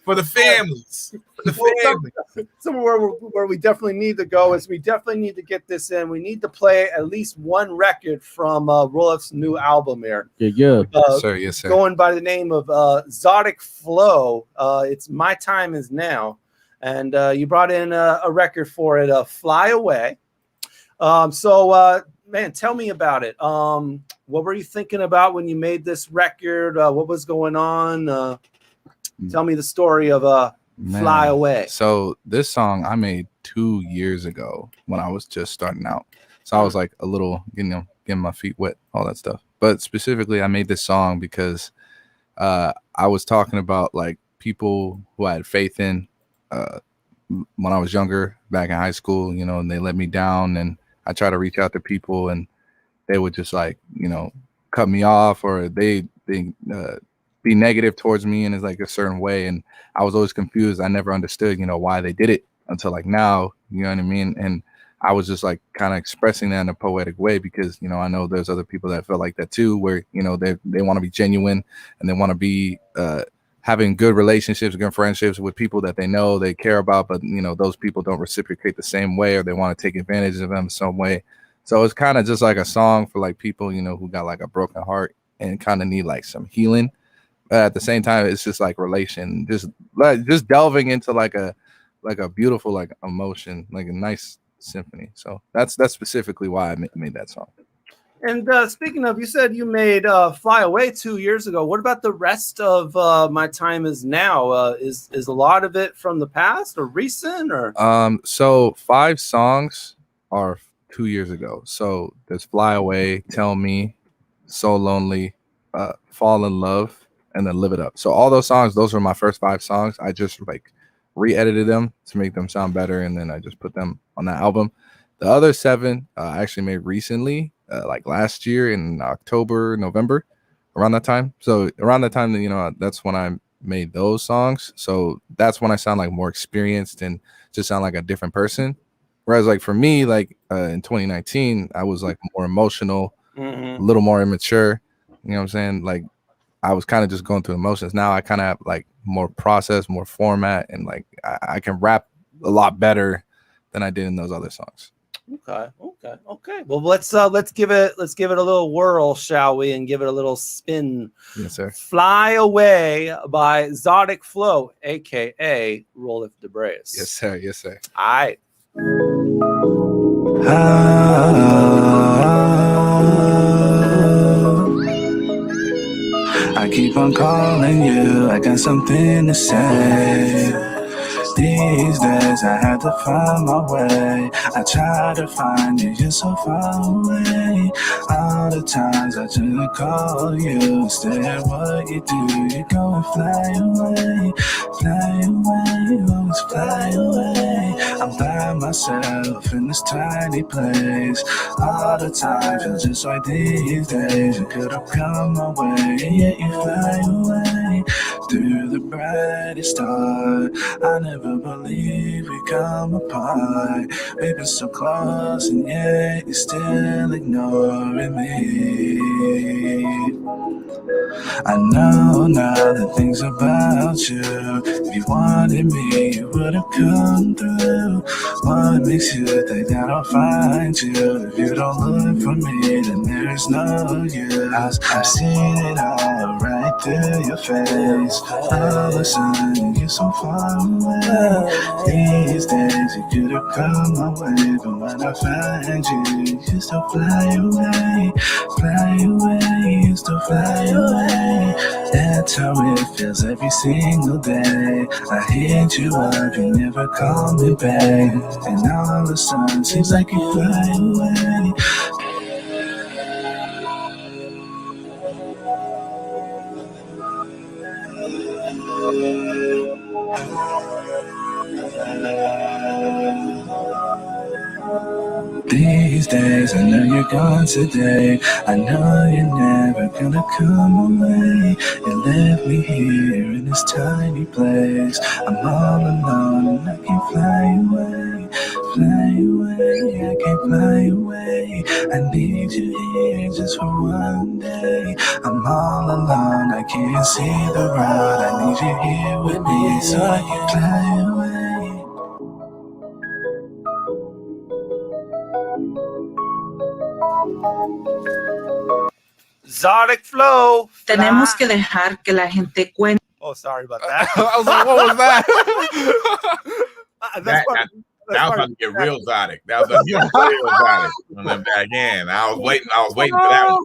[SPEAKER 1] For the families.
[SPEAKER 5] Somewhere where we definitely need to go is we definitely need to get this in. We need to play at least one record from Roleph's new album here.
[SPEAKER 8] Yeah.
[SPEAKER 12] Yes, sir.
[SPEAKER 5] Going by the name of Exotic Flow. It's My Time Is Now. And you brought in a record for it, Fly Away. Man, tell me about it. What were you thinking about when you made this record? What was going on? Tell me the story of Fly Away.
[SPEAKER 12] So this song I made 2 years ago when I was just starting out. So I was like a little, getting my feet wet, all that stuff. But specifically, I made this song because I was talking about like people who I had faith in when I was younger, back in high school, and they let me down. And I try to reach out to people and they would just like, cut me off, or they be negative towards me in like a certain way. And I was always confused. I never understood, why they did it until like now, you know what I mean? And I was just like kind of expressing that in a poetic way because, I know there's other people that feel like that too, where, they want to be genuine and they want to be having good relationships, good friendships with people that they know they care about, but those people don't reciprocate the same way, or they want to take advantage of them some way. So it's kind of just like a song for like people, who got like a broken heart and kind of need like some healing. At the same time, it's just like relation, just delving into like a beautiful like emotion, like a nice symphony. So that's specifically why I made that song.
[SPEAKER 5] And speaking of, you said you made Fly Away 2 years ago. What about the rest of My Time Is Now? Is a lot of it from the past or recent, or?
[SPEAKER 12] So 5 songs are 2 years ago. So there's Fly Away, Tell Me, So Lonely, Fall in Love, and then Live It Up. So all those songs, those were my first 5 songs. I just like re-edited them to make them sound better, and then I just put them on that album. The other 7 I actually made recently, like last year in October, November, around that time. So around that time, that's when I made those songs. So that's when I sound like more experienced and just sound like a different person. Whereas like for me, like in 2019, I was like more emotional, a little more immature. You know what I'm saying? Like I was kind of just going through emotions. Now I kind of have like more process, more format, and like I can rap a lot better than I did in those other songs.
[SPEAKER 5] Okay. Well, let's give it a little whirl, shall we, and give it a little spin.
[SPEAKER 12] Yes, sir.
[SPEAKER 5] Fly Away by Exotic Flow, aka Roleph Dubreus.
[SPEAKER 12] Yes, sir. Yes, sir.
[SPEAKER 5] All right.
[SPEAKER 27] I keep on calling you, I got something to say. These days I had to find my way. I try to find you, you're so far away. All the times I try to call you, instead what you do, you go and fly away. Fly away, always fly away. I'm by myself in this tiny place. All the times you're just like these days. You could have come my way, and yet you fly away. through the brightest star. I never believed we'd come apart. We've been so close and yet you're still ignoring me. I know now the things about you. If you wanted me, you would have come through. What makes you think that I'll find you? If you don't look for me, then there's no use. I've seen it all right through your face. All of a sudden, you're so far away. These days, you could have come my way, but when I find you, you still fly away. Fly away, you still fly away. That's how it feels every single day. I hit you up, you never call me back. And all of a sudden, seems like you fly away. These days, I know you're gone today. I know you're never gonna come away. You left me here in this tiny place. I'm all alone and I can't fly away. Fly away, I can't fly away. I need you here just for one day. I'm all alone, I can't see the road. I need you here with me so I can fly away.
[SPEAKER 5] Exotic flow.
[SPEAKER 2] Tenemos que dejar que la gente cuente.
[SPEAKER 5] Oh, sorry about that.
[SPEAKER 12] I was like, what was that?
[SPEAKER 1] That was about to get real exotic. That was about to get real exotic. And then back in. I was waiting for that one.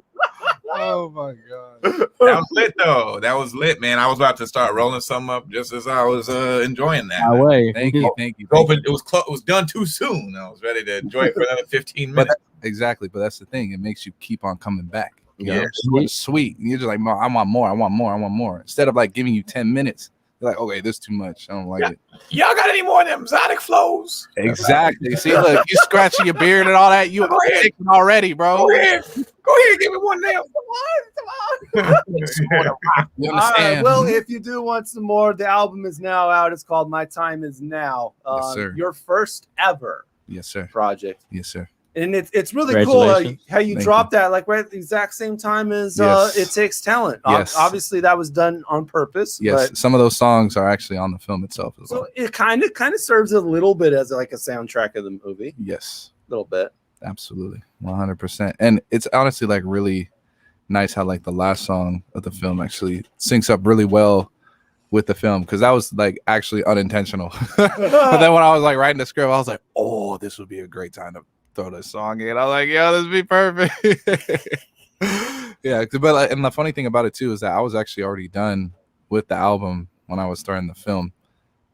[SPEAKER 12] Oh my god.
[SPEAKER 1] That was lit though. That was lit, man. I was about to start rolling some up just as I was enjoying that.
[SPEAKER 12] Thank you.
[SPEAKER 1] It was done too soon. I was ready to enjoy it for another 15 minutes.
[SPEAKER 12] Exactly, but that's the thing. It makes you keep on coming back.
[SPEAKER 1] Yeah,
[SPEAKER 12] it's sweet. You're just like, I want more. Instead of like giving you 10 minutes, you're like, okay, this is too much. I don't like it.
[SPEAKER 1] Y'all got any more of them exotic flows?
[SPEAKER 12] Exactly. See, look, you scratching your beard and all that, you already, bro.
[SPEAKER 1] Go ahead, give me one now. Come on.
[SPEAKER 12] You understand?
[SPEAKER 5] Well, if you do want some more, the album is now out. It's called My Time Is Now.
[SPEAKER 12] Yes, sir.
[SPEAKER 5] Your first ever project.
[SPEAKER 12] Yes, sir.
[SPEAKER 5] And it's really cool how you dropped that like right at the exact same time as It Takes Talent.
[SPEAKER 12] Yes.
[SPEAKER 5] Obviously, that was done on purpose.
[SPEAKER 12] Yes,
[SPEAKER 5] but
[SPEAKER 12] some of those songs are actually on the film itself as well.
[SPEAKER 5] So it kind of serves a little bit as like a soundtrack of the movie.
[SPEAKER 12] Yes,
[SPEAKER 5] a little bit.
[SPEAKER 12] Absolutely, 100%. And it's honestly like really nice how like the last song of the film actually syncs up really well with the film, because that was like actually unintentional. But then when I was like writing the script, I was like, oh, this would be a great time to throw this song in. I was like, yo, this would be perfect. Yeah, but and the funny thing about it too is that I was actually already done with the album when I was starting the film,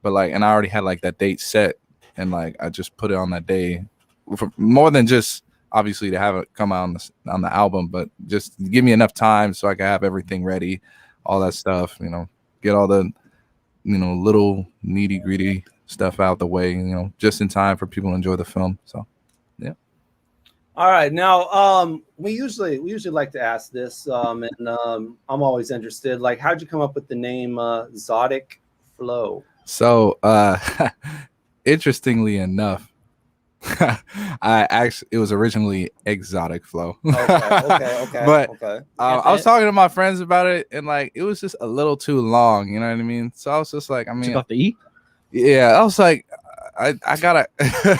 [SPEAKER 12] but like, and I already had like that date set, and like I just put it on that day for more than just obviously to have it come out on the album, but just give me enough time so I can have everything ready, all that stuff, get all the little nitty gritty stuff out the way, just in time for people to enjoy the film. So yeah.
[SPEAKER 5] All right, now we usually like to ask this, and I'm always interested. Like, how'd you come up with the name Exotic Flow?
[SPEAKER 12] So, interestingly enough, it was originally Exotic Flow.
[SPEAKER 5] Okay.
[SPEAKER 12] But I was talking to my friends about it, and like it was just a little too long. You know what I mean? So I was just like,
[SPEAKER 8] It's about the E.
[SPEAKER 12] Yeah, I was like, I gotta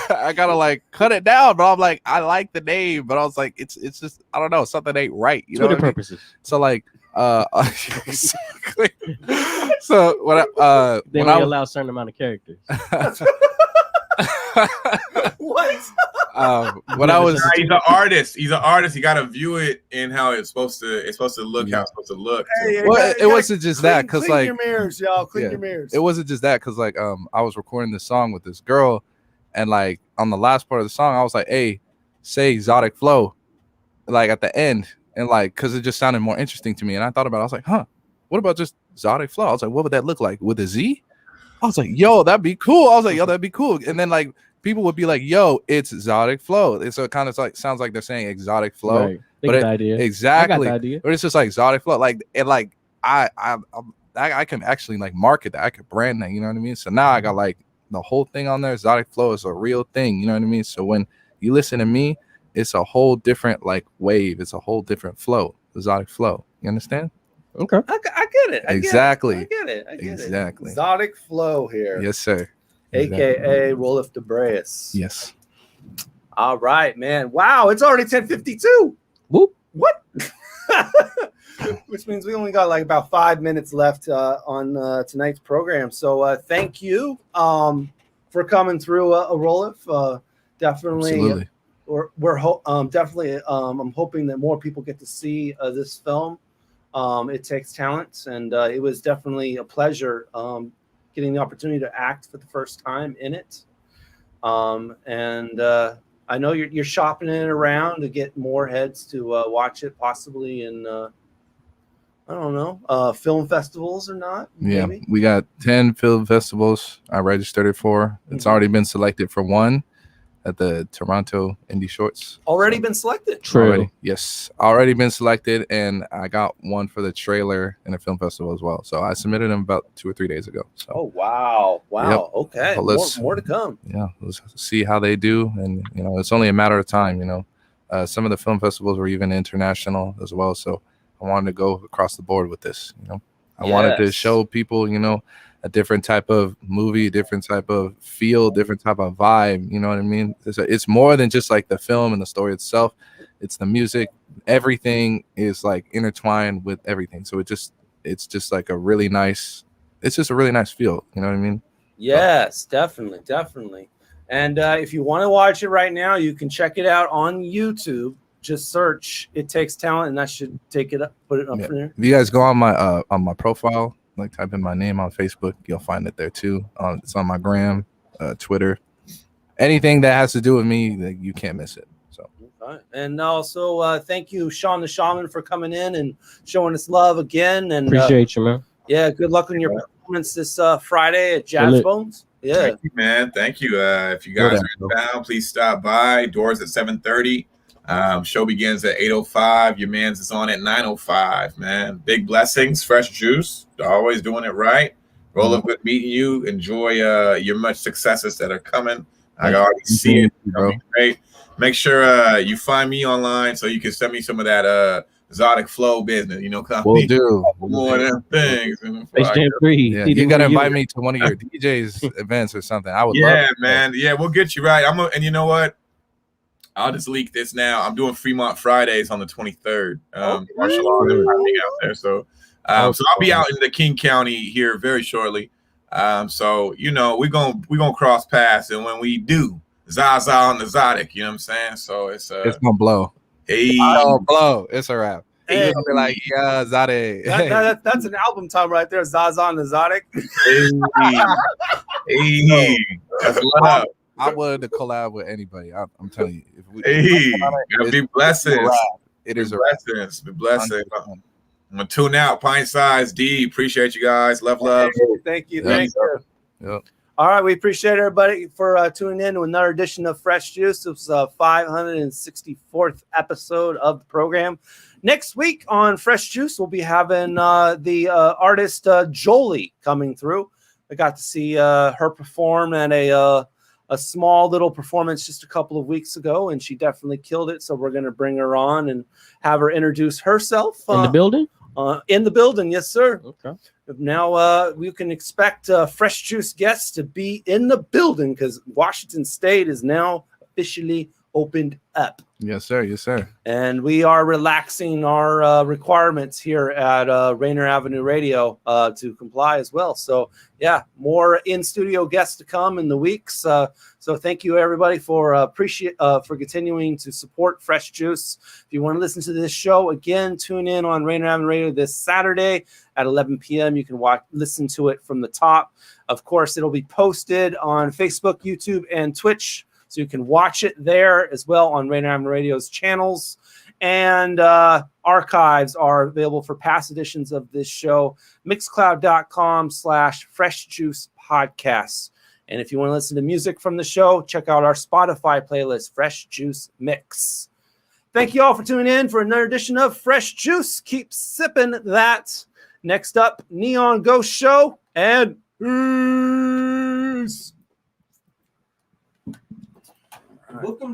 [SPEAKER 12] I gotta like cut it down, but I'm like, I like the name, but I was like, it's just I don't know, something ain't right. You know
[SPEAKER 8] Twitter purposes.
[SPEAKER 12] So like exactly. So when
[SPEAKER 8] I allow a certain amount of characters.
[SPEAKER 5] What?
[SPEAKER 12] When I was
[SPEAKER 1] he's an artist. He's an artist. You gotta view it in how it's supposed to look, how it's supposed to look.
[SPEAKER 12] It wasn't just that, because like
[SPEAKER 5] your mirrors, y'all. Clean your mirrors.
[SPEAKER 12] It wasn't just that, because like I was recording this song with this girl, and like on the last part of the song, I was like, hey, say Exotic Flow, like at the end, and like because it just sounded more interesting to me. And I thought about it, I was like, what about just Exotic Flow? I was like, what would that look like with a Z? I was like, yo, that'd be cool. I was like, yo, that'd be cool. And then like people would be like, yo, it's Exotic Flow. And so it kind of like sounds like they're saying Exotic Flow.
[SPEAKER 8] Right.
[SPEAKER 12] But
[SPEAKER 8] the idea.
[SPEAKER 12] Exactly.
[SPEAKER 8] I got the idea.
[SPEAKER 12] But it's just like Exotic Flow. Like, and like I I can actually like market that. I could brand that, you know what I mean? So now I got like the whole thing on there. Exotic Flow is a real thing, you know what I mean? So when you listen to me, it's a whole different like wave. It's a whole different flow. Exotic Flow. You understand?
[SPEAKER 8] Okay.
[SPEAKER 5] I get it.
[SPEAKER 12] Exactly.
[SPEAKER 5] I get it.
[SPEAKER 12] Exactly.
[SPEAKER 5] Exotic Flow here.
[SPEAKER 12] Yes, sir.
[SPEAKER 5] AKA Roleph Dubreus.
[SPEAKER 12] Yes.
[SPEAKER 5] All right, man. Wow, it's already 10:52.
[SPEAKER 8] Whoop.
[SPEAKER 5] What? Which means we only got like about 5 minutes left on tonight's program. So thank you for coming through, Roleph. Definitely.
[SPEAKER 12] Absolutely.
[SPEAKER 5] Definitely. I'm hoping that more people get to see this film. It takes talent, and it was definitely a pleasure getting the opportunity to act for the first time in it. And I know you're shopping it around to get more heads to watch it, possibly in I don't know, film festivals or not.
[SPEAKER 12] Yeah,
[SPEAKER 5] maybe?
[SPEAKER 12] we got 10 film festivals I registered it for. It's already been selected for one at the Toronto Indie Shorts.
[SPEAKER 5] Already been selected.
[SPEAKER 12] Already, yes, already been selected, and I got one for the trailer in a film festival as well. So I submitted them about 2 or 3 days ago. So
[SPEAKER 5] Oh wow.
[SPEAKER 12] Yep.
[SPEAKER 5] Okay,
[SPEAKER 12] Well,
[SPEAKER 5] more to come.
[SPEAKER 12] yeah, let's see how they do, and it's only a matter of time. Some of the film festivals were even international as well, so I wanted to go across the board with this. I wanted to
[SPEAKER 5] Yes.
[SPEAKER 12] show people a different type of movie, different type of feel, different type of vibe. You know what I mean? It's more than just like the film and the story itself. It's the music. Everything is like intertwined with everything. So it's just like a really nice. It's just a really nice feel. You know what I mean?
[SPEAKER 5] Yes, definitely. And if you want to watch it right now, you can check it out on YouTube. Just search "It Takes Talent," and that should take it up, put it up
[SPEAKER 12] Yeah.
[SPEAKER 5] for there.
[SPEAKER 12] If you guys go on my profile, like type in my name on Facebook, you'll find it there too. It's on my gram, Twitter, anything that has to do with me, like, you can't miss it. So
[SPEAKER 5] Okay. And also, thank you, Sean the Shaman, for coming in and showing us love again. And
[SPEAKER 8] Appreciate you, man.
[SPEAKER 5] Yeah, good luck on your performance this Friday at
[SPEAKER 8] Good luck.
[SPEAKER 5] Jazzbones. Yeah.
[SPEAKER 1] Thank you, man. Thank you. If you guys are in town, please stop by. Doors at 7:30. Show begins at 8:05. Your man's is on at 9:05, man. Big blessings, fresh juice. Always doing it right. Roleph, good meeting you. Enjoy your much successes that are coming. I can already see it. It'll be great. Make sure you find me online so you can send me some of that exotic flow business.
[SPEAKER 12] We'll do
[SPEAKER 1] more of them things.
[SPEAKER 12] Yeah, you gotta invite me to one of your DJ's events or something. I would love
[SPEAKER 1] Yeah,
[SPEAKER 12] it.
[SPEAKER 1] man. Yeah, we'll get you right. And you know what? I'll just leak this now. I'm doing Fremont Fridays on the 23rd. Martial law and everything out there. So I'll be out in the King County here very shortly. So we're gonna cross paths, and when we do, Zaza on the Exotic, you know what I'm saying? So it's
[SPEAKER 12] gonna blow.
[SPEAKER 1] Hey,
[SPEAKER 12] it'll blow. It's a wrap.
[SPEAKER 5] Hey.
[SPEAKER 12] You're gonna be like, yeah, Zade.
[SPEAKER 5] That's an album title right there, Zaza and Exotic.
[SPEAKER 1] Hey, that's love.
[SPEAKER 12] I would to collab with anybody. I'm telling you, if we,
[SPEAKER 1] Gotta be blessings.
[SPEAKER 12] It is a
[SPEAKER 1] blessings. Be blessings. I'm gonna tune out. Pint size D. Appreciate you guys. Love.
[SPEAKER 5] Thank you.
[SPEAKER 12] Yeah.
[SPEAKER 5] Thank you.
[SPEAKER 12] Yep.
[SPEAKER 5] All right, we appreciate everybody for tuning in to another edition of Fresh Juice. It was 564th episode of the program. Next week on Fresh Juice, we'll be having the artist Jolie coming through. I got to see her perform at a small little performance just a couple of weeks ago, and she definitely killed it. So we're going to bring her on and have her introduce herself.
[SPEAKER 8] In the building?
[SPEAKER 5] In the building, yes, sir.
[SPEAKER 8] Okay.
[SPEAKER 5] Now we can expect Fresh Juice guests to be in the building because Washington State is now officially opened up.
[SPEAKER 12] Yes, sir. Yes, sir.
[SPEAKER 5] And we are relaxing our requirements here at Rainier Avenue Radio to comply as well. So, yeah, more in-studio guests to come in the weeks. So thank you, everybody, for continuing to support Fresh Juice. If you want to listen to this show, again, tune in on Rainier Avenue Radio this Saturday at 11 p.m. You can listen to it from the top. Of course, it'll be posted on Facebook, YouTube, and Twitch. So you can watch it there as well on Rainier Avenue Radio's channels. And archives are available for past editions of this show, mixcloud.com/Fresh Juice Podcasts. And if you want to listen to music from the show, check out our Spotify playlist, Fresh Juice Mix. Thank you all for tuning in for another edition of Fresh Juice. Keep sipping that. Next up, Neon Ghost Show and peace.
[SPEAKER 8] Book 'em,